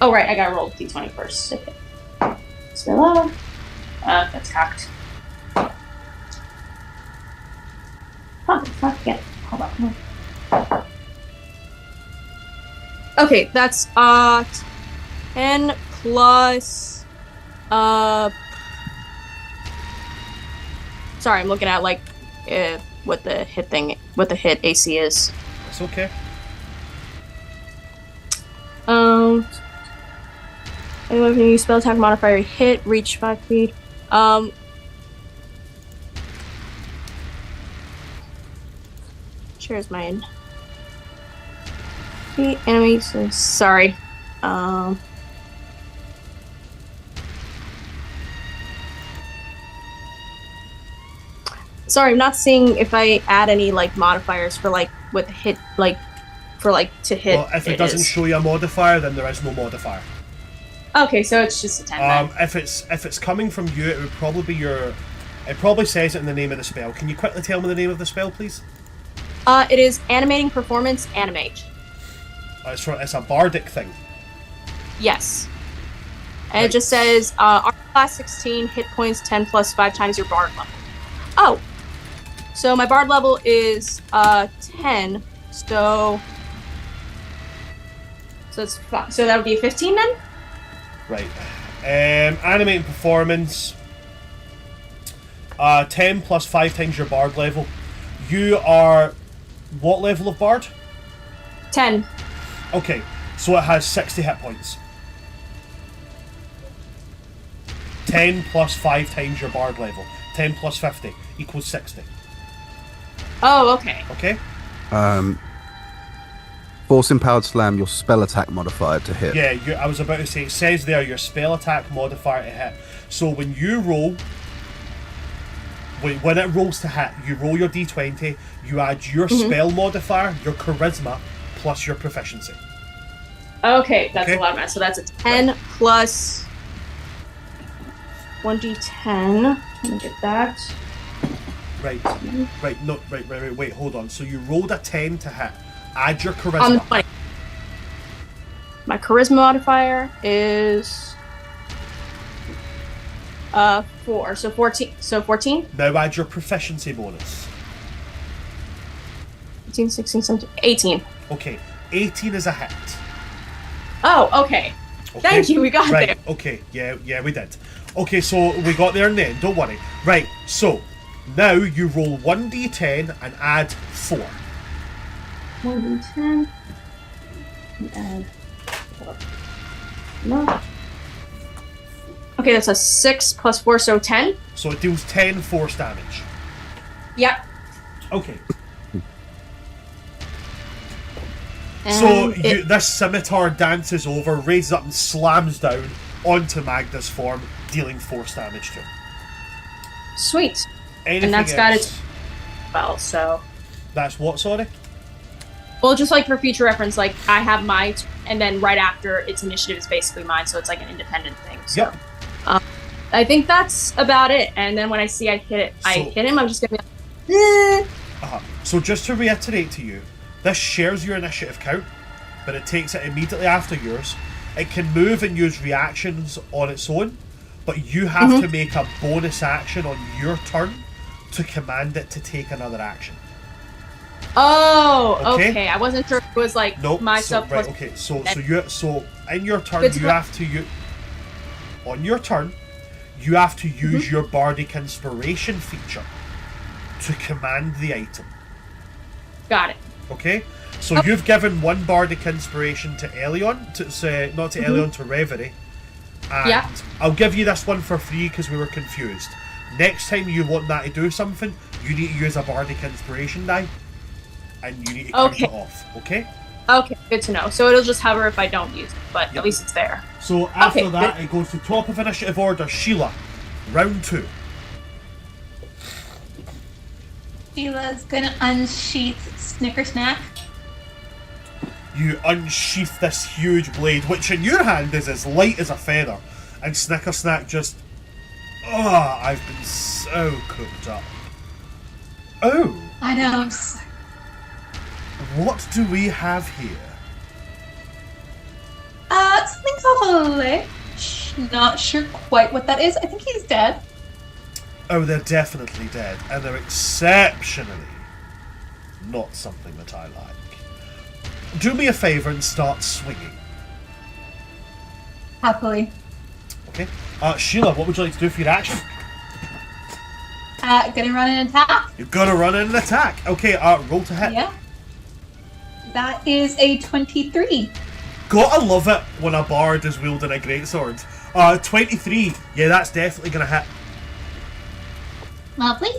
Speaker 4: Oh right, I gotta roll d20 first. Okay. So, that's cocked. Oh, it's not yet. Hold on. Okay, that's 10 plus sorry, I'm looking at like what the hit AC is.
Speaker 1: It's okay.
Speaker 4: Anyone can use spell attack modifier hit, reach 5 feet. Here's mine. The enemies. Sorry. Sorry, I'm not seeing if I add any like modifiers for like with hit, like for like to hit.
Speaker 1: Well, if it doesn't show you a modifier, then there is no modifier.
Speaker 4: Okay, so it's just a 10 then.
Speaker 1: If it's coming from you, it would probably be your. It probably says it in the name of the spell. Can you quickly tell me the name of the spell, please?
Speaker 4: It is animating performance animate.
Speaker 1: It's a bardic thing.
Speaker 4: Yes. And
Speaker 1: Right.
Speaker 4: it just says armor class 16, hit points 10 plus 5 times your bard level. Oh. So my bard level is 10. So it's so that would be a 15 then?
Speaker 1: Right. Animating performance. 10 plus 5 times your bard level. You are what level of bard?
Speaker 4: 10.
Speaker 1: Okay, so it has 60 hit points. 10 plus 5 times your bard level. 10 plus 50 equals 60.
Speaker 4: Oh, okay.
Speaker 1: Okay?
Speaker 3: Force empowered slam, your spell attack modifier to hit.
Speaker 1: Yeah, I was about to say, it says there your spell attack modifier to hit. So when you roll, when it rolls to hit, you roll your d20, you add your spell modifier, your charisma, plus your proficiency.
Speaker 4: Okay, that's
Speaker 1: Okay.
Speaker 4: a lot of math. So that's a 10 plus 1d10. Let me get that.
Speaker 1: Right, wait, hold on. So you rolled a 10 to hit. Add your
Speaker 4: On
Speaker 1: charisma.
Speaker 4: 20. My charisma modifier is 4. So 14. So 14?
Speaker 1: Now add your proficiency bonus.
Speaker 4: 15, 16, 17, 18.
Speaker 1: Okay, 18 is a hit.
Speaker 4: Oh, okay.
Speaker 1: Okay?
Speaker 4: Thank you, we got
Speaker 1: right,
Speaker 4: there.
Speaker 1: okay, yeah, we did. Okay, so we got there in the end, don't worry. Right, so now you roll 1d10 and add 4.
Speaker 4: 1d10. And add 4. No. Okay, that's a 6 plus 4, so 10.
Speaker 1: So it deals 10 force damage.
Speaker 4: Yep.
Speaker 1: Okay.
Speaker 4: And
Speaker 1: So this scimitar dances over, raises up and slams down onto Magda's form, dealing force damage to him.
Speaker 4: Sweet.
Speaker 1: Anything
Speaker 4: And that's
Speaker 1: else?
Speaker 4: got its well, so
Speaker 1: That's what, sorry?
Speaker 4: well, just like for future reference, like I have my and then right after its initiative is basically mine, so it's like an independent thing. So
Speaker 1: Yep.
Speaker 4: I think that's about it. And then when I see I hit him, I'm just gonna be like,
Speaker 1: So just to reiterate to you, this shares your initiative count, but it takes it immediately after yours. It can move and use reactions on its own, but you have to make a bonus action on your turn to command it to take another action.
Speaker 4: oh,
Speaker 1: Okay.
Speaker 4: okay. I wasn't sure if it was like
Speaker 1: Nope.
Speaker 4: my
Speaker 1: so,
Speaker 4: stuff
Speaker 1: right,
Speaker 4: plus
Speaker 1: okay. So in your turn,
Speaker 4: Good to
Speaker 1: you
Speaker 4: know.
Speaker 1: have to on your turn, you have to use your bardic inspiration feature to command the item.
Speaker 4: got it.
Speaker 1: Okay, so you've given one bardic inspiration to Elion, not to Elion, to Reverie, and
Speaker 4: Yeah.
Speaker 1: I'll give you this one for free because we were confused. Next time you want that to do something, you need to use a bardic inspiration die, and you need to count
Speaker 4: Okay.
Speaker 1: it off. Okay.
Speaker 4: Okay, good to know. So it'll just hover if I don't use it, but
Speaker 1: Yep.
Speaker 4: at least it's there.
Speaker 1: So after
Speaker 4: Okay,
Speaker 1: that, it goes to top of initiative order. Sheila, round 2.
Speaker 2: Sheila's gonna unsheath Snicker Snack.
Speaker 1: You unsheath this huge blade, which in your hand is as light as a feather, and Snickersnack just... Oh, I've been so cooked up. Oh,
Speaker 2: I know.
Speaker 1: what do we have here?
Speaker 2: Something's off a lich. Not sure quite what that is. I think he's dead.
Speaker 1: Oh, they're definitely dead, and they're exceptionally not something that I like. Do me a favour and start swinging.
Speaker 2: Happily.
Speaker 1: Okay? Sheila, what would you like to do for your action?
Speaker 2: Gonna run an attack.
Speaker 1: You're gonna run in and attack. Okay, roll to hit.
Speaker 2: Yeah. That is a 23.
Speaker 1: Gotta love it when a bard is wielding a greatsword. 23. Yeah, that's definitely gonna hit.
Speaker 2: Lovely.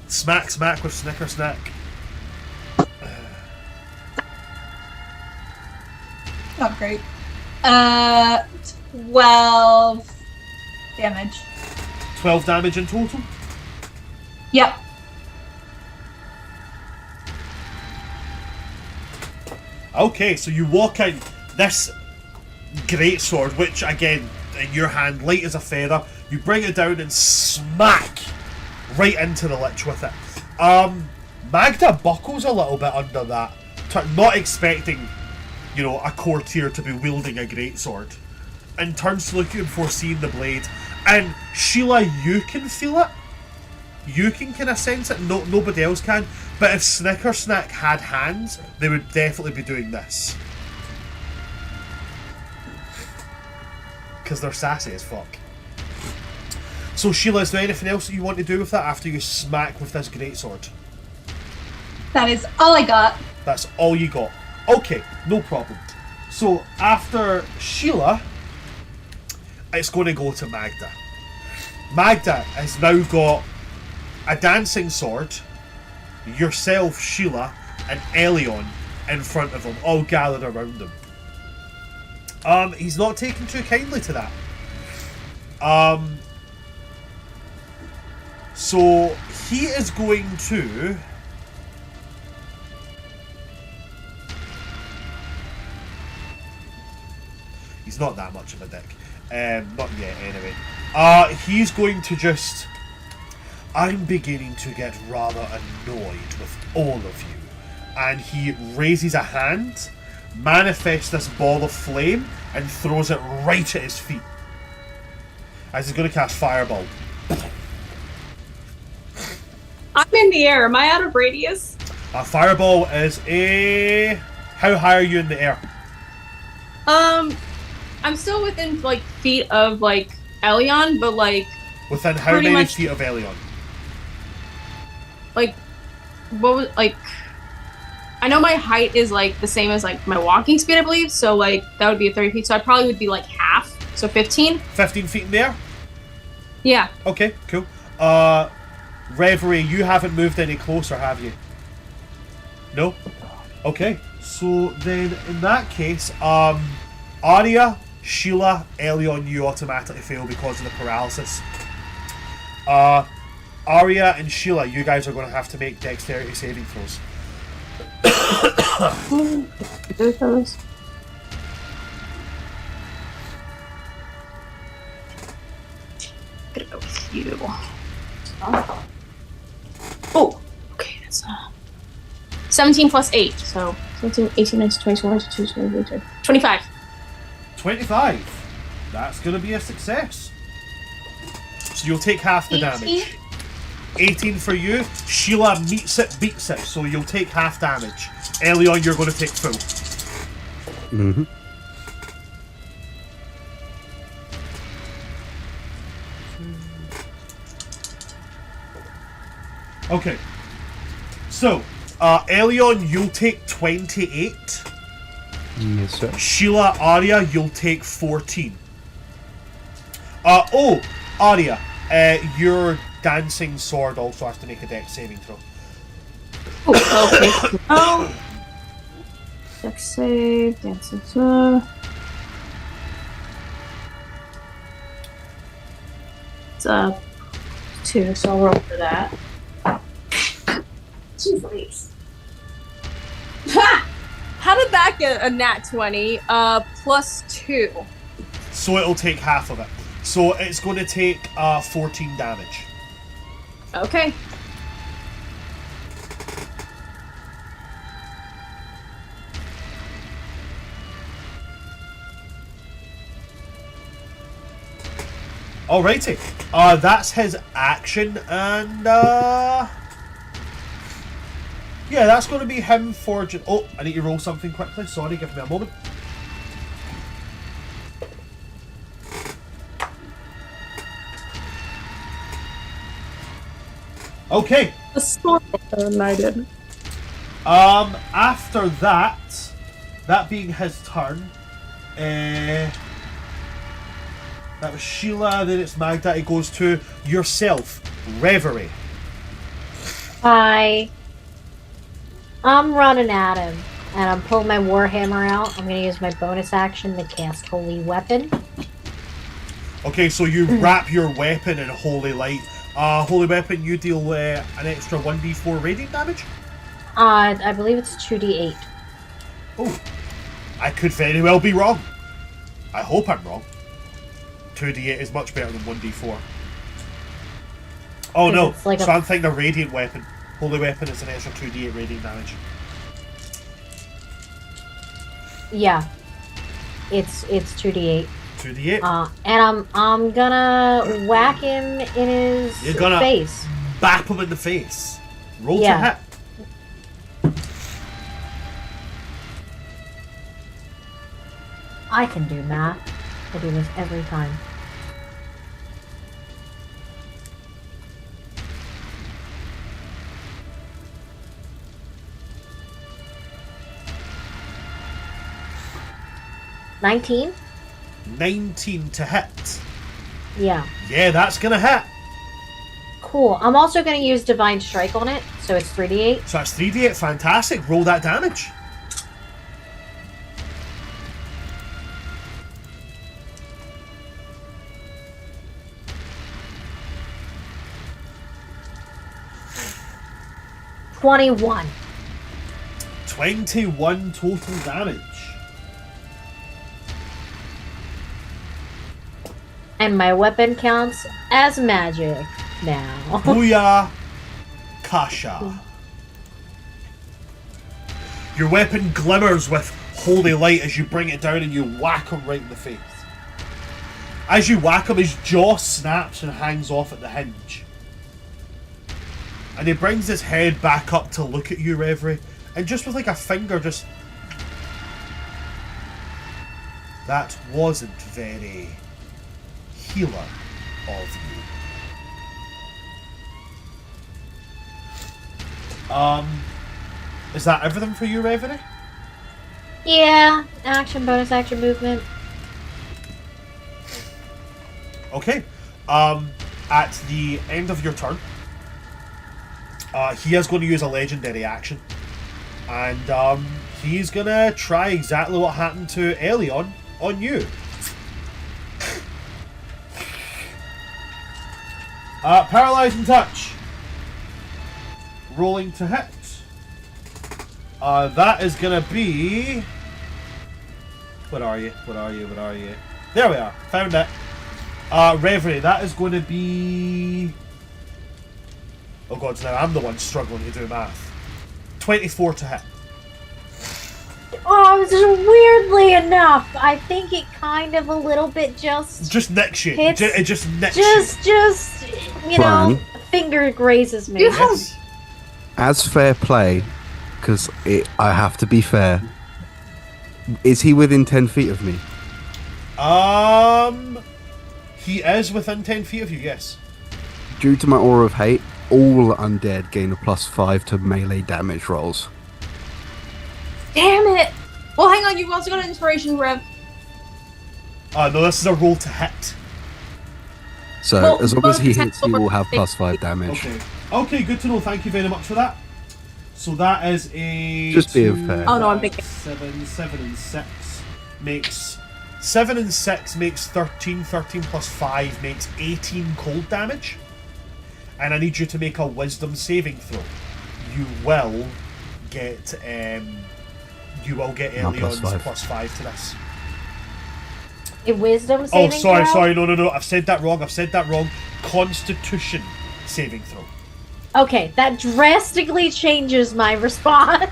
Speaker 1: Smack, smack with Snicker Snack.
Speaker 2: Not great. 12 damage.
Speaker 1: 12 damage in total.
Speaker 2: Yep.
Speaker 1: Okay, so you walk in this greatsword, which again, in your hand, light as a feather, you bring it down and smack right into the lich with it. Magda buckles a little bit under that, not expecting, you know, a courtier to be wielding a greatsword, and turns to look at you before seeing the blade. And Sheila, you can feel it. You can kind of sense it. No, nobody else can. But if Snicker Snack had hands, they would definitely be doing this. Because they're sassy as fuck. So Sheila, is there anything else that you want to do with that after you smack with this greatsword?
Speaker 2: That is all I got.
Speaker 1: That's all you got. Okay, no problem. So after Sheila, it's going to go to Magda. Magda has now got a dancing sword, yourself, Sheila, and Elion in front of him, all gathered around him. He's not taking too kindly to that. So he is going to... He's not that much of a dick. Not yet, anyway. He's going to just... I'm beginning to get rather annoyed with all of you. And he raises a hand, manifests this ball of flame, and throws it right at his feet. As he's going to cast Fireball.
Speaker 4: I'm in the air. Am I out of radius?
Speaker 1: Fireball is a... How high are you in the air?
Speaker 4: I'm still within, like, feet of, like, Elion, but, like...
Speaker 1: Within how many feet of Elion?
Speaker 4: Like, what was, like... I know my height is, like, the same as, like, my walking speed, I believe, so, like, that would be a 30 feet, so I probably would be, like, half, so 15.
Speaker 1: 15 feet in the air?
Speaker 4: Yeah.
Speaker 1: Okay, cool. Reverie, you haven't moved any closer, have you? No? Okay, so then, in that case, Arya, Sheila, Elion, you automatically fail because of the paralysis. Arya and Sheila, you guys are going to have to make dexterity saving throws.
Speaker 4: Gonna go with you. Oh, okay, that's 17 plus 8, so 17, 18, 19, 20, 21, 25.
Speaker 1: 25. That's going to be a success. So you'll take half the
Speaker 2: 18.
Speaker 1: damage. 18 for you. Sheila meets it, beats it, so you'll take half damage. Elion, you're going to take full.
Speaker 3: Mm-hmm.
Speaker 1: Okay. So, Elion, you'll take 28.
Speaker 3: Yes, sir.
Speaker 1: Sheila, Arya, you'll take 14. Arya, your dancing sword also has to make a dex saving throw.
Speaker 4: Oh, okay. Dex save, dancing sword. It's 2, so I'll roll for that. Jeez Louise. Ha! How did that get a nat 20? Plus 2.
Speaker 1: So it'll take half of it. So it's going to take 14 damage.
Speaker 4: Okay.
Speaker 1: Alrighty. That's his action, and yeah, that's going to be him forging. Oh, I need to roll something quickly. Sorry, give me a moment. Okay.
Speaker 4: The sword. I did.
Speaker 1: After that being his turn, that was Sheila, then it's Magda. It goes to yourself, Reverie.
Speaker 5: Hi. I'm running at him, and I'm pulling my Warhammer out. I'm going to use my bonus action to cast Holy Weapon.
Speaker 1: Okay, so you wrap your weapon in Holy Light. Holy Weapon, you deal an extra 1d4 radiant damage?
Speaker 5: I believe it's 2d8.
Speaker 1: Oh, I could very well be wrong. I hope I'm wrong. 2d8 is much better than 1d4. Oh no,
Speaker 5: It's like
Speaker 1: so I'm thinking a radiant weapon. Holy Weapon is an extra 2d8 radiant damage.
Speaker 5: Yeah. It's 2d8.
Speaker 1: 2d8?
Speaker 5: And I'm gonna whack him in his
Speaker 1: You're gonna
Speaker 5: face.
Speaker 1: bap him in the face. Roll
Speaker 5: Yeah.
Speaker 1: to hit.
Speaker 5: I can do math. I do this every time. $19?
Speaker 1: 19 to hit.
Speaker 5: Yeah.
Speaker 1: Yeah, that's gonna hit.
Speaker 5: Cool. I'm also gonna use Divine Strike on it, so it's 3d8.
Speaker 1: So that's 3d8, fantastic. Roll that damage.
Speaker 5: $21.
Speaker 1: 21 total damage.
Speaker 5: And my weapon counts as magic now.
Speaker 1: Booyah Kasha. Your weapon glimmers with holy light as you bring it down and you whack him right in the face. As you whack him, his jaw snaps and hangs off at the hinge. And he brings his head back up to look at you, Reverie, and just with like a finger just... That wasn't very healer of you. Is that everything for you, Reverie?
Speaker 5: Yeah, action, bonus action, movement.
Speaker 1: Okay. At the end of your turn, he is going to use a legendary action. And he's going to try exactly what happened to Elion on you. Paralyzing touch. Rolling to hit. That is going to be... Where are you? Where are you? Where are you? There we are. Found it. Reverie, that is going to be... Oh god, now I'm the one struggling to do math. 24 to hit.
Speaker 5: Oh, just weirdly enough, I think it kind of a little bit just
Speaker 1: nicks you.
Speaker 5: hits-
Speaker 1: It just nicks you.
Speaker 5: just you
Speaker 3: Brian?
Speaker 5: know, finger grazes me.
Speaker 1: Yes.
Speaker 3: As fair play, because I have to be fair. Is he within 10 feet of me?
Speaker 1: He is within 10 feet of you, yes.
Speaker 3: Due to my aura of hate, all undead gain a +5 to melee damage rolls.
Speaker 4: Damn it! Well, hang on, you've also got an inspiration, Rev.
Speaker 1: No, this is a roll to hit.
Speaker 3: So
Speaker 4: Well,
Speaker 3: as long as he
Speaker 4: both
Speaker 3: hits, you will have +5 damage.
Speaker 1: Okay. Okay, good to know. Thank you very much for that. So that is a...
Speaker 3: Just being fair.
Speaker 4: Oh, no, I'm thinking.
Speaker 1: 7 and 6 makes... 7 and 6 makes 13. 13 plus 5 makes 18 cold damage. And I need you to make a wisdom saving throw. You will get...
Speaker 3: Not
Speaker 1: Elion's
Speaker 3: +5.
Speaker 1: +5 to this.
Speaker 5: A wisdom
Speaker 1: Oh,
Speaker 5: saving
Speaker 1: sorry,
Speaker 5: throw?
Speaker 1: no. I've said that wrong. Constitution saving throw.
Speaker 5: Okay, that drastically changes my response.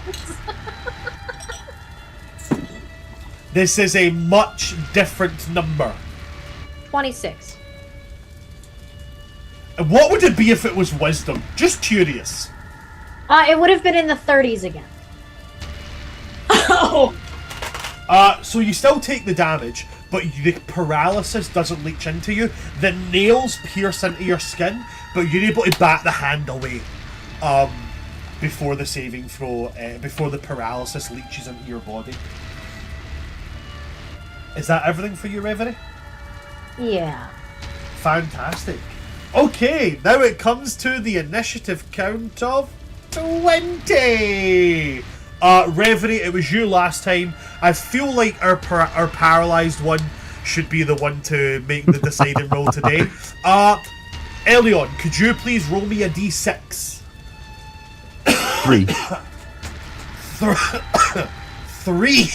Speaker 1: This is a much different number.
Speaker 5: 26.
Speaker 1: And what would it be if it was wisdom? Just curious.
Speaker 5: It would have been in the 30s again.
Speaker 4: Oh!
Speaker 1: So you still take the damage, but the paralysis doesn't leach into you. The nails pierce into your skin, but you're able to bat the hand away. before the saving throw, before the paralysis leaches into your body. Is that everything for you, Reverie?
Speaker 5: Yeah.
Speaker 1: Fantastic. Okay, now it comes to the initiative count of 20. Reverie, it was you last time. I feel like our paralyzed one should be the one to make the deciding roll today. Elion, could you please roll me a d6?
Speaker 3: 3.
Speaker 1: 3.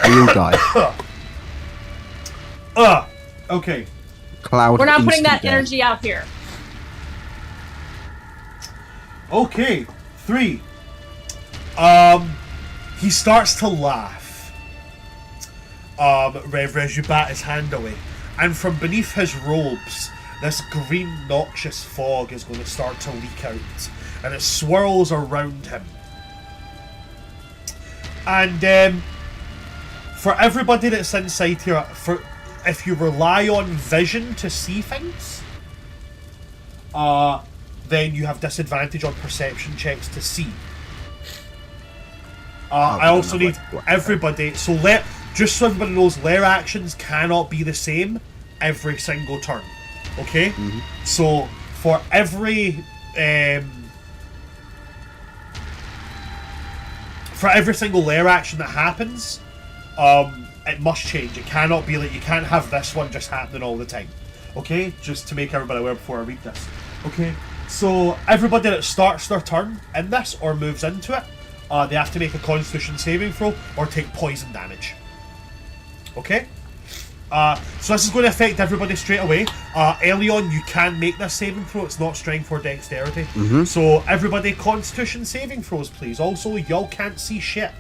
Speaker 3: Real die.
Speaker 1: Okay.
Speaker 3: Cloud.
Speaker 4: We're not putting
Speaker 3: instant
Speaker 4: that
Speaker 3: death.
Speaker 4: energy out here.
Speaker 1: Okay. 3. He starts to laugh. Rev, as you bat his hand away. And from beneath his robes, this green noxious fog is going to start to leak out. And it swirls around him. And for everybody that's inside here, if you rely on vision to see things, then you have disadvantage on perception checks to see. I also need everybody, just so everybody knows, lair actions cannot be the same every single turn. Okay?
Speaker 3: Mm-hmm.
Speaker 1: So for every single lair action that happens, it must change. It cannot be like, you can't have this one just happening all the time. Okay? Just to make everybody aware before I read this. Okay? So everybody that starts their turn in this or moves into it, they have to make a Constitution saving throw or take poison damage. Okay? So this is going to affect everybody straight away. Elion, you can make this saving throw. It's not strength or dexterity.
Speaker 3: Mm-hmm.
Speaker 1: So everybody, Constitution saving throws, please. Also, y'all can't see shit.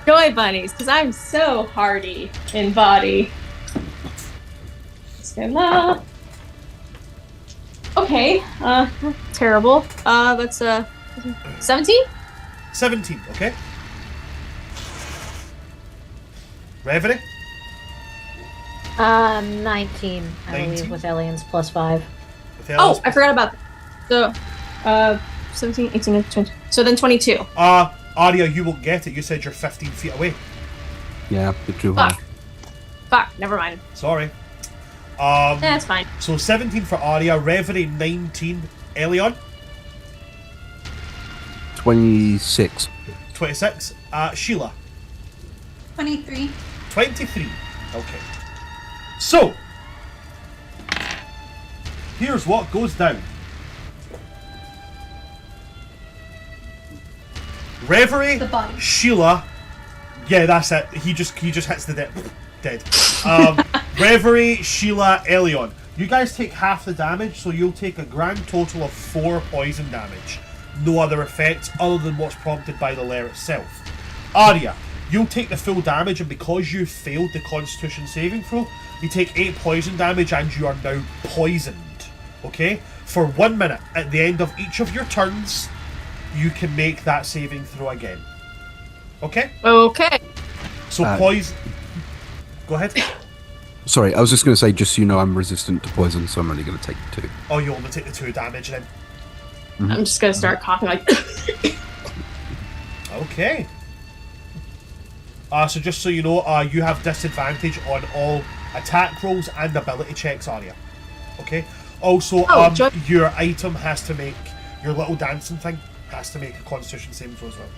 Speaker 4: Joy bunnies, because I'm so hardy in body. Okay, terrible. That's 17?
Speaker 1: 17, okay? Reverie?
Speaker 5: 19, I
Speaker 1: 19?
Speaker 5: believe, with aliens plus 5.
Speaker 1: With Ellis?
Speaker 4: I forgot about that. So, 17, 18, 20. So then 22.
Speaker 1: Arya, you won't get it. You said you're 15 feet away.
Speaker 3: Yeah, bit too high.
Speaker 4: Fuck, never mind.
Speaker 1: Sorry.
Speaker 4: That's fine.
Speaker 1: So 17 for Arya, Reverie 19, Elion
Speaker 3: 26.
Speaker 1: 26, Sheila
Speaker 2: 23.
Speaker 1: 23. Okay. So, here's what goes down. Reverie,
Speaker 2: The body.
Speaker 1: Sheila, yeah, that's it. He just hits the dead. Reverie, Sheila, Elion. You guys take half the damage, so you'll take a grand total of 4 poison damage. No other effects other than what's prompted by the lair itself. Arya, you'll take the full damage, and because you failed the Constitution saving throw, you take 8 poison damage and you are now poisoned. Okay? For 1 minute, at the end of each of your turns, you can make that saving throw again. Okay?
Speaker 4: Okay.
Speaker 1: So poison... Go ahead.
Speaker 3: Sorry, I was just going to say, just so you know, I'm resistant to poison, so I'm only going to take 2.
Speaker 1: Oh, you only take the 2 damage then.
Speaker 4: I'm just gonna start coughing like.
Speaker 1: Okay. So just so you know, you have disadvantage on all attack rolls and ability checks, Arya. Okay? Also, your item has to make... Your little dancing thing has to make a Constitution saving throw as well.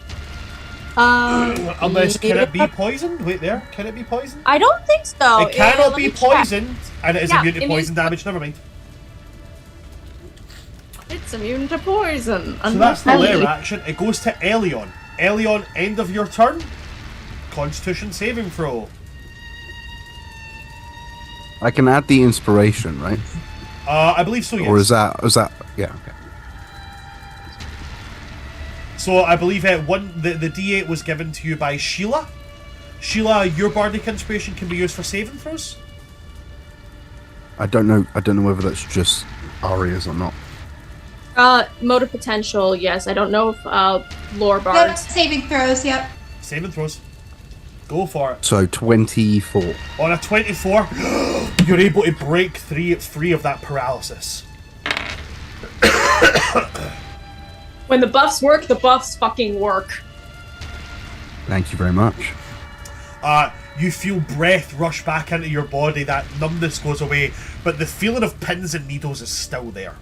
Speaker 1: Unless, can it be poisoned? Wait there. Can it be poisoned?
Speaker 4: I don't think so.
Speaker 1: It cannot
Speaker 4: let
Speaker 1: be
Speaker 4: me check.
Speaker 1: poisoned, and it is immune to
Speaker 4: it
Speaker 1: poison
Speaker 4: means-
Speaker 1: damage. Never mind.
Speaker 4: It's immune to poison.
Speaker 1: So that's the lair action. It goes to Elion. Elion, end of your turn. Constitution saving throw.
Speaker 3: I can add the inspiration, right?
Speaker 1: I believe so, yes.
Speaker 3: Or is that... Yeah, okay.
Speaker 1: So I believe the D8 was given to you by Sheila. Sheila, your bardic inspiration can be used for saving throws.
Speaker 3: I don't know whether that's just Arias or not.
Speaker 4: Motor potential, yes. I don't know if lore
Speaker 2: Yep,
Speaker 4: bards.
Speaker 2: saving throws, yep.
Speaker 1: Saving throws. Go for it.
Speaker 3: So 24.
Speaker 1: On a 24, you're able to break free of that paralysis.
Speaker 4: When the buffs work, the buffs fucking work.
Speaker 3: Thank you very much.
Speaker 1: You feel breath rush back into your body, that numbness goes away, but the feeling of pins and needles is still there.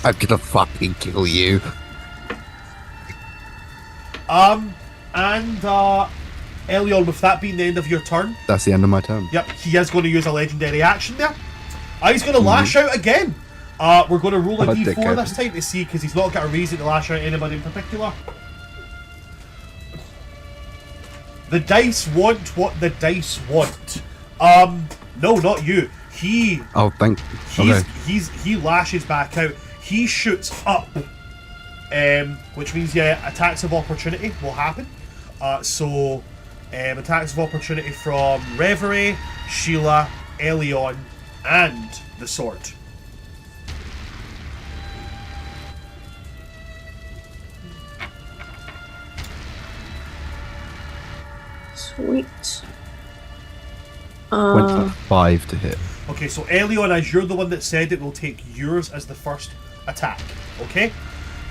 Speaker 3: I'm gonna fucking kill you.
Speaker 1: Elion, with that being the end of your turn,
Speaker 3: That's the end of my turn.
Speaker 1: yep, he is going to use a legendary action there. He's going to lash out again. We're going to roll a
Speaker 3: Oh,
Speaker 1: d4
Speaker 3: dickhead.
Speaker 1: this time to see, because he's not got a reason to lash out at anybody in particular. The dice want what the dice want. No, not you. He
Speaker 3: Oh, okay.
Speaker 1: he lashes back out. He shoots up, which means attacks of opportunity will happen. Attacks of opportunity from Reverie, Sheila, Elion, and the sword.
Speaker 4: Sweet.
Speaker 3: 25 to hit.
Speaker 1: Okay, so Elion, as you're the one that said it, will take yours as the first attack. Okay,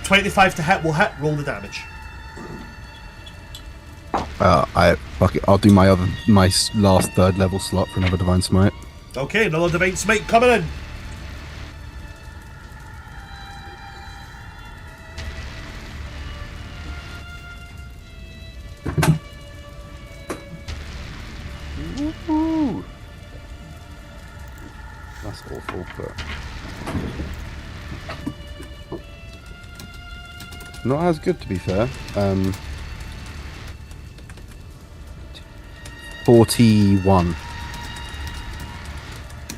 Speaker 1: 25 to hit will hit. Roll the damage.
Speaker 3: Fuck it. I'll do my last 3rd level slot for another Divine Smite.
Speaker 1: Okay, another Divine Smite coming in.
Speaker 3: Ooh. That's awful, but not as good, to be fair. 41.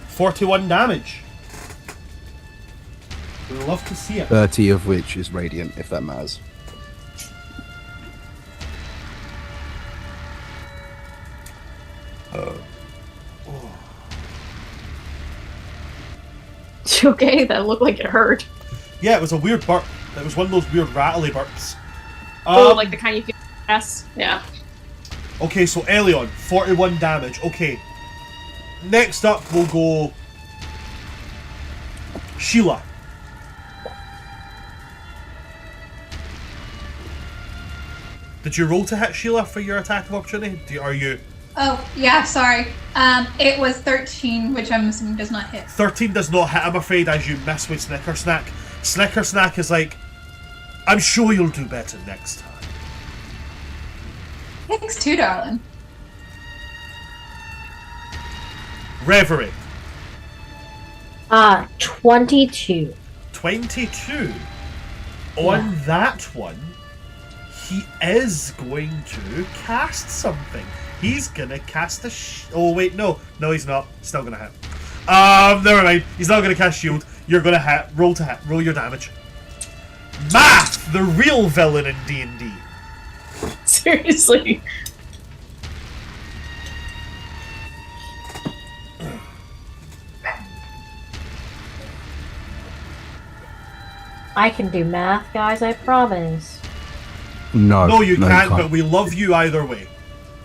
Speaker 1: 41 damage. We'd love to see it.
Speaker 3: 30 of which is radiant, if that matters.
Speaker 4: You okay? That looked like it hurt.
Speaker 1: Yeah, it was a weird burp. It was one of those weird rattly burps.
Speaker 4: Like the kind you feel. Yes. Yeah.
Speaker 1: Okay, so Elion, 41 damage. Okay. Next up, we'll go Sheila. Did you roll to hit, Sheila, for your attack of opportunity? Are you...
Speaker 2: Oh, yeah, sorry. It was 13, which I'm assuming does not hit.
Speaker 1: 13 does not hit, I'm afraid, as you miss with Snicker Snack. Snicker Snack is like, I'm sure you'll do better next time.
Speaker 2: Thanks too, darling.
Speaker 1: Reverie.
Speaker 5: 22.
Speaker 1: 22. On that one, he is going to cast something. He's gonna cast a oh wait, no, he's not. Still gonna hit. Never mind. He's not gonna cast shield. You're gonna hit. Roll to hit. Roll your damage. Math, the real villain in D&D.
Speaker 4: Seriously.
Speaker 5: I can do math, guys, I promise.
Speaker 3: No.
Speaker 1: No, you can't. But we love you either way.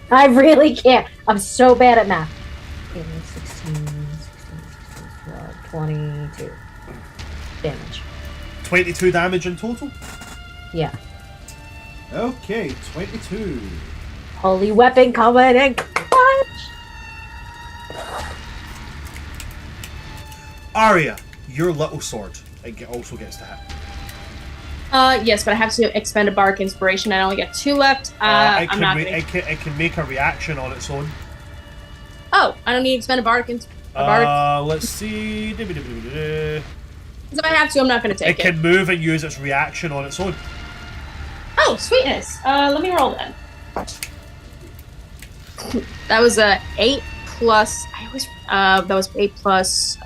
Speaker 5: I really can't. I'm so bad at math. 16, 12, 22. Damage.
Speaker 1: 22 damage in total?
Speaker 5: Yeah.
Speaker 1: Okay, 22.
Speaker 5: Holy weapon coming in clutch!
Speaker 1: Arya, your little sword also gets to hit.
Speaker 4: Yes, but I have to expend a bardic inspiration. I only get 2 left.
Speaker 1: It
Speaker 4: I'm not.
Speaker 1: it can make a reaction on its own.
Speaker 4: Oh, I don't need to expend a bardic.
Speaker 1: Let's see.
Speaker 4: If I have to, I'm not going to take
Speaker 1: It can move and use its reaction on its own.
Speaker 4: Oh, sweetness. Let me roll then. That was a 8 plus. That was 8 plus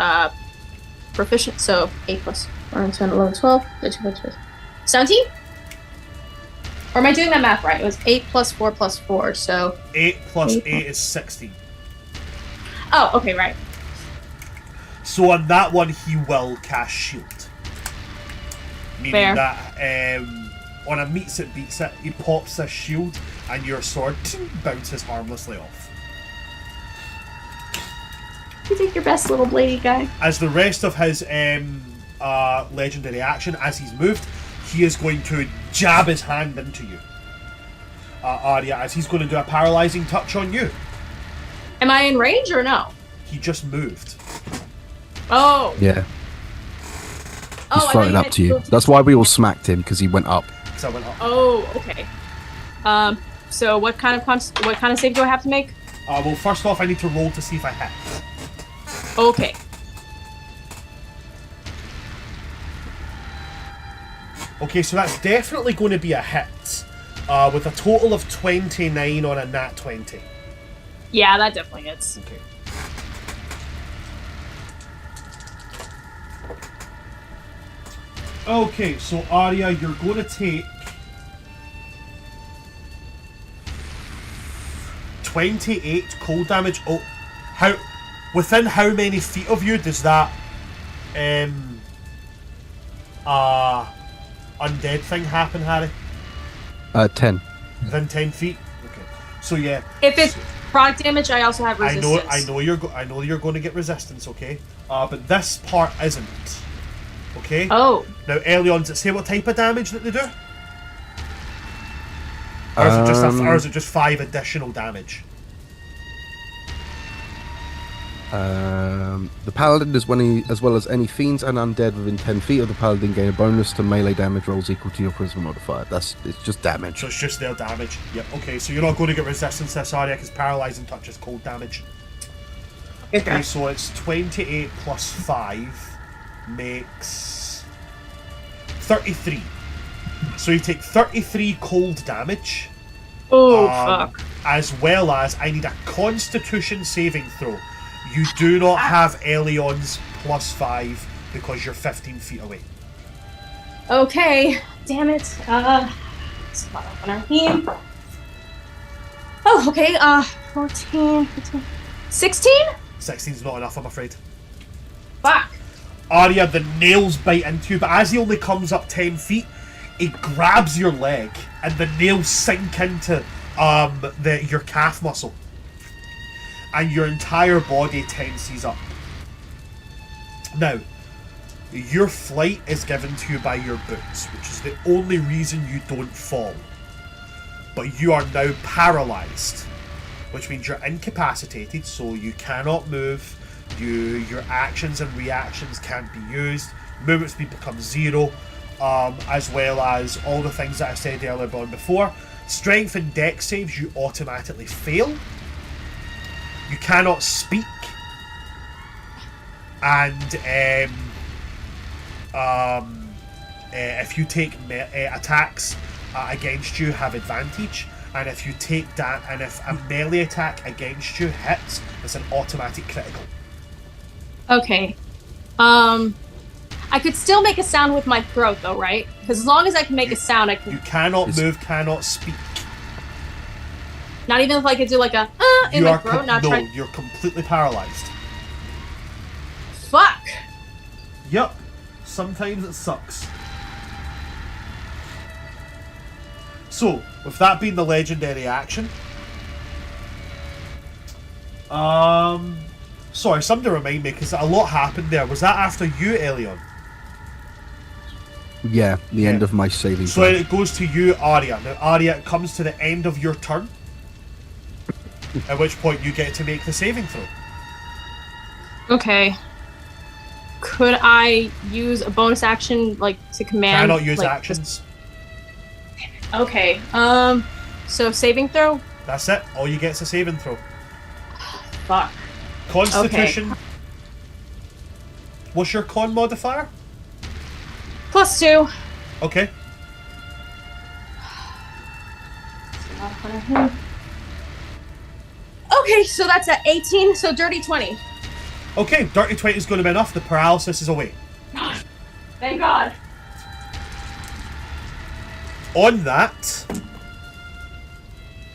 Speaker 4: proficient. So 8 plus 1, 10, 11, 12, 13, 14, 17? Or am I doing that math right? It was 8 plus 4 plus 4. So
Speaker 1: 8 plus 8 is 16.
Speaker 4: oh, okay, right.
Speaker 1: So on that one, he will cast shield. Meaning
Speaker 4: Fair.
Speaker 1: that on a meets it beats it, he pops a shield and your sword bounces harmlessly off.
Speaker 4: You take your best little bladey guy.
Speaker 1: As the rest of his legendary action, as he's moved, he is going to jab his hand into you, Arya, as he's going to do a paralyzing touch on you.
Speaker 4: Am I in range or no?
Speaker 1: He just moved.
Speaker 4: Oh.
Speaker 3: Yeah. He's
Speaker 4: I
Speaker 3: floating
Speaker 4: thought
Speaker 3: up to you. That's why we all smacked him, because he went up.
Speaker 1: So I went up.
Speaker 4: Oh, okay. So what kind of save do I have to make?
Speaker 1: Well, first off, I need to roll to see if I hit.
Speaker 4: Okay.
Speaker 1: Okay, so that's definitely going to be a hit, with a total of 29 on a nat 20.
Speaker 4: Yeah, that definitely hits.
Speaker 1: Okay. Okay, so Arya, you're going to take 28 cold damage. Oh, within how many feet of you does that undead thing happen, Harry?
Speaker 3: 10.
Speaker 1: Within 10 feet. Okay. So yeah.
Speaker 4: If it's product damage, I also have resistance.
Speaker 1: I know you're going to get resistance. Okay. But this part isn't. Okay.
Speaker 4: Oh.
Speaker 1: Now, Elion, does it say what type of damage that they do? Or is it just 5 additional damage?
Speaker 3: The paladin is when he, as well as any fiends and undead within 10 feet of the paladin, gain a bonus to melee damage rolls equal to your charisma modifier. It's just damage.
Speaker 1: So it's just their damage. Yep. Okay, so you're not going to get resistance to this area because paralyzing touch is cold damage. Okay, so it's 28 plus 5 makes 33. So you take 33 cold damage.
Speaker 4: Oh, fuck.
Speaker 1: As well as I need a Constitution saving throw. You do not have Elion's plus 5 because you're 15 feet away.
Speaker 4: Okay. Damn it. Spot up on our team. Oh, okay. 14, 15, 16?
Speaker 1: 16's not enough, I'm afraid.
Speaker 4: Fuck.
Speaker 1: Arya, the nails bite into you, but as he only comes up 10 feet, he grabs your leg and the nails sink into your calf muscle. And your entire body tenses up. Now, your flight is given to you by your boots, which is the only reason you don't fall. But you are now paralyzed, which means you're incapacitated, so you cannot move. Your actions and reactions can't be used. Movement speed becomes 0, as well as all the things that I said earlier on before. Strength and dex saves you automatically fail. You cannot speak, and if you take attacks against you, have advantage, and if you take that, and if a melee attack against you hits, it's an automatic critical.
Speaker 4: Okay. I could still make a sound with my throat, though, right? Because as long as I can make a sound, I can.
Speaker 1: You cannot move, cannot speak.
Speaker 4: Not even if I could do like a in my throat.
Speaker 1: You're completely paralyzed.
Speaker 4: Fuck.
Speaker 1: Yep. Sometimes it sucks. So, with that being the legendary action, sorry, somebody remind me because a lot happened there. Was that after you, Elion?
Speaker 3: Yeah, the end of my saving.
Speaker 1: So it goes to you, Arya. Now, Arya, it comes to the end of your turn. At which point you get to make the saving throw.
Speaker 4: Okay. Could I use a bonus action, like, to command?
Speaker 1: Cannot use
Speaker 4: like,
Speaker 1: actions.
Speaker 4: Okay. So saving throw?
Speaker 1: That's it. All you get is a saving throw.
Speaker 4: Fuck.
Speaker 1: Constitution.
Speaker 4: Okay.
Speaker 1: What's your con modifier?
Speaker 4: +2.
Speaker 1: Okay.
Speaker 4: Okay, so that's at 18, so dirty 20.
Speaker 1: Okay, dirty 20 is going to be enough. The paralysis is away.
Speaker 4: Thank God.
Speaker 1: On that,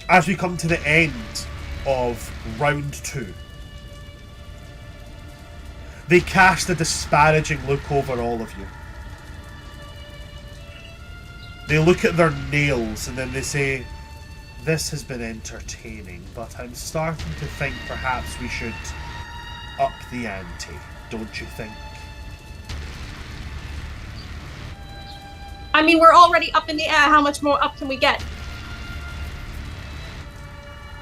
Speaker 1: as we come to the end of round 2, they cast a disparaging look over all of you. They look at their nails and then they say, this has been entertaining, but I'm starting to think perhaps we should up the ante, don't you think?
Speaker 4: I mean, we're already up in the air. How much more up can we get?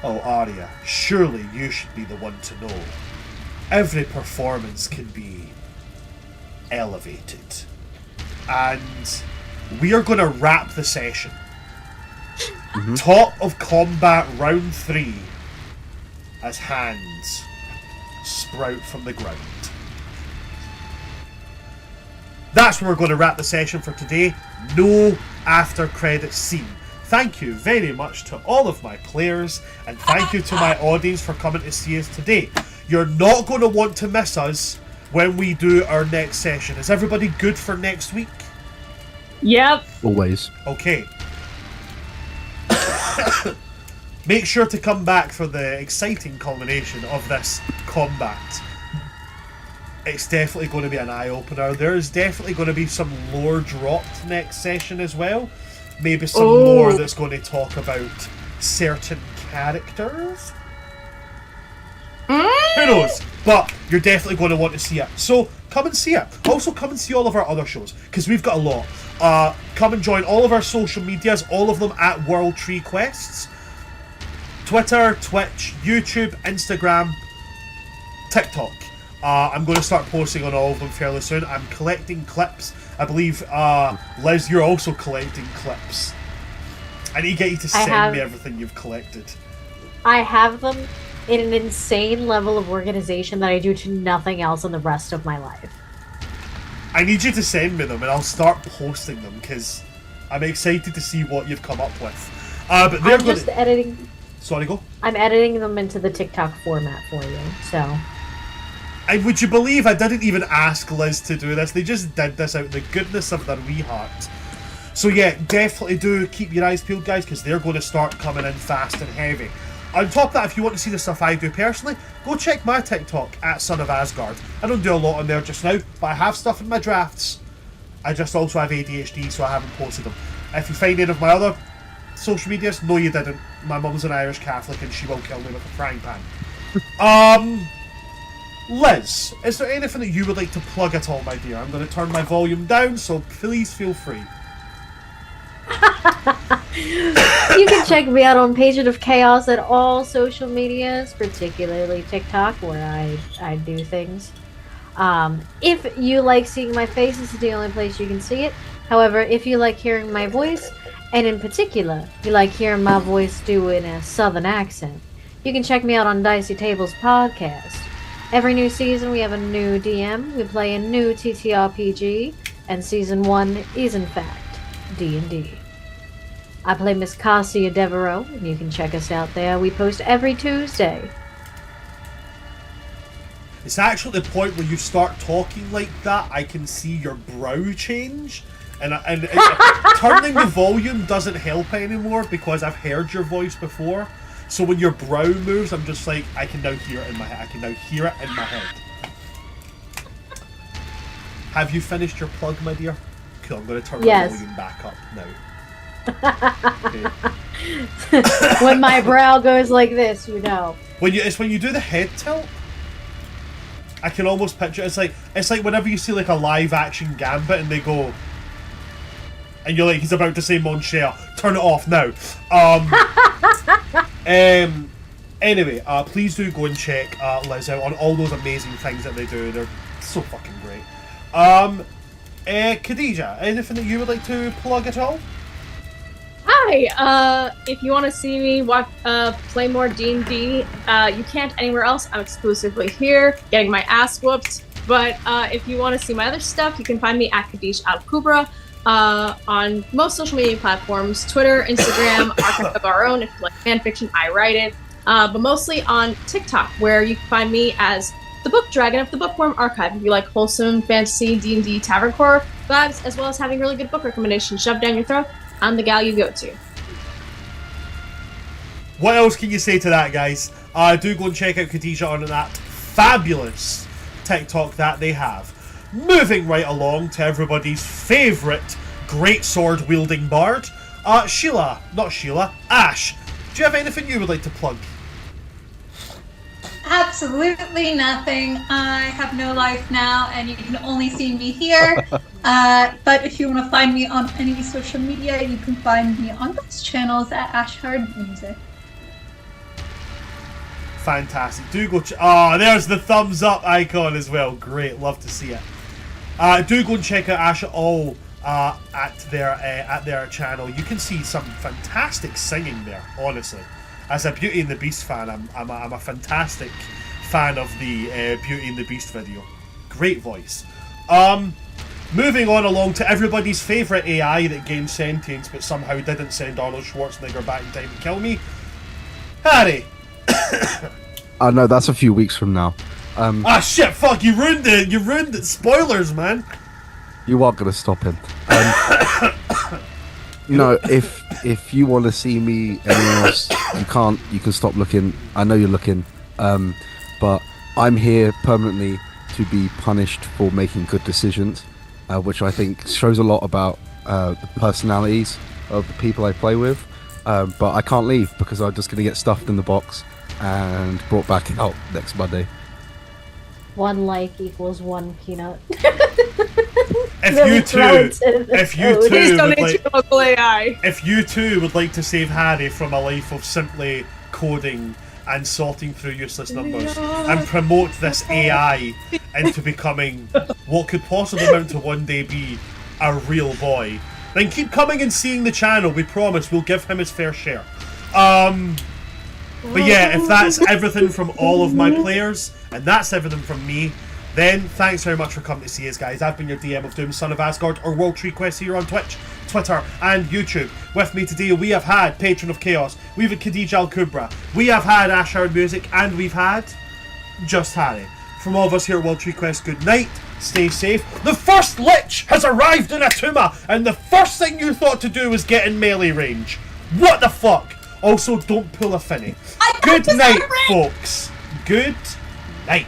Speaker 1: Oh, Arya, surely you should be the one to know. Every performance can be elevated. And we are going to wrap the session. Top of combat round 3 as hands sprout from the ground. That's where we're going to wrap the session for today. No after credits scene. Thank you very much to all of my players, and thank you to my audience for coming to see us today. You're not going to want to miss us when we do our next session. Is everybody good for next week?
Speaker 4: Yep.
Speaker 3: Always.
Speaker 1: Okay. Make sure to come back for the exciting culmination of this combat. It's definitely going to be an eye-opener. There's definitely going to be some lore dropped next session as well. Maybe some more that's going to talk about certain characters. Who knows? But you're definitely going to want to see it. So come and see it. Also come and see all of our other shows, because we've got a lot. Come and join all of our social medias, all of them at World Tree Quests. Twitter, Twitch, YouTube, Instagram, TikTok. I'm going to start posting on all of them fairly soon. I'm collecting clips. I believe, Liz, you're also collecting clips. I need to get you to send me everything you've collected.
Speaker 5: I have them in an insane level of organization that I do to nothing else in the rest of my life.
Speaker 1: I need you to send me them, and I'll start posting them, because I'm excited to see what you've come up with. But they're
Speaker 5: just editing.
Speaker 1: Sorry, go.
Speaker 5: I'm editing them into the TikTok format for you, so...
Speaker 1: And would you believe I didn't even ask Liz to do this? They just did this out of the goodness of their wee heart. So yeah, definitely do keep your eyes peeled, guys, because they're going to start coming in fast and heavy. On top of that, if you want to see the stuff I do personally, go check my TikTok at Son of Asgard. I don't do a lot on there just now, but I have stuff in my drafts. I just also have ADHD, so I haven't posted them. If you find any of my other social medias, no you didn't. My mum's an Irish Catholic and she will kill me with a frying pan. Liz, is there anything that you would like to plug at all, my dear? I'm going to turn my volume down, so please feel free.
Speaker 5: You can check me out on Patient of Chaos at all social medias, particularly TikTok, where I do things. If you like seeing my face, this is the only place you can see it. However, if you like hearing my voice, and in particular, you like hearing my voice doing a southern accent, you can check me out on Dicey Tables Podcast. Every new season, we have a new DM. We play a new TTRPG, and season 1 is in fact D&D. I play Miss Cassia Devereaux, and you can check us out there. We post every Tuesday.
Speaker 1: It's actually the point where you start talking like that, I can see your brow change, and turning the volume doesn't help anymore because I've heard your voice before. So when your brow moves, I'm just like, I can now hear it in my head. I can now hear it in my head. Have you finished your plug, my dear? Cool, I'm going to turn my volume back up now. Okay.
Speaker 5: When my brow goes like this, you know.
Speaker 1: It's when you do the head tilt. I can almost picture it's like whenever you see like a live action Gambit and they go, and you're like, he's about to say Mon cher, turn it off now. Anyway, please do go and check Liz out on all those amazing things that they do. They're so fucking great. Khadija, anything that you would like to plug at all?
Speaker 4: Hi, if you want to see me play more D&D, you can't anywhere else. I'm exclusively here, getting my ass whooped. But if you want to see my other stuff, you can find me at Kadish Al Kubra on most social media platforms, Twitter, Instagram, Archive of Our Own. If you like fanfiction, I write it. But mostly on TikTok, where you can find me as the Book Dragon of the Bookworm Archive. If you like wholesome fantasy, D&D, tavern core vibes, as well as having really good book recommendations shoved down your throat, I'm the gal you go to.
Speaker 1: What else can you say to that, guys? Do go and check out Khadija on that fabulous TikTok that they have. Moving right along to everybody's favourite great sword wielding bard, Ash. do you have anything you would like to plug?
Speaker 2: Absolutely nothing. I have no life now, and you can only see me here. But if you want to find me on any social media, you can find me on those channels at Ashhard Music.
Speaker 1: Fantastic. Do go. There's the thumbs up icon as well. Great. Love to see it. Do go and check out Asha all at their channel. You can see some fantastic singing there. Honestly, as a Beauty and the Beast fan, I'm a fantastic fan of the Beauty and the Beast video. Great voice. Moving on along to everybody's favourite AI that gained sentience but somehow didn't send Arnold Schwarzenegger back in time to kill me. Harry.
Speaker 3: No, that's a few weeks from now.
Speaker 1: Shit! Fuck! You ruined it. You ruined it. Spoilers, man.
Speaker 3: You are gonna stop him. No, if you want to see me anywhere else, you can't. You can stop looking. I know you're looking, but I'm here permanently to be punished for making good decisions, which I think shows a lot about the personalities of the people I play with. But I can't leave because I'm just gonna get stuffed in the box and brought back out next Monday.
Speaker 5: 1 like equals 1 peanut.
Speaker 1: If you two would like to save Harry from a life of simply coding and sorting through useless numbers and promote this AI into becoming what could possibly amount to one day be a real boy, then keep coming and seeing the channel. We promise we'll give him his fair share. But yeah, if that's everything from all of my players, and that's everything from me, then thanks very much for coming to see us, guys. I've been your DM of Doom, Son of Asgard, or World Tree Quest here on Twitch, Twitter, and YouTube. With me today, we have had Patron of Chaos, we've had Khadija Al Kubra, we have had Ashard Music, and we've had Just Harry. From all of us here at World Tree Quest, good night, stay safe. The first Lich has arrived in Atuma, and the first thing you thought to do was get in melee range. What the fuck? Also, don't pull a finny. Good night, folks. Good night.